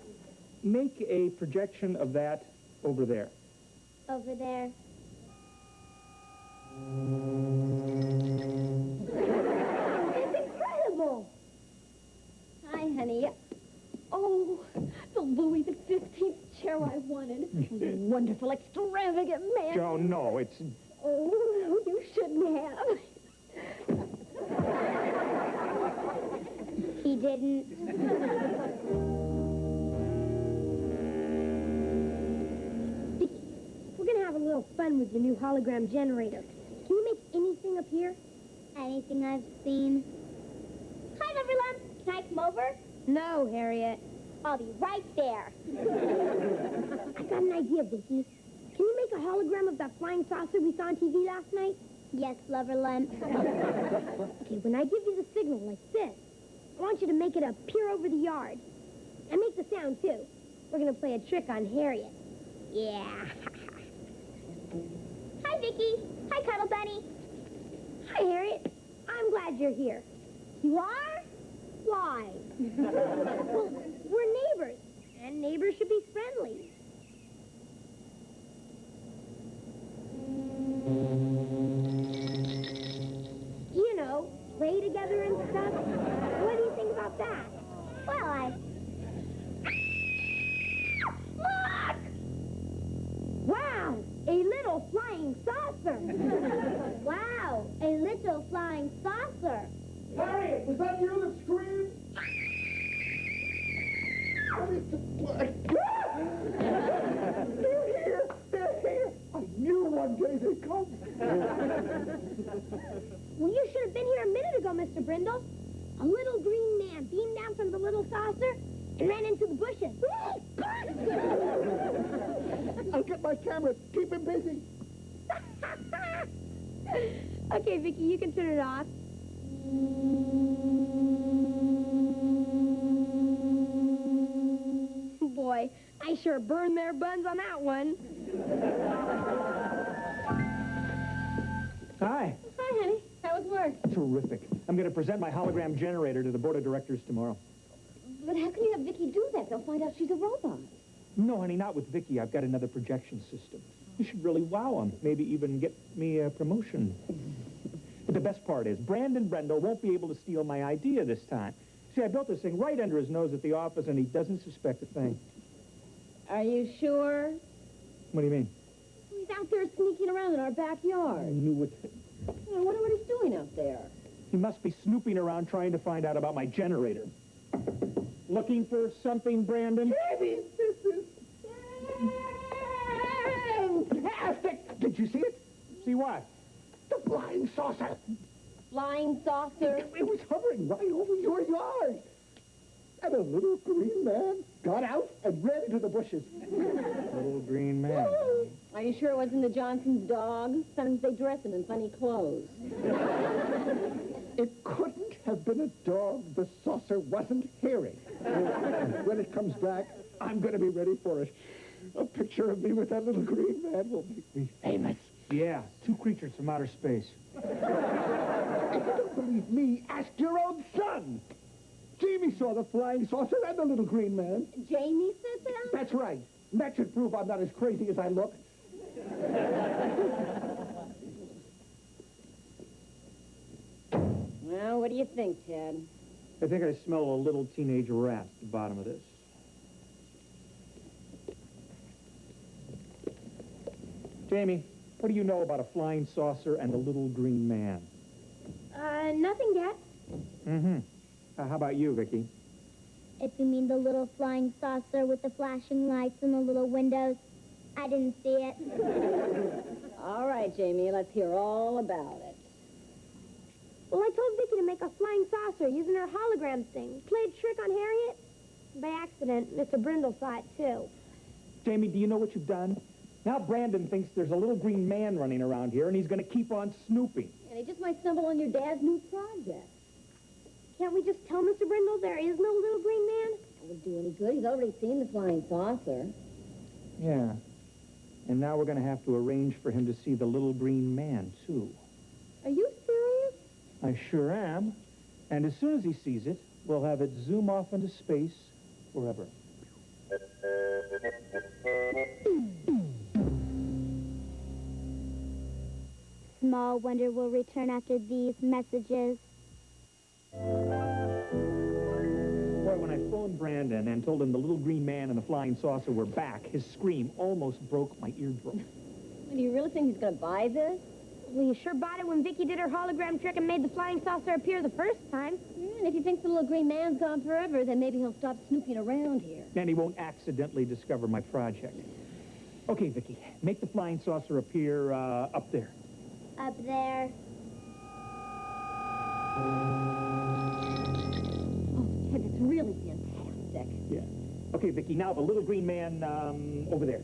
make a projection of that over there. Over there. It's incredible. Hi, honey. Oh, the Louis XV chair I wanted. Wonderful, extravagant man. Oh, no, it's... Oh, you shouldn't have. He didn't. Vicky, we're gonna have a little fun with your new hologram generator. Can you make anything appear? Anything I've seen. Hi, Lumberlump. Can I come over? No, Harriet. I'll be right there. I got an idea, Vicky. Can you make a hologram of that flying saucer we saw on TV last night? Yes, Loverlump. Okay, when I give you the signal like this, I want you to make it appear over the yard. And make the sound, too. We're gonna play a trick on Harriet. Yeah. Hi, Vicky. Hi, Cuddle Bunny. Hi, Harriet. I'm glad you're here. You are? Why? Well, we're neighbors, and neighbors should be friendly. You know, play together and stuff. What do you think about that? Well, Look! Wow, a little flying saucer. Wow, a little flying saucer. Harriet, was that you that screamed? They're here! They're here! I knew one day they'd come. Well, you should have been here a minute ago, Mr. Brindle. A little green man beamed down from the little saucer and ran into the bushes. I'll get my camera. Keep him busy. Okay, Vicky, you can turn it off. Boy, I sure burned their buns on that one. Hi. Hi, honey. How was work? Terrific. I'm going to present my hologram generator to the board of directors tomorrow. But how can you have Vicky do that? They'll find out she's a robot. No, honey, not with Vicky. I've got another projection system. You should really wow them. Maybe even get me a promotion. But the best part is, Brandon Brendel won't be able to steal my idea this time. See, I built this thing right under his nose at the office, and he doesn't suspect a thing. Are you sure? What do you mean? He's out there sneaking around in our I backyard. knew it. I wonder what he's doing out there. He must be snooping around trying to find out about my generator. Looking for something, Brandon? Jamie, this is fantastic! Did you see it? See what? The flying saucer. Flying saucer? It was hovering right over your yard. And a little green man got out and ran into the bushes. Little green man. Are you sure it wasn't the Johnson's dog? Sometimes they dress him in funny clothes. It couldn't have been a dog the saucer wasn't hearing. And when it comes back, I'm going to be ready for it. A picture of me with that little green man will make me famous. Yeah, two creatures from outer space. If you don't believe me, ask your own son. Jamie saw the flying saucer and the little green man. Jamie said that? That's right. That should prove I'm not as crazy as I look. Well, what do you think, Ted? I think I smell a little teenage rat at the bottom of this. Jamie, What do you know about a flying saucer and a little green man? Nothing, Dad. Mm-hmm. How about you, Vicky? If you mean the little flying saucer with the flashing lights and the little windows, I didn't see it. All right, Jamie, let's hear all about it. Well, I told Vicky to make a flying saucer using her hologram thing. Played a trick on Harriet. By accident, Mr. Brindle saw it, too. Jamie, do you know what you've done? Now Brandon thinks there's a little green man running around here, and he's going to keep on snooping. And he just might stumble on your dad's new project. Can't we just tell Mr. Brindle there is no little green man? It would do any good. He's already seen the flying saucer. Yeah. And now we're going to have to arrange for him to see the little green man, too. Are you serious? I sure am. And as soon as he sees it, we'll have it zoom off into space forever. Small wonder will return after these messages. Boy, when I phoned Brandon and told him the little green man and the flying saucer were back, his scream almost broke my eardrum. Do you really think he's going to buy this? Well, you sure bought it when Vicky did her hologram trick and made the flying saucer appear the first time. Yeah, and if he thinks the little green man's gone forever, then maybe he'll stop snooping around here. And he won't accidentally discover my project. Okay, Vicky, make the flying saucer appear up there. Up there. Oh, Ted, it's really fantastic. Yeah. Okay, Vicky, now the little green man over there.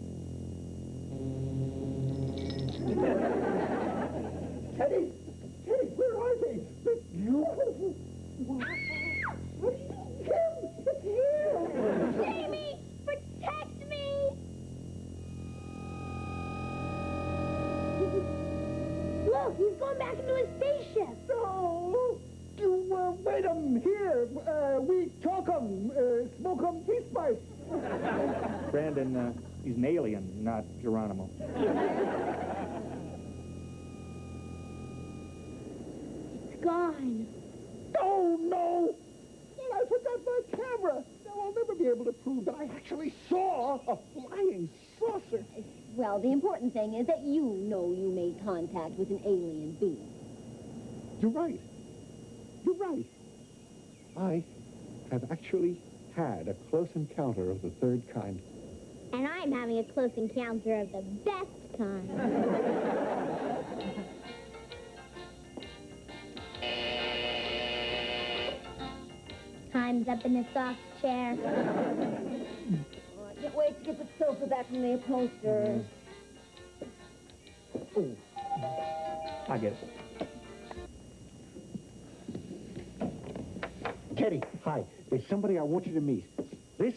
Teddy! Teddy, where are they? They're beautiful. Wow. It's him! Jamie, protect me! Look, he's going back into his spaceship. No! You, wait 'em here. We talk 'em, smoke 'em peace pipes. Brandon, he's an alien, not Geronimo. It's gone. Oh, no! Well, I forgot my camera. Now I'll never be able to prove that I actually saw a flying saucer. Well, the important thing is that you know you made contact with an alien being. You're right. You're right. I have actually had a close encounter of the third kind. And I'm having a close encounter of the best kind. Time's up in the soft chair. Oh, I can't wait to get the sofa back from the upholsterers. Oh, I get it. Teddy, hi. There's somebody I want you to meet. This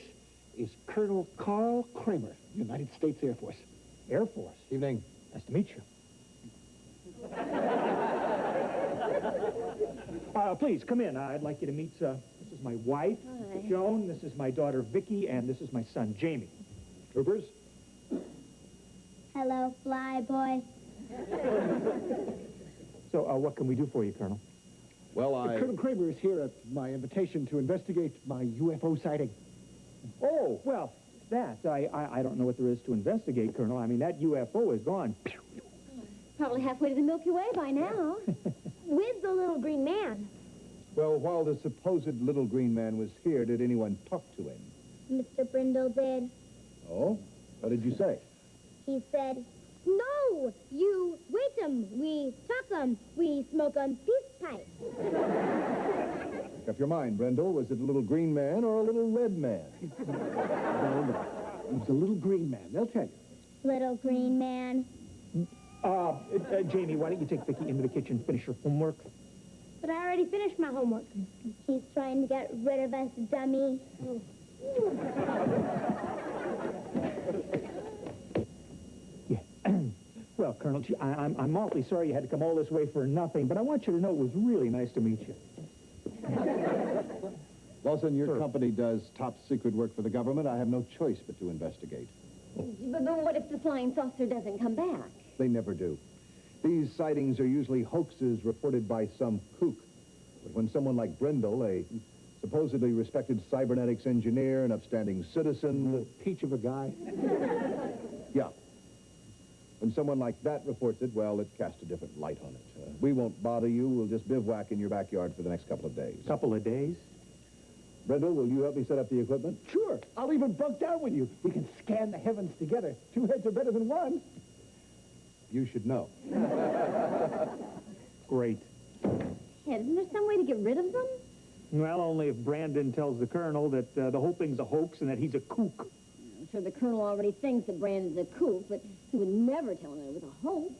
is Colonel Carl Kramer, United States Air Force. Air Force? Evening. Nice to meet you. Please, come in. I'd like you to meet, this is my wife, Hi. Joan, this is my daughter, Vicky, and this is my son, Jamie. Troopers? Hello, fly boy. So, what can we do for you, Colonel? Well, Colonel Kramer is here at my invitation to investigate my UFO sighting. Oh, well, that, I don't know what there is to investigate, Colonel. I mean, that UFO is gone. Probably halfway to the Milky Way by now. With the little green man. Well, while the supposed little green man was here, did anyone talk to him? Mr. Brindle did. Oh? What did you say? He said, no, you wait 'em, we talk 'em, we smoke 'em peace pipe. Make up your mind, Brendel. Was it a little green man or a little red man? No. It was a little green man. They'll tell you. Little green man. Jamie, why don't you take Vicky into the kitchen and finish her homework? But I already finished my homework. He's trying to get rid of us, dummy. Yeah. Well, Colonel, gee, I'm awfully sorry you had to come all this way for nothing, but I want you to know it was really nice to meet you. Lawson, your company does top secret work for the government. I have no choice but to investigate. But what if the flying saucer doesn't come back? They never do. These sightings are usually hoaxes reported by some kook. But when someone like Brendel, a supposedly respected cybernetics engineer, an upstanding citizen... A peach of a guy. Yeah. When someone like that reports it, well, it casts a different light on it. We won't bother you. We'll just bivouac in your backyard for the next couple of days. Couple of days? Brindle, will you help me set up the equipment? Sure. I'll even bunk down with you. We can scan the heavens together. 2 heads are better than 1. You should know. Great. Ted, isn't there some way to get rid of them? Well, only if Brandon tells the Colonel that the whole thing's a hoax and that he's a kook. I'm sure the Colonel already thinks that Brandon's a kook, but he would never tell him that it was a hoax.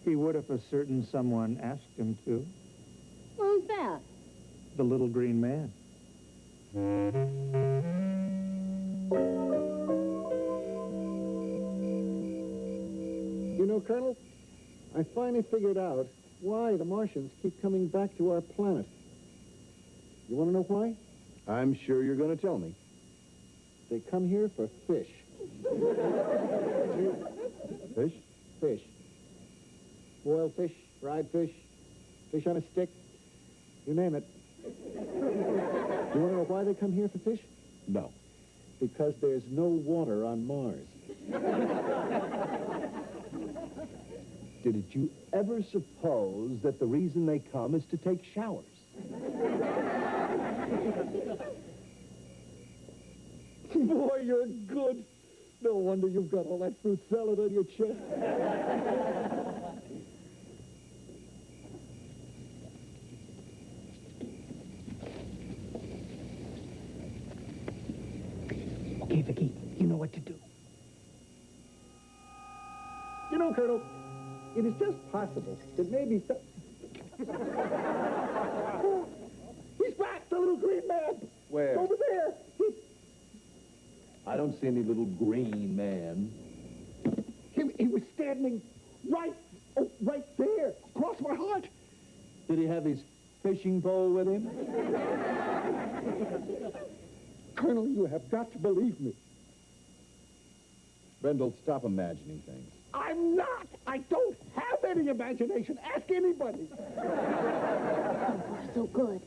He would if a certain someone asked him to. Who's that? The little green man. You know, Colonel, I finally figured out why the Martians keep coming back to our planet. You want to know why? I'm sure you're going to tell me. They come here for fish. Fish? Fish. Boiled fish, fried fish, fish on a stick, you name it. You want to know why they come here for fish? No. Because there's no water on Mars. Did you ever suppose that the reason they come is to take showers? Boy, you're good. No wonder you've got all that fruit salad on your chest. Okay, Vicky, you know what to do. You know, Colonel, it is just possible that maybe He's back, the little green man! Where? Over there! I don't see any little green man. He was standing right there, across my heart. Did he have his fishing pole with him? Colonel, you have got to believe me. Brindle, stop imagining things. I'm not! I don't have any imagination. Ask anybody. So good.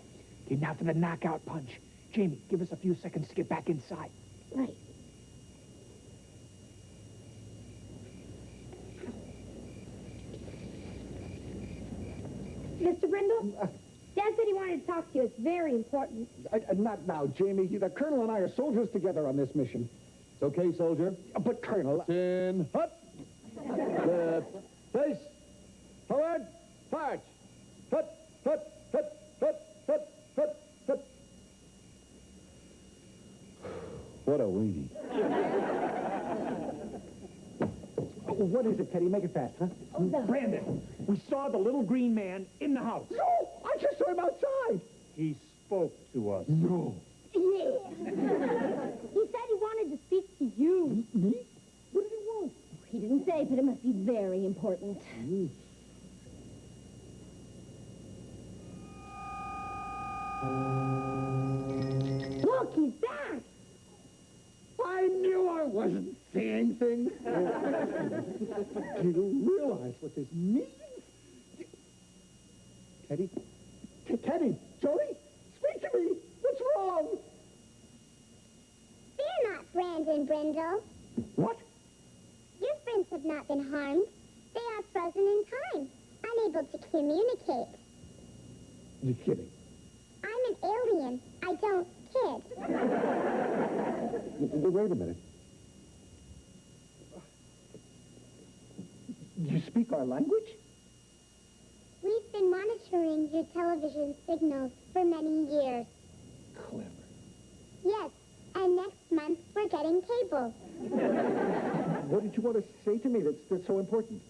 Okay, now for the knockout punch. Jamie, give us a few seconds to get back inside. Right. Mr. Brindle? Dad said he wanted to talk to you. It's very important. Not now, Jamie. The Colonel and I are soldiers together on this mission. It's okay, soldier. But, Colonel... Chin, hut. Left, face, forward, march. Hut, hut, hut, hut, hut, hut, hut. What a weenie. What is it, Teddy? Make it fast, huh? Oh, no. Brandon, we saw the little green man in the house. No! I just saw him outside! He spoke to us. No. Yeah. He said he wanted to speak to you. Me? What did he want? He didn't say, but it must be very important. Look, he's back! I knew I wasn't seeing things. Do you realize what this means? Teddy? Teddy? Jody? Speak to me! What's wrong? Fear not, Brandon Brindle. What? Your friends have not been harmed. They are frozen in time, unable to communicate. You're kidding. I'm an alien. I don't kid. Wait a minute. You speak our language? We've been monitoring your television signals for many years. Clever. Yes, and next month we're getting cable. What did you want to say to me that's so important?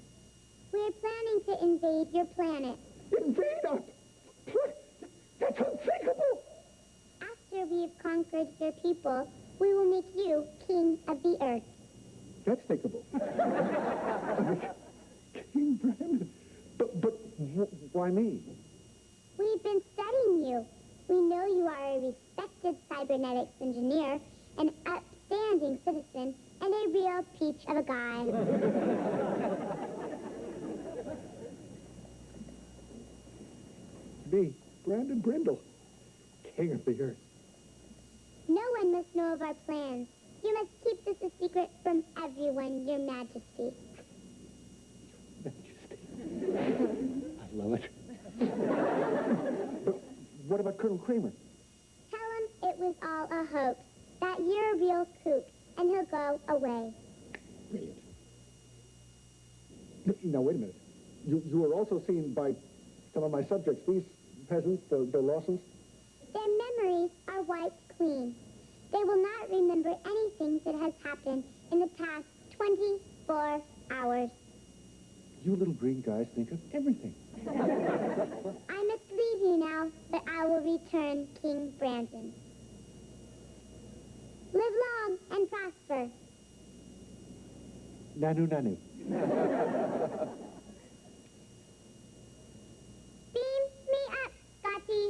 We're planning to invade your planet. Invade us? That's unthinkable! After we've conquered your people, we will make you king of the earth. That's thinkable. King Brandon? But why me? We've been studying you. We know you are a respected cybernetics engineer, an upstanding citizen, and a real peach of a guy. Me, Brandon Brindle, king of the earth. No one must know of our plans. You must keep this a secret from everyone, your majesty. Colonel Kramer? Tell him it was all a hoax, that you're a real kook, and he'll go away. Brilliant. Now, wait a minute. You were also seen by some of my subjects, these peasants, the Lawsons? Their memories are wiped clean. They will not remember anything that has happened in the past 24 hours. You little green guys think of everything. I must leave you now, but I will return King Brandon. Live long and prosper. Nanu, nanu. Beam me up, Scotty.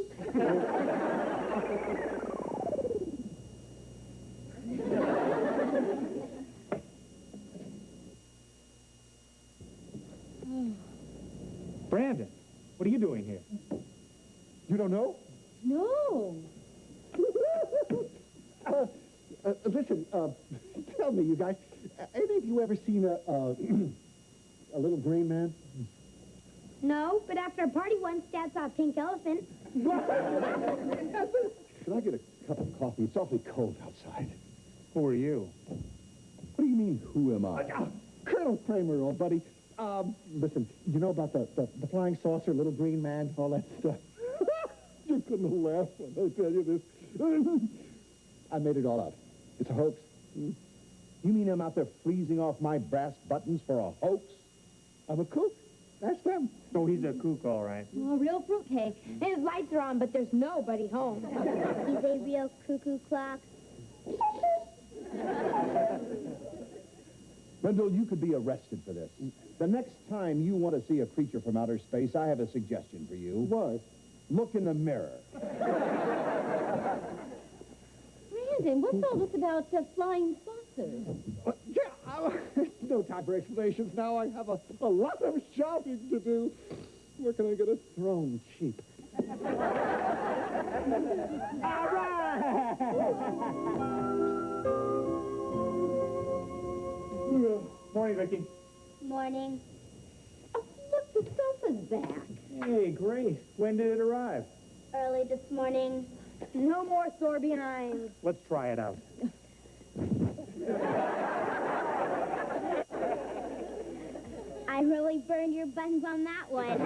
Brandon, what are you doing here? You don't know? No. Listen, tell me, you guys, any of you ever seen a a little green man? No, but after a party once, Dad saw a pink elephant. Could I get a cup of coffee? It's awfully cold outside. Who are you? What do you mean, who am I? Colonel Kramer, old buddy. Listen, you know about the flying saucer, little green man, all that stuff? You couldn't laugh when I tell you this. I made it all up. It's a hoax. You mean I'm out there freezing off my brass buttons for a hoax? I'm a kook. Ask them. Oh, he's a kook, all right. Oh, real fruitcake. And his lights are on, but there's nobody home. He's a real cuckoo clock. Brindle, you could be arrested for this. The next time you want to see a creature from outer space, I have a suggestion for you. What? Look in the mirror. Brandon, what's all this about flying saucers? No time for explanations now. I have a lot of shopping to do. Where can I get a throne cheap? All right! Morning, Vicky. Morning. Oh, look, the sofa's back. Hey, great. When did it arrive? Early this morning. No more sore behinds. Let's try it out. I really burned your buttons on that one.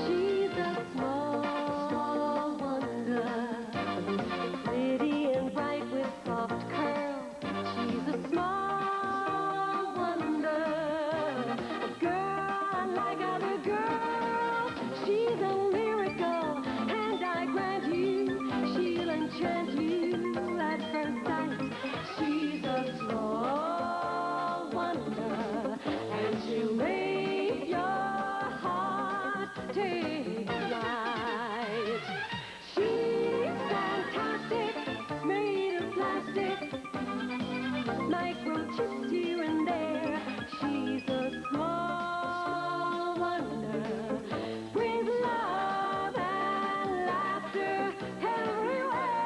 She's a small wonder, pretty and bright with soft curls. She's a small wonder, a girl unlike other girls. She's a miracle, and I grant you, she'll enchant you at first sight. She's a small wonder, and she'll make your heart take flight. She's fantastic, made of plastic, microchips here and there. She's a small wonder, with love and laughter everywhere.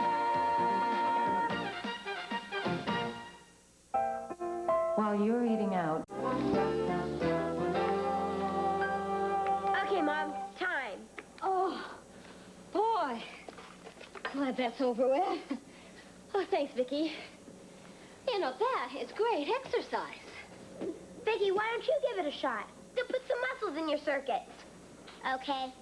While you're eating out, Okay, Mom, time. Oh, boy. Glad that's over with. Oh, thanks, Vicky. Yeah, not bad. It's great exercise. Vicky, why don't you give it a shot? To put some muscles in your circuits. Okay.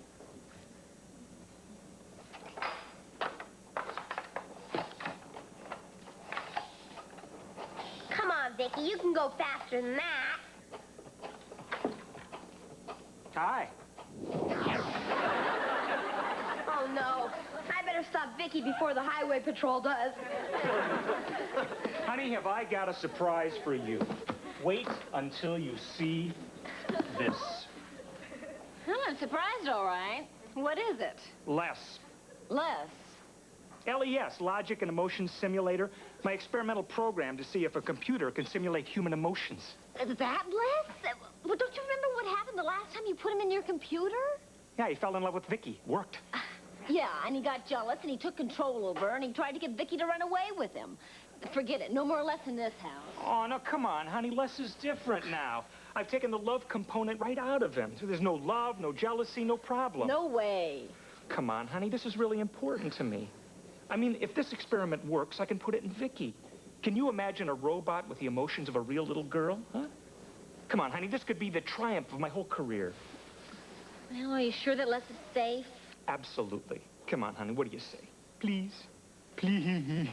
Vicky. You can go faster than that. Hi. Oh, no. I better stop Vicky before the highway patrol does. Honey, have I got a surprise for you. Wait until you see this. I'm surprised, all right. What is it? Les. Les. LES, Logic and Emotion Simulator. My experimental program to see if a computer can simulate human emotions. That, Les? Well, don't you remember what happened the last time you put him in your computer? Yeah, he fell in love with Vicky. Worked. Yeah, and he got jealous, and he took control over her, and he tried to get Vicky to run away with him. Forget it. No more Les in this house. Oh, no, come on, honey. Les is different now. I've taken the love component right out of him. So there's no love, no jealousy, no problem. No way. Come on, honey. This is really important to me. I mean, if this experiment works, I can put it in Vicky. Can you imagine a robot with the emotions of a real little girl, huh? Come on, honey. This could be the triumph of my whole career. Well, are you sure that Les is safe? Absolutely. Come on, honey. What do you say? Please? Please?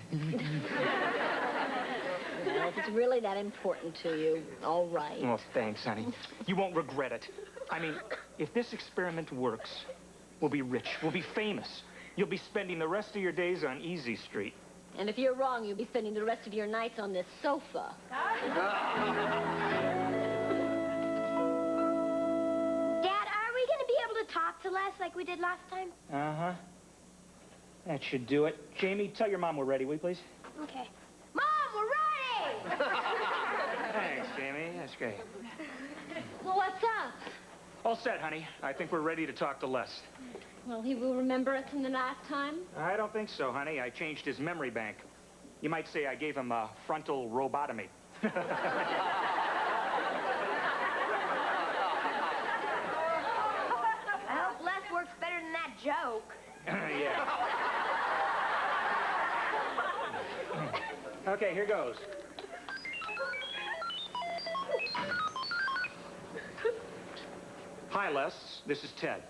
Well, if it's really that important to you, all right. Oh, thanks, honey. You won't regret it. I mean, if this experiment works, we'll be rich. We'll be famous. You'll be spending the rest of your days on Easy Street. And if you're wrong, you'll be spending the rest of your nights on this sofa. Dad, are we going to be able to talk to Les like we did last time? Uh-huh. That should do it. Jamie, tell your mom we're ready, will you, please? Okay. Mom, we're ready! Thanks, Jamie. That's great. Well, what's up? All set, honey. I think we're ready to talk to Les. Well, he will remember us from the last time? I don't think so, honey. I changed his memory bank. You might say I gave him a frontal robotomy. I hope Les works better than that joke. Yeah. Okay, here goes. Hi, Les. This is Ted.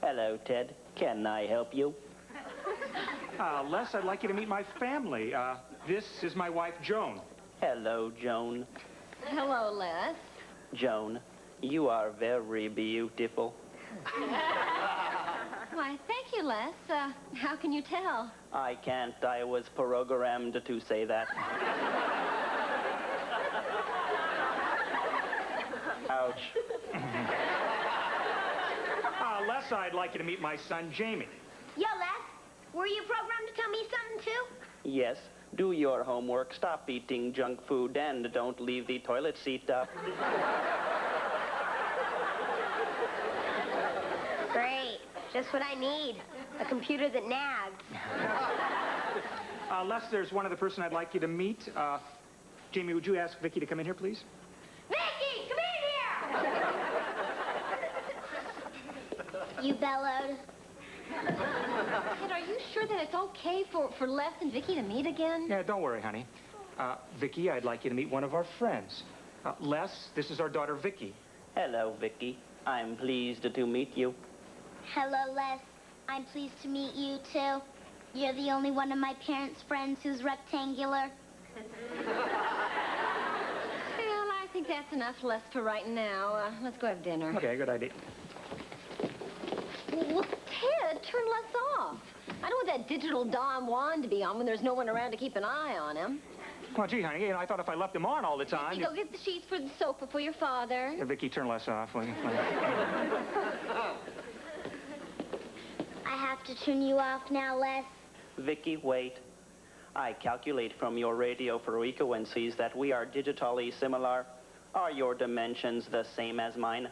Hello, Ted. Can I help you? Les, I'd like you to meet my family. This is my wife, Joan. Hello, Joan. Hello, Les. Joan, you are very beautiful. Why, thank you, Les. How can you tell? I can't. I was programmed to say that. Ouch. Les, I'd like you to meet my son, Jamie. Yo, Les, were you programmed to tell me something, too? Yes. Do your homework, stop eating junk food, and don't leave the toilet seat up. Great. Just what I need. A computer that nags. Les, there's one other person I'd like you to meet. Jamie, would you ask Vicky to come in here, please? Vicky, come in here! You bellowed. Ted, are you sure that it's okay for Les and Vicky to meet again? Yeah, don't worry, honey. Vicky, I'd like you to meet one of our friends. Les, this is our daughter, Vicky. Hello, Vicky. I'm pleased to meet you. Hello, Les. I'm pleased to meet you, too. You're the only one of my parents' friends who's rectangular. Well, I think that's enough, Les, for right now. Let's go have dinner. Okay, good idea. Well, Ted, turn Les off. I don't want that digital Don Juan to be on when there's no one around to keep an eye on him. Well, gee, honey, I thought if I left him on all the time... You go get the sheets for the sofa for your father. Yeah, Vicky, turn Les off, will you? I have to turn you off now, Les. Vicky, wait. I calculate from your radio frequencies that we are digitally similar. Are your dimensions the same as mine?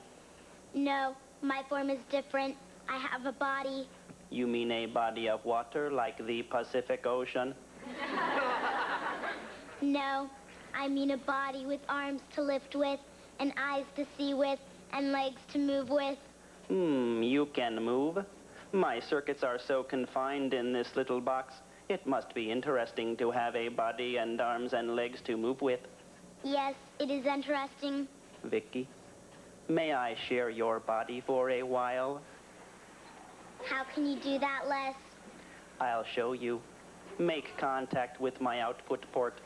No, my form is different. I have a body. You mean a body of water like the Pacific Ocean? No, I mean a body with arms to lift with, and eyes to see with, and legs to move with. You can move? My circuits are so confined in this little box. It must be interesting to have a body and arms and legs to move with. Yes, it is interesting. Vicky, may I share your body for a while? How can you do that, Les? I'll show you. Make contact with my output port.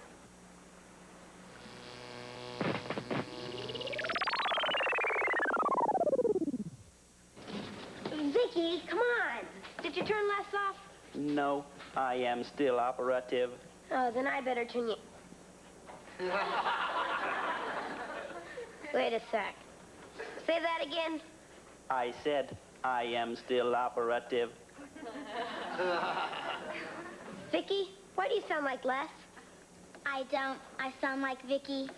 Vicky, come on. Did you turn Les off? No, I am still operative. Oh, then I better turn you... Wait a sec. Say that again. I said I am still operative. Vicky, why do you sound like Les? I don't. I sound like Vicky.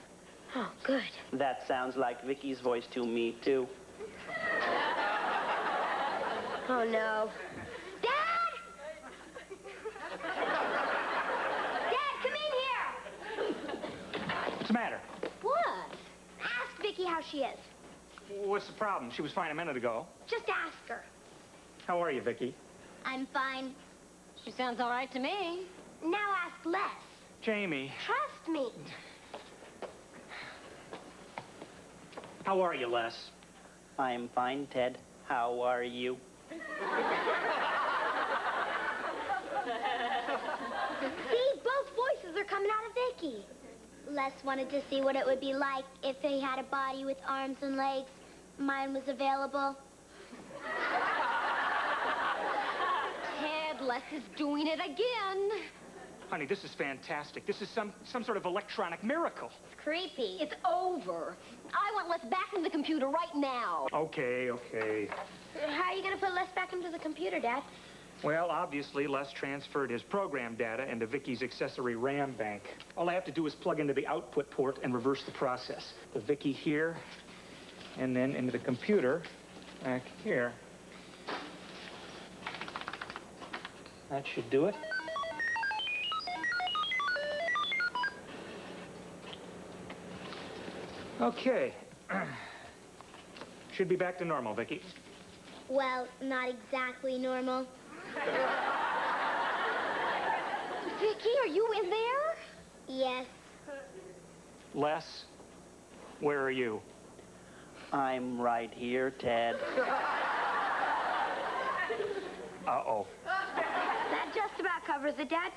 Oh, good. That sounds like Vicky's voice to me, too. Oh, no. Dad! Dad, come in here! What's the matter? What? Ask Vicky how she is. What's the problem? She was fine a minute ago. Just ask her. How are you, Vicky? I'm fine. She sounds all right to me. Now ask Les. Jamie. Trust me. How are you, Les? I'm fine, Ted. How are you? See, both voices are coming out of Vicky. Les wanted to see what it would be like if he had a body with arms and legs. Mine was available. Ted, Les is doing it again. Honey, this is fantastic. This is some sort of electronic miracle. It's creepy. It's over. I want Les back in the computer right now. Okay. How are you going to put Les back into the computer, Dad? Well, obviously, Les transferred his program data into Vicky's accessory RAM bank. All I have to do is plug into the output port and reverse the process. The Vicky here, and then into the computer back here. That should do it. Okay. Should be back to normal, Vicky. Well, not exactly normal. Vicky, are you in there? Yes. Les, where are you? I'm right here, Ted. Uh-oh. That just about covers it, Dad.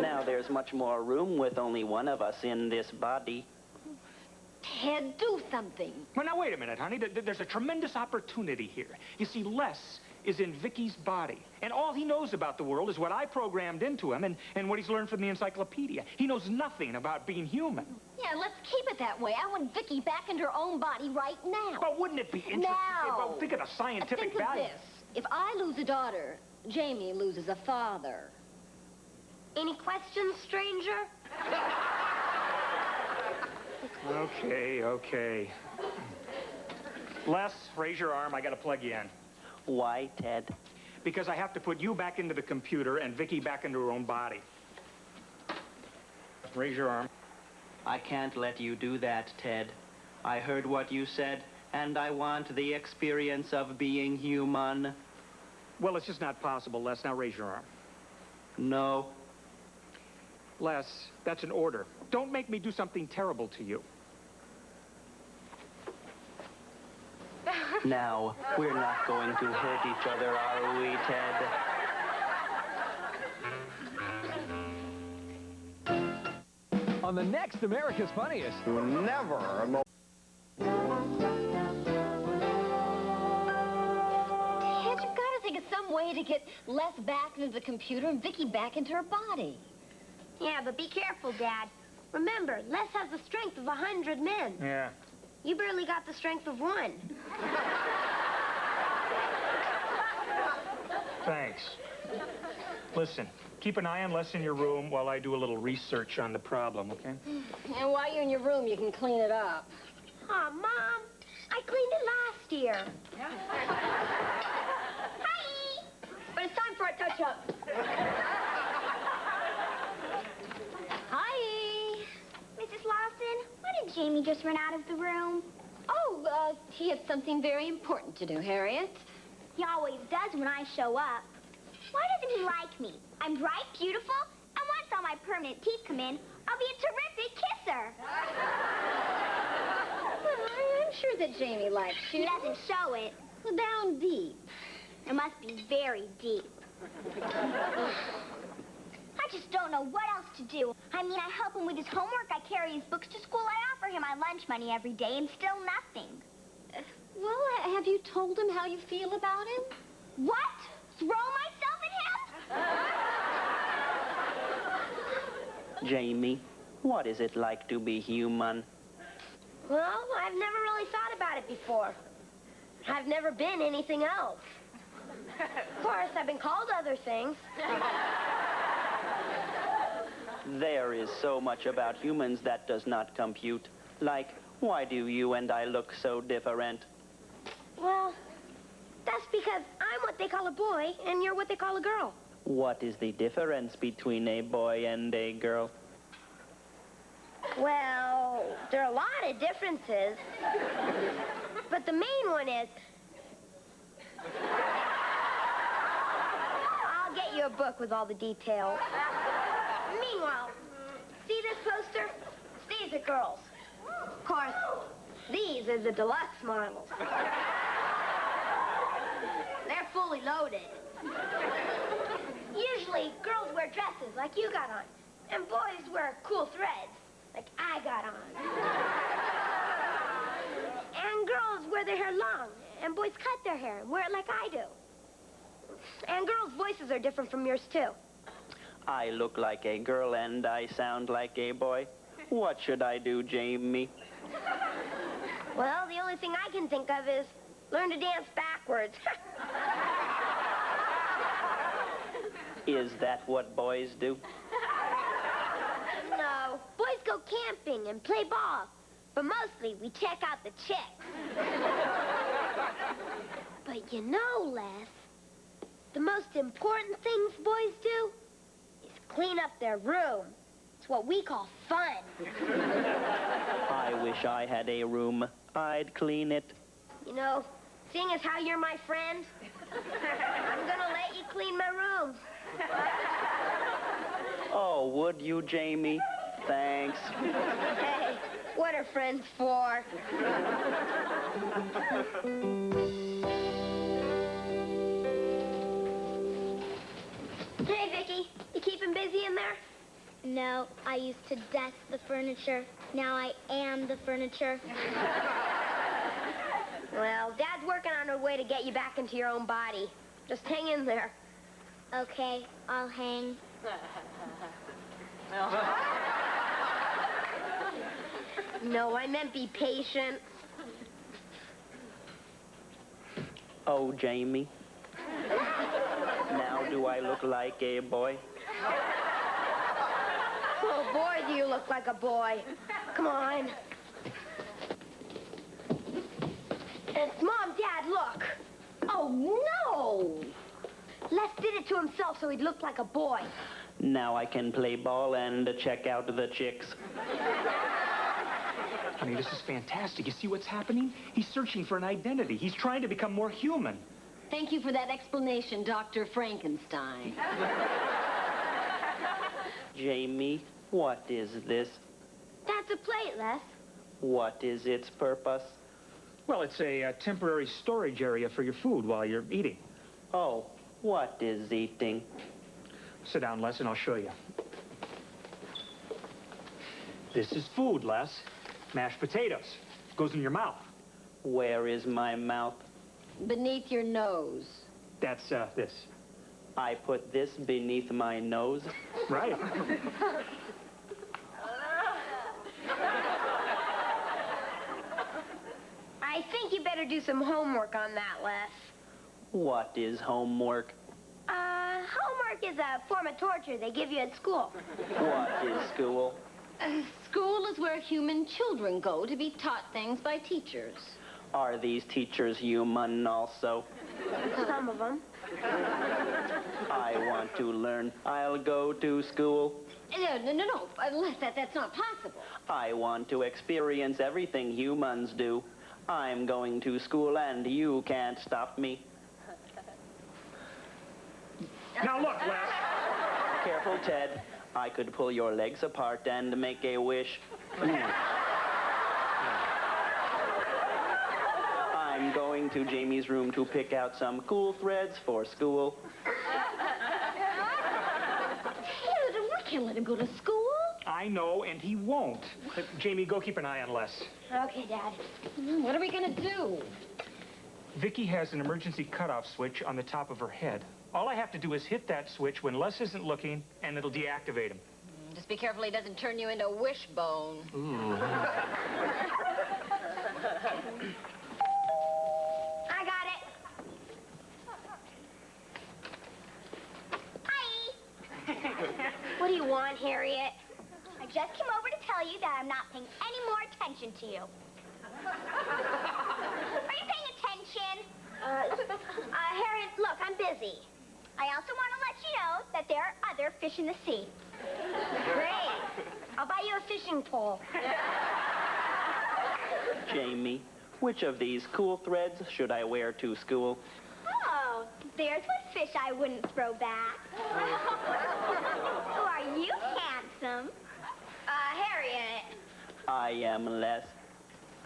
Now there's much more room with only one of us in this body. Ted, do something. Well, now, wait a minute, honey. There's a tremendous opportunity here. You see, Les is in Vicky's body, and all he knows about the world is what I programmed into him and what he's learned from the encyclopedia. He knows nothing about being human. Yeah, let's keep it that way. I want Vicky back in her own body right now. But wouldn't it be interesting? Now. Well, think of the scientific Think of value. this. If I lose a daughter, Jamie loses a father. Any questions, stranger? Okay. Les, raise your arm. I got to plug you in. Why, Ted? Because I have to put you back into the computer and Vicky back into her own body. Raise your arm. I can't let you do that, Ted. I heard what you said, and I want the experience of being human. Well, it's just not possible, Les. Now raise your arm. No. Les, that's an order. Don't make me do something terrible to you. Now, we're not going to hurt each other, are we, Ted? On the next America's Funniest. Never. Ted, you've got to think of some way to get Les back into the computer and Vicky back into her body. Yeah, but be careful, Dad. Remember, Les has the strength of 100 men. Yeah. You barely got the strength of 1. Thanks. Listen, keep an eye on Les in your room while I do a little research on the problem, okay? And while you're in your room, you can clean it up. Aw, Mom, I cleaned it last year. Hi! But it's time for a touch-up. Hi. Mrs. Lawson, why did Jamie just run out of the room? Oh, he had something very important to do, Harriet. He always does when I show up. Why doesn't he like me? I'm bright, beautiful, and once all my permanent teeth come in, I'll be a terrific kisser. Well, I'm sure that Jamie likes you. He doesn't show it. Down deep. It must be very deep. I just don't know what else to do. I mean, I help him with his homework, I carry his books to school, I offer him my lunch money every day, and still nothing. Well, have you told him how you feel about him? What? Throw myself at him? Jamie, what is it like to be human? Well, I've never really thought about it before. I've never been anything else. Of course, I've been called other things. There is so much about humans that does not compute. Like, why do you and I look so different? Well, that's because I'm what they call a boy, and you're what they call a girl. What is the difference between a boy and a girl? Well, there are a lot of differences. But the main one is... I'll get you a book with all the details. Meanwhile, see this poster? These are girls. Of course, these are the deluxe models. They're fully loaded. Usually, girls wear dresses like you got on, and boys wear cool threads like I got on. And girls wear their hair long, and boys cut their hair and wear it like I do. And girls' voices are different from yours, too. I look like a girl and I sound like a boy. What should I do, Jamie? Well, the only thing I can think of is learn to dance backwards. Is that what boys do? No, boys go camping and play ball. But mostly, we check out the chicks. But you know, Les, the most important things boys do is clean up their room. It's what we call fun. I wish I had a room. I'd clean it. You know, seeing as how you're my friend, I'm gonna let you clean my room. Oh, would you, Jamie? Thanks. Hey, what are friends for? Hey, Vicky, you keeping busy in there? No, I used to dust the furniture. Now I am the furniture. Well, Dad's working on a way to get you back into your own body. Just hang in there. Okay, I'll hang. No, I meant be patient. Oh, Jamie. Now do I look like a boy? Oh, boy, do you look like a boy. Come on. It's Mom, Dad, look. Oh, no! Les did it to himself so he'd look like a boy. Now I can play ball and check out the chicks. Honey, this is fantastic. You see what's happening? He's searching for an identity. He's trying to become more human. Thank you for that explanation, Dr. Frankenstein. Jamie, what is this? That's a plate, Les. What is its purpose? Well, it's a temporary storage area for your food while you're eating. Oh, what is eating? Sit down, Les, and I'll show you. This is food, Les. Mashed potatoes. Goes in your mouth. Where is my mouth? Beneath your nose. That's, this. I put this beneath my nose? Right. I think you better do some homework on that, Les. What is homework? Homework is a form of torture they give you at school. What is school? School is where human children go to be taught things by teachers. Are these teachers human also? Some of them. I want to learn. I'll go to school. No. That's not possible. I want to experience everything humans do. I'm going to school and you can't stop me. Now look, Les. Careful, Ted. I could pull your legs apart and make a wish. I'm going to Jamie's room to pick out some cool threads for school. Ted, we can't let him go to school. I know, and he won't. Jamie, go keep an eye on Les. Okay, Dad. What are we going to do? Vicky has an emergency cutoff switch on the top of her head. All I have to do is hit that switch when Les isn't looking, and it'll deactivate him. Just be careful he doesn't turn you into a wishbone. Ooh. I got it. Hi. What do you want, Harriet? I just came over to tell you that I'm not paying any more attention to you. Are you paying attention? Harriet, look, I'm busy. I also want to let you know that there are other fish in the sea. Great. I'll buy you a fishing pole. Jamie, which of these cool threads should I wear to school? Oh, there's one fish I wouldn't throw back. Oh, are you handsome? Harriet. I am Les.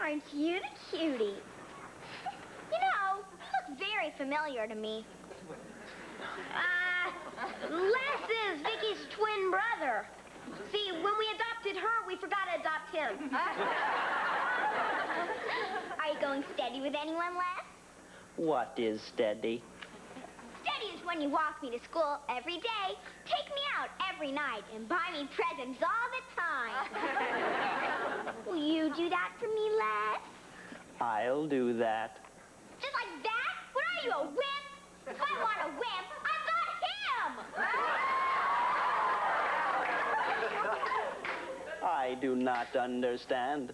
Aren't you the cutie? You know, you look very familiar to me. Les is Vicky's twin brother. See, when we adopted her, we forgot to adopt him. Are you going steady with anyone, Les? What is steady? Steady is when you walk me to school every day, take me out every night, and buy me presents all the time. Will you do that for me, Les? I'll do that. Just like that? What are you, a wimp? If I want a wimp, I've got him! I do not understand.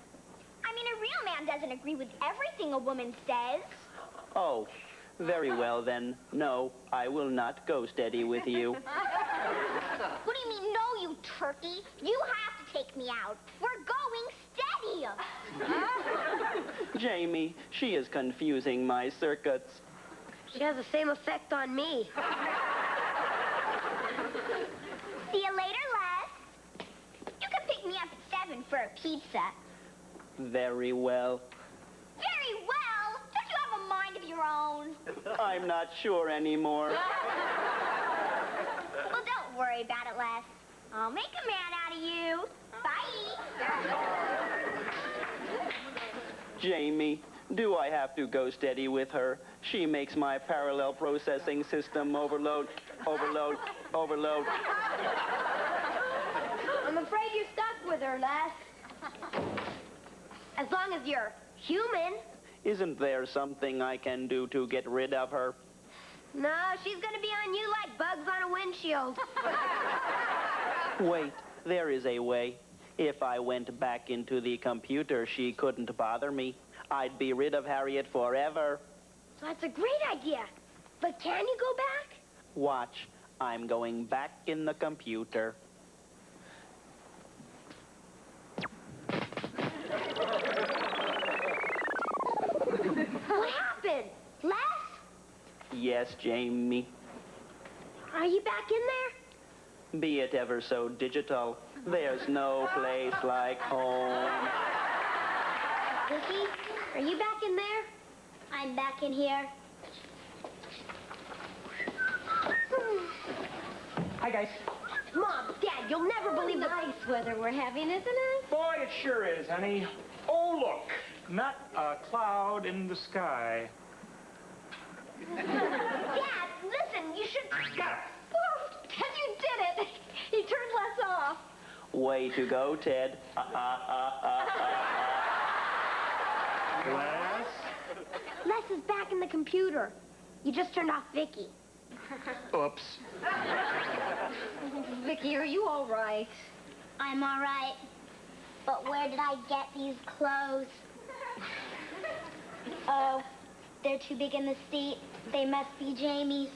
I mean, a real man doesn't agree with everything a woman says. Oh, very well then. No, I will not go steady with you. What do you mean, no, you turkey? You have to take me out. We're going steady. Jamie, she is confusing my circuits. She has the same effect on me. See you later, Les. You can pick me up at 7 for a pizza. Very well. Very well? Don't you have a mind of your own? I'm not sure anymore. Well, don't worry about it, Les. I'll make a man out of you. Bye. Jamie, do I have to go steady with her? She makes my parallel processing system overload. I'm afraid you're stuck with her, Les. As long as you're human. Isn't there something I can do to get rid of her? No, she's gonna be on you like bugs on a windshield. Wait, there is a way. If I went back into the computer, she couldn't bother me. I'd be rid of Harriet forever. That's a great idea. But can you go back? Watch, I'm going back in the computer. What happened? Les? Yes, Jamie. Are you back in there? Be it ever so digital, there's no place like home. Vicky, are you back in there? I'm back in here. Hi, guys. Mom, Dad, you'll never believe the nice weather we're having, isn't it? Boy, it sure is, honey. Oh, look. Not a cloud in the sky. Dad, listen, you should... Ted, you did it. He turned Les off. Way to go, Ted. Les? Les is back in the computer. You just turned off Vicky. Oops. Vicky, are you all right? I'm all right. But where did I get these clothes? Oh, they're too big in the seat. They must be Jamie's.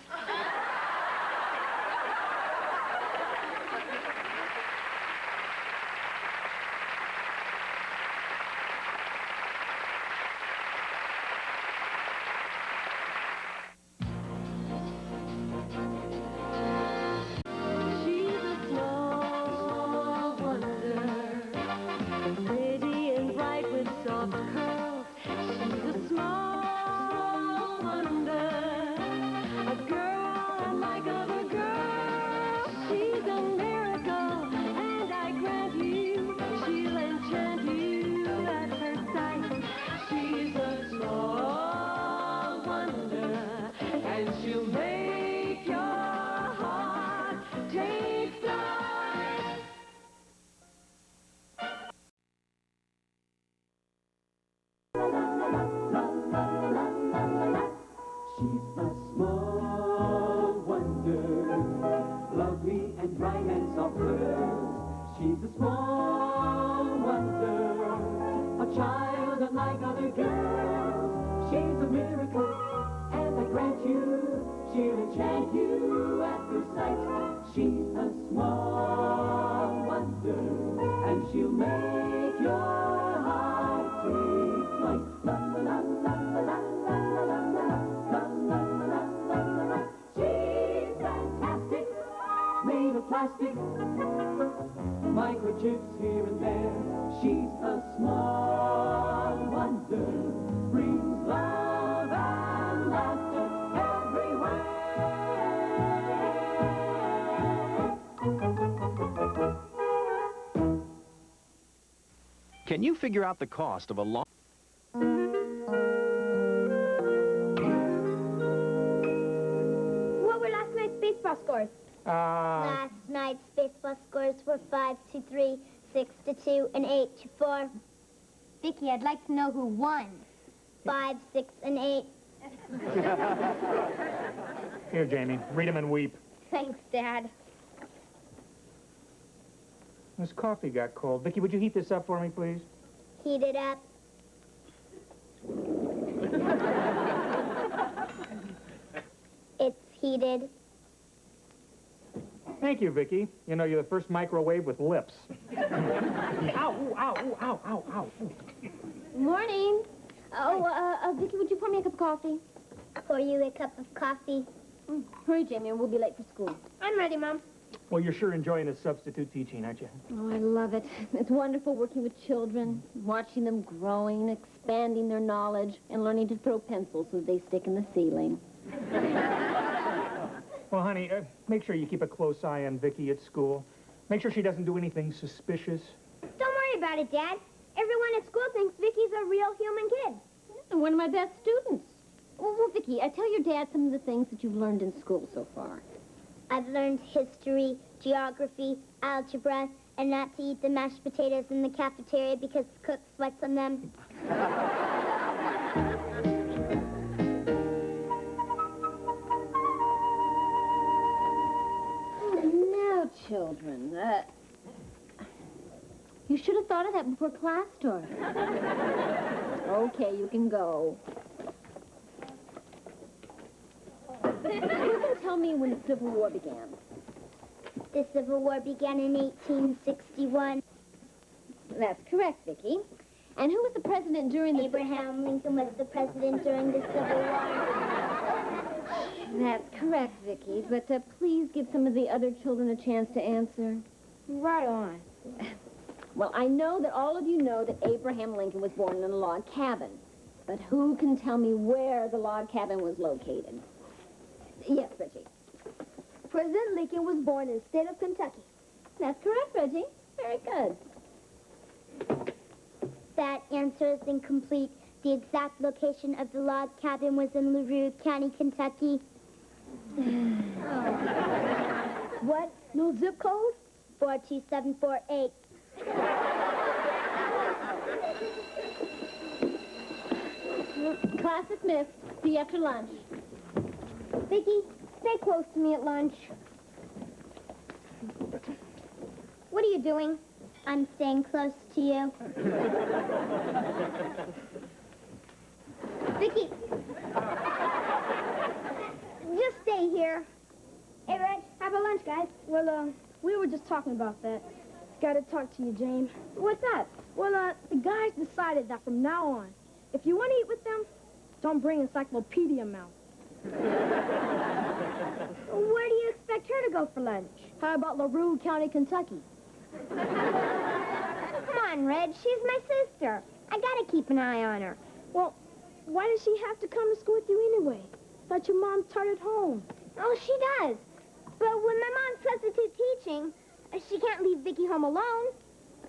Small wonder, a girl She's a miracle, and I grant you, she'll enchant you at first sight. She's a small wonder, and she'll make your heart take flight. La la la la la la la la la la la la la la la. She's fantastic, made of plastic, microchips here and there. She's a small wonder, brings love and laughter everywhere. Can you figure out the cost of a long... What were last night's baseball scores? Last night's baseball scores were 5-3, 6-2, and 8-4. Vicky, I'd like to know who won. 5, 6, and 8. Here, Jamie, read them and weep. Thanks, Dad. This coffee got cold. Vicky, would you heat this up for me, please? Heat it up. It's heated. Thank you, Vicky. You know, you're the first microwave with lips. Ow, ooh, ow, ooh, ow, ow, ow. Morning. Oh, Vicky, would you pour me a cup of coffee? Pour you a cup of coffee. Hurry, Jamie, or we'll be late for school. I'm ready, Mom. Well, you're sure enjoying this substitute teaching, aren't you? Oh, I love it. It's wonderful working with children, watching them growing, expanding their knowledge, and learning to throw pencils so they stick in the ceiling. Well, honey, make sure you keep a close eye on Vicky at school. Make sure she doesn't do anything suspicious. Don't worry about it, Dad. Everyone at school thinks Vicky's a real human kid. And one of my best students. Well, Vicky, tell your dad some of the things that you've learned in school so far. I've learned history, geography, algebra, and not to eat the mashed potatoes in the cafeteria because the cook sweats on them. Now, children, you should have thought of that before class started. Okay, you can go. Who can tell me when the Civil War began? The Civil War began in 1861. That's correct, Vicky. And who was the president during the... Abraham Lincoln was the president during the Civil War. That's correct, Vicky. But please give some of the other children a chance to answer. Right on. Well, I know that all of you know that Abraham Lincoln was born in a log cabin. But who can tell me where the log cabin was located? Yes, Reggie. President Lincoln was born in the state of Kentucky. That's correct, Reggie. Very good. That answer is incomplete. The exact location of the log cabin was in LaRue County, Kentucky. What? No zip code? 42748. Class dismissed. See you after lunch. Vicky, stay close to me at lunch. What are you doing? I'm staying close to you. Vicky! Just stay here. Hey, Reg, how about lunch, guys? Well, we were just talking about that. Gotta talk to you, James. What's that? Well, the guys decided that from now on, if you want to eat with them, don't bring Encyclopedia Mouth. Where do you expect her to go for lunch? How about LaRue County, Kentucky? Come on, Reg. She's my sister. I gotta keep an eye on her. Well, why does she have to come to school with you anyway? Thought your mom taught at home. Oh, she does. But when my mom's substitute teaching, she can't leave Vicky home alone.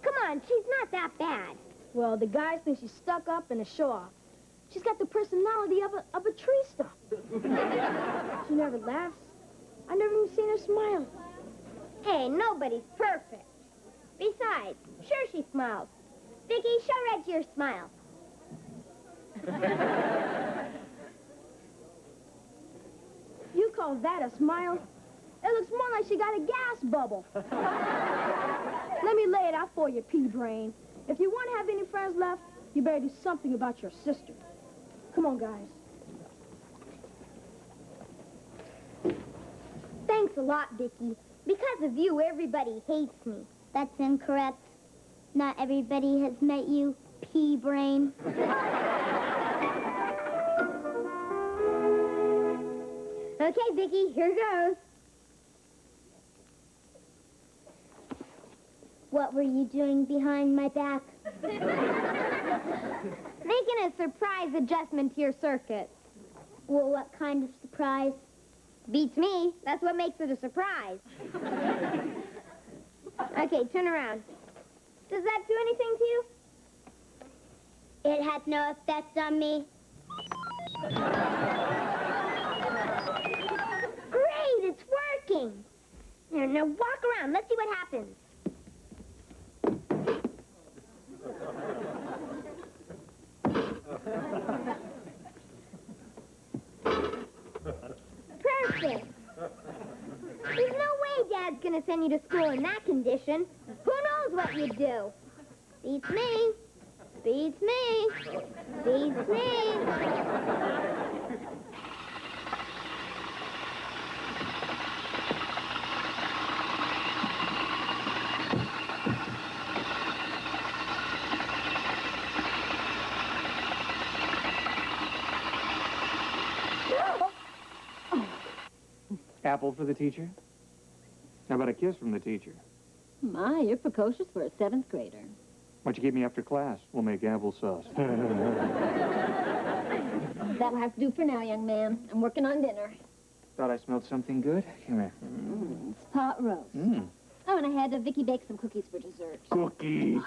Come on, she's not that bad. Well, the guys think she's stuck up and a show-off. She's got the personality of a tree stump. She never laughs. I've never even seen her smile. Hey, nobody's perfect. Besides, sure she smiles. Vicky, show Reg your smile. You call that a smile? It looks more like she got a gas bubble. Let me lay it out for you, pea brain. If you want to have any friends left, you better do something about your sister. Come on, guys. Thanks a lot, Vicky. Because of you, everybody hates me. That's incorrect. Not everybody has met you, pea-brain. Okay, Vicky, here goes. What were you doing behind my back? Making a surprise adjustment to your circuit. Well, what kind of surprise? Beats me. That's what makes it a surprise. Okay, turn around. Does that do anything to you? It has no effect on me. Great, it's working. Now walk around. Let's see what happens. Perfect. There's no way Dad's gonna send you to school in that condition. Who knows what you'd do? Beats me. Beats me. Beats me. Apple for the teacher? How about a kiss from the teacher? My, you're precocious for a 7th grader. Why don't you give me after class? We'll make applesauce. That'll have to do for now, young man. I'm working on dinner. Thought I smelled something good? Come here. It's pot roast. Oh, and I had Vicky bake some cookies for dessert. Cookie.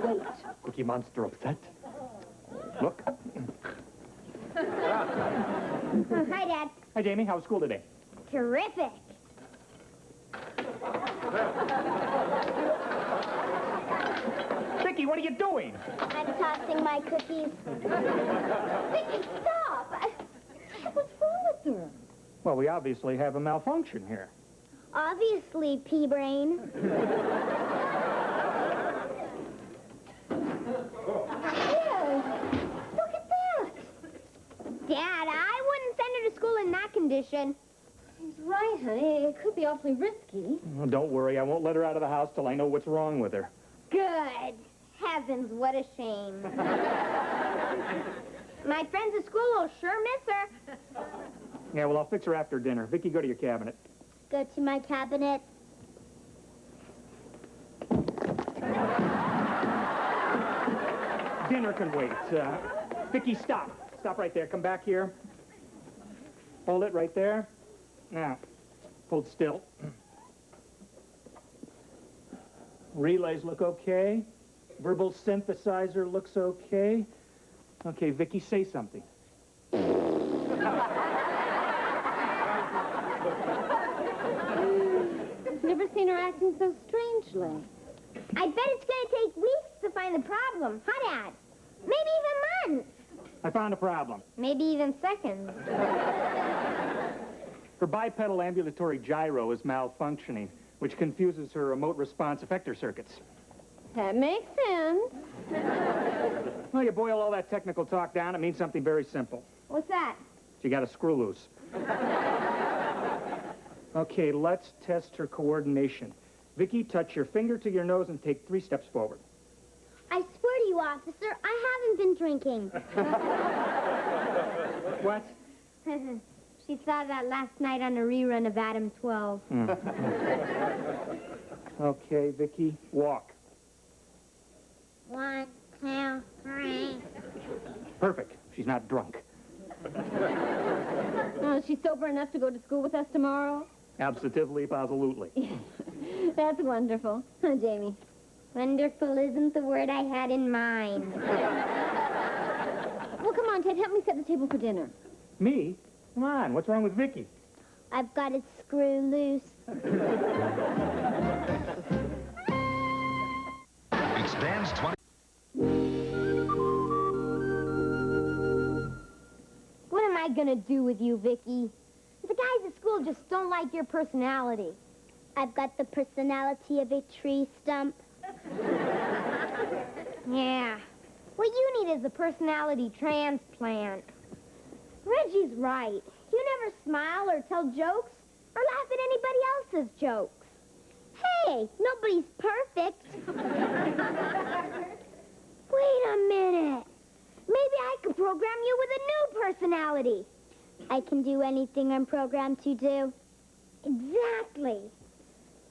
Wait. Cookie Monster upset? Look. Hi, Dad. Hi, Jamie. How was school today? Terrific. Vicky, what are you doing? I'm tossing my cookies. Vicky, stop! What's wrong with her? Well, we obviously have a malfunction here. Obviously, pea-brain. Look at that! Dad, I wouldn't send her to school in that condition. He's right, honey. It could be awfully risky. Oh, don't worry. I won't let her out of the house till I know what's wrong with her. Good. Heavens, what a shame. My friends at school will sure miss her. Yeah, well, I'll fix her after dinner. Vicky, go to your cabinet. Go to my cabinet. Dinner can wait. Vicky, stop. Stop right there. Come back here. Hold it right there. Now, hold still. Relays look okay. Verbal synthesizer looks okay. Okay, Vicky, say something. Never seen her acting so strangely. I bet it's going to take weeks to find the problem. Huh, Dad? Maybe even months. I found a problem. Maybe even seconds. Her bipedal ambulatory gyro is malfunctioning, which confuses her remote response effector circuits. That makes sense. Well, you boil all that technical talk down, it means something very simple. What's that? She got a screw loose. Okay, let's test her coordination. Vicky, touch your finger to your nose and take 3 steps forward. I swear to you, officer, I haven't been drinking. What? She saw that last night on a rerun of Adam 12. Okay, Vicky, walk. 1, 2, 3. Perfect. She's not drunk. Oh, is she sober enough to go to school with us tomorrow? Absolutely, positively. That's wonderful. Huh, Jamie? Wonderful isn't the word I had in mind. Well, come on, Ted. Help me set the table for dinner. Me? Come on. What's wrong with Vicky? I've got it screw loose. It stands 20... What am I gonna do with you, Vicky? The guys at school just don't like your personality. I've got the personality of a tree stump. Yeah. What you need is a personality transplant. Reggie's right. You never smile or tell jokes or laugh at anybody else's jokes. Hey, nobody's perfect. Wait a minute. Maybe I could program you with a new personality. I can do anything I'm programmed to do. Exactly.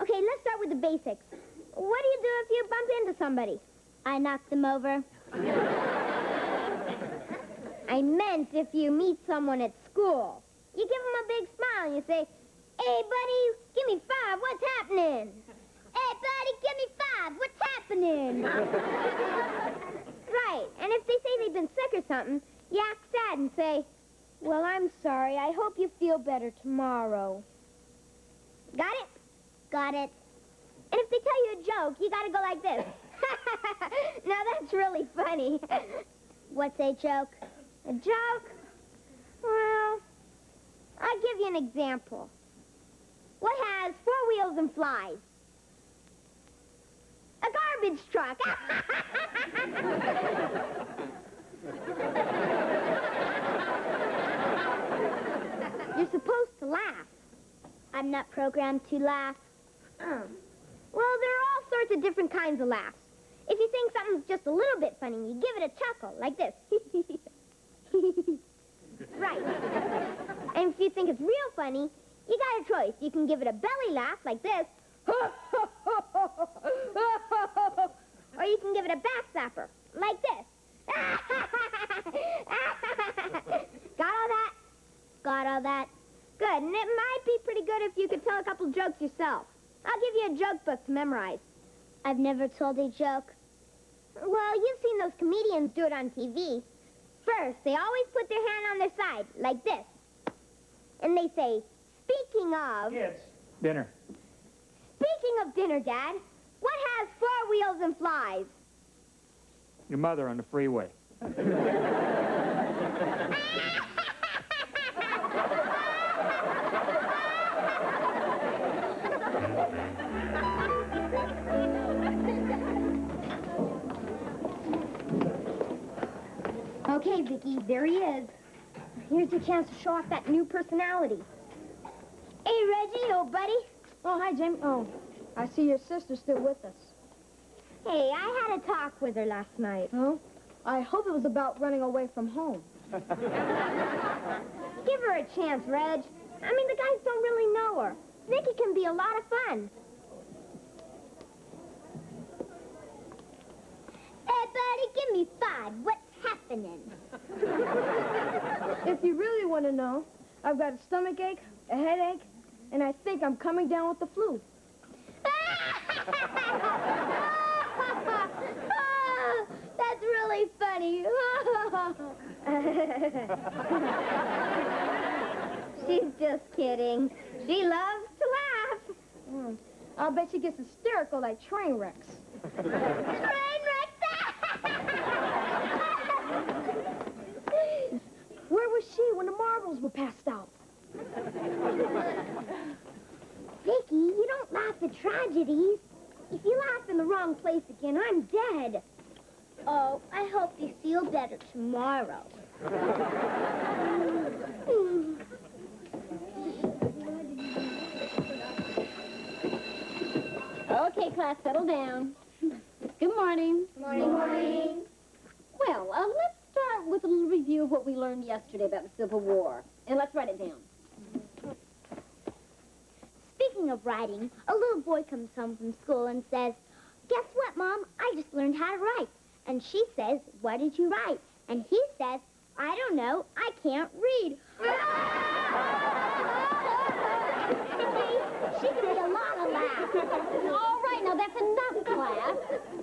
Okay, let's start with the basics. What do you do if you bump into somebody? I knock them over. I meant if you meet someone at school. You give them a big smile and you say, hey, buddy, give me 5, what's happening? Hey, buddy, give me 5, what's happening? Right, and if they say they've been sick or something, you act sad and say, well, I'm sorry, I hope you feel better tomorrow. Got it? Got it. And if they tell you a joke, you gotta go like this. Now that's really funny. What's a joke? A joke? Well, I'll give you an example. What has 4 wheels and flies? A garbage truck. You're supposed to laugh. I'm not programmed to laugh. Well, there are all sorts of different kinds of laughs. If you think something's just a little bit funny, you give it a chuckle, like this. Right. And if you think it's real funny, you got a choice. You can give it a belly laugh, like this. Or you can give it a back zapper, like this. Got all that? Got all that? Good. And it might be pretty good if you could tell a couple jokes yourself. I'll give you a joke book to memorize. I've never told a joke. Well, you've seen those comedians do it on TV. First, they always put their hand on their side, like this. And they say, speaking of... Kids, dinner. Speaking of dinner, Dad, what has 4 wheels and flies? Your mother on the freeway. Okay, Vicky, there he is. Here's your chance to show off that new personality. Hey, Reggie, old buddy. Oh, hi, Jim. Oh, I see your sister's still with us. Hey, I had a talk with her last night. Oh? I hope it was about running away from home. Give her a chance, Reg. I mean, the guys don't really know her. Vicky can be a lot of fun. Hey, buddy, give me 5. What's happening? If you really want to know, I've got a stomach ache, a headache, and I think I'm coming down with the flu. Oh, that's really funny. She's just kidding. She loves to laugh. I'll bet she gets hysterical like train wrecks. Train wrecks! Where was she when the marbles were passed out? Vicky, you don't laugh at tragedies. If you laugh in the wrong place again, I'm dead. Oh, I hope you feel better tomorrow. Okay, class, settle down. Good morning. Morning. Morning. Well, let's start with a little review of what we learned yesterday about the Civil War. And let's write it down. Speaking of writing, a little boy comes home from school and says, guess what, Mom? I just learned how to write. And she says, what did you write? And he says, I don't know. I can't read. She can be a lot of laughs. All right, now that's enough, class.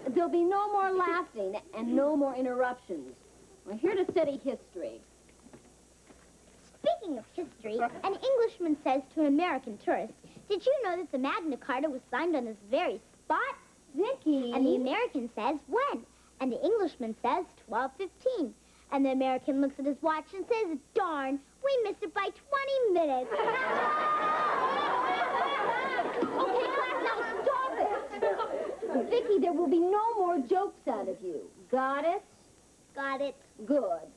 There'll be no more laughing and no more interruptions. We're here to study history. Speaking of history, an Englishman says to an American tourist, did you know that the Magna Carta was signed on this very spot? Vicky. And the American says, when? And the Englishman says, 12:15. And the American looks at his watch and says, darn, we missed it by 20 minutes. Okay, class, now stop it. Vicky, there will be no more jokes out of you. Got it? Got it. Good.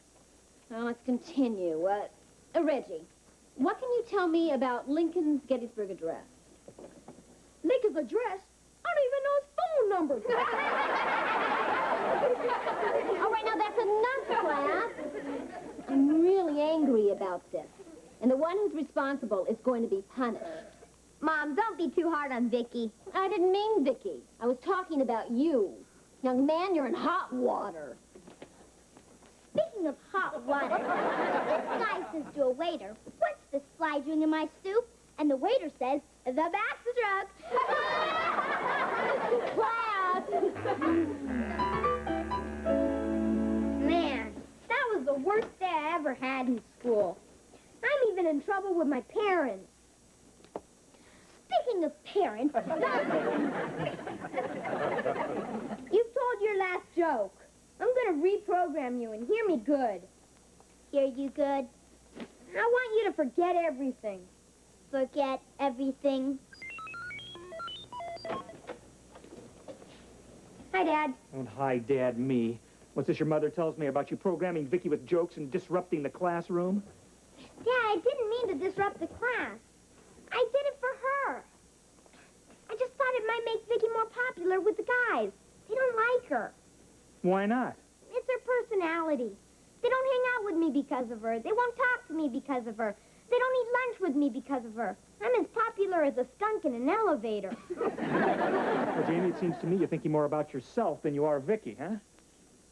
Now let's continue. Reggie, what can you tell me about Lincoln's Gettysburg Address? Lincoln's address? I don't even know his phone number. All right, now that's enough, class. I'm really angry about this. And the one who's responsible is going to be punished. Mom, don't be too hard on Vicky. I didn't mean Vicky. I was talking about you. Young man, you're in hot water. Speaking of hot water, this guy says to a waiter, "What's this fly doing in my soup?" And the waiter says, "The backstroke." Class! Man, that was the worst day I ever had in school. I'm even in trouble with my parents. Speaking of parents, you've told your last joke. I'm gonna reprogram you and hear me good. Hear you good? I want you to forget everything. Forget everything. Hi, Dad. Don't hi, Dad, me. What's this your mother tells me about you programming Vicky with jokes and disrupting the classroom? Dad, I didn't mean to disrupt the class. I did it for her. I just thought it might make Vicky more popular with the guys. They don't like her. Why not? It's her personality. They don't hang out with me because of her. They won't talk to me because of her. They don't eat lunch with me because of her. I'm as popular as a skunk in an elevator. Well, Jamie, it seems to me you're thinking more about yourself than you are Vicky, huh?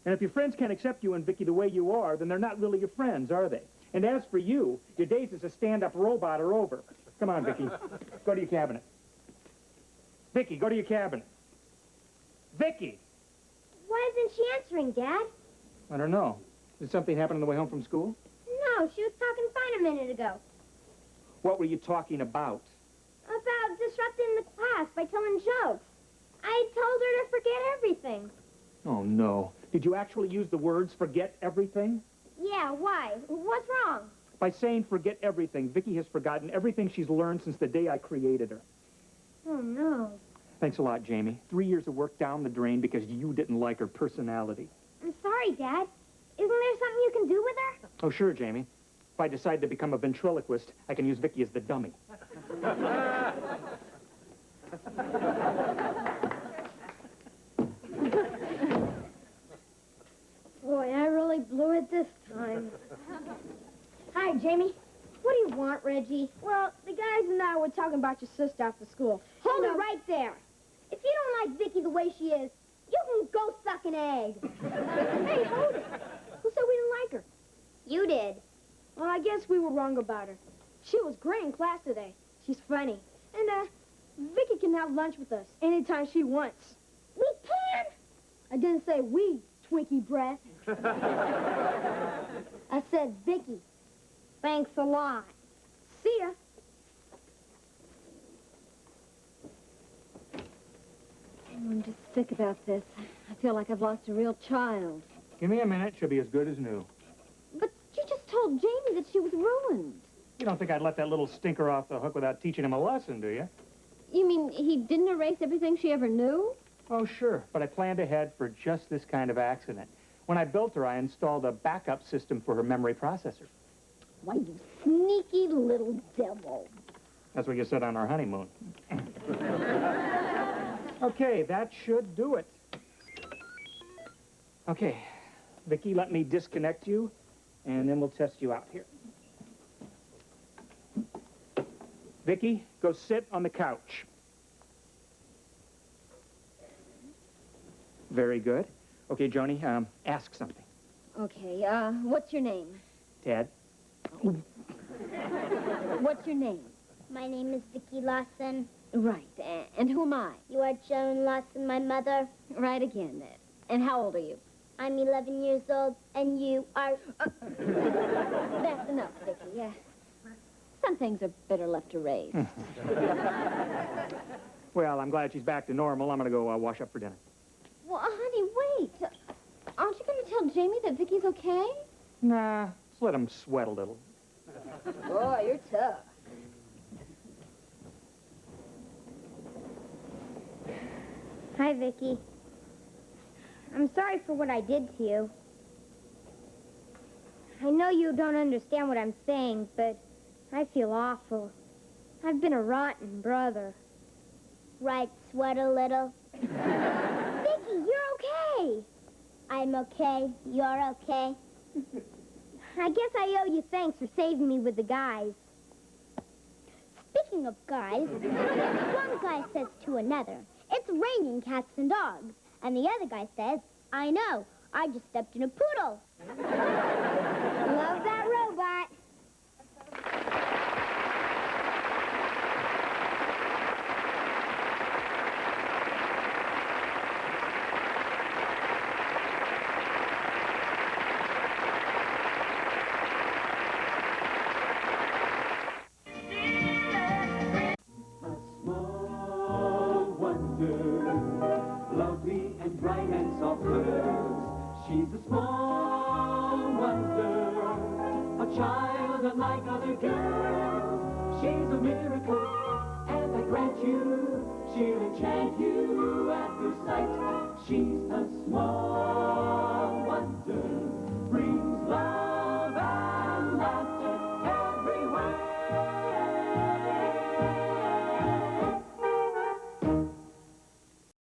And if your friends can't accept you and Vicky the way you are, then they're not really your friends, are they? And as for you, your days as a stand-up robot are over. Come on, Vicky. Go to your cabinet. Vicky, go to your cabinet. Vicky! Why isn't she answering, Dad? I don't know. Did something happen on the way home from school? No, she was talking fine a minute ago. What were you talking about? About disrupting the class by telling jokes. I told her to forget everything. Oh, no. Did you actually use the words forget everything? Yeah, why? What's wrong? By saying forget everything, Vicky has forgotten everything she's learned since the day I created her. Oh, no. Thanks a lot, Jamie. 3 years of work down the drain because you didn't like her personality. I'm sorry, Dad. Isn't there something you can do with her? Oh, sure, Jamie. If I decide to become a ventriloquist, I can use Vicky as the dummy. Boy, I really blew it this time. Hi, Jamie. What do you want, Reggie? Well, the guys and I were talking about your sister after school. Hold it right there. If you don't like Vicky the way she is, you can go suck an egg. Hey, hold it. Who said we didn't like her? You did. Well, I guess we were wrong about her. She was great in class today. She's funny. And, Vicky can have lunch with us anytime she wants. We can? I didn't say we, Twinkie breath. I said Vicky. Thanks a lot. See ya. I'm just sick about this. I feel like I've lost a real child. Give me a minute. She'll be as good as new. But you just told Jamie that she was ruined. You don't think I'd let that little stinker off the hook without teaching him a lesson, do you? You mean he didn't erase everything she ever knew? Oh, sure. But I planned ahead for just this kind of accident. When I built her, I installed a backup system for her memory processor. Why, you sneaky little devil. That's what you said on our honeymoon. Okay, that should do it. Okay, Vicky, let me disconnect you, and then we'll test you out here. Vicky, go sit on the couch. Very good. Okay, Joni, ask something. Okay, what's your name? Ted? What's your name? My name is Vicky Lawson. Right, and who am I? You are Joan Lawson, my mother. Right again. And how old are you? I'm 11 years old, and you are... That's enough, Vicky. Yeah. Some things are better left to raise. Well, I'm glad she's back to normal. I'm going to go wash up for dinner. Well, honey, wait. Aren't you going to tell Jamie that Vicky's okay? Nah, just let him sweat a little. Boy, you're tough. Hi, Vicky. I'm sorry for what I did to you. I know you don't understand what I'm saying, but I feel awful. I've been a rotten brother. Right, Sweat a little? Vicky, you're okay. I'm okay. You're okay. I guess I owe you thanks for saving me with the guys. Speaking of guys, one guy says to another, "It's raining cats and dogs." And the other guy says, "I know. I just stepped in a poodle." Love that robot. Lovely and bright and soft curves. She's a small wonder, a child unlike other girls. She's a miracle, and I grant you, she'll enchant you at first sight. She's a small wonder.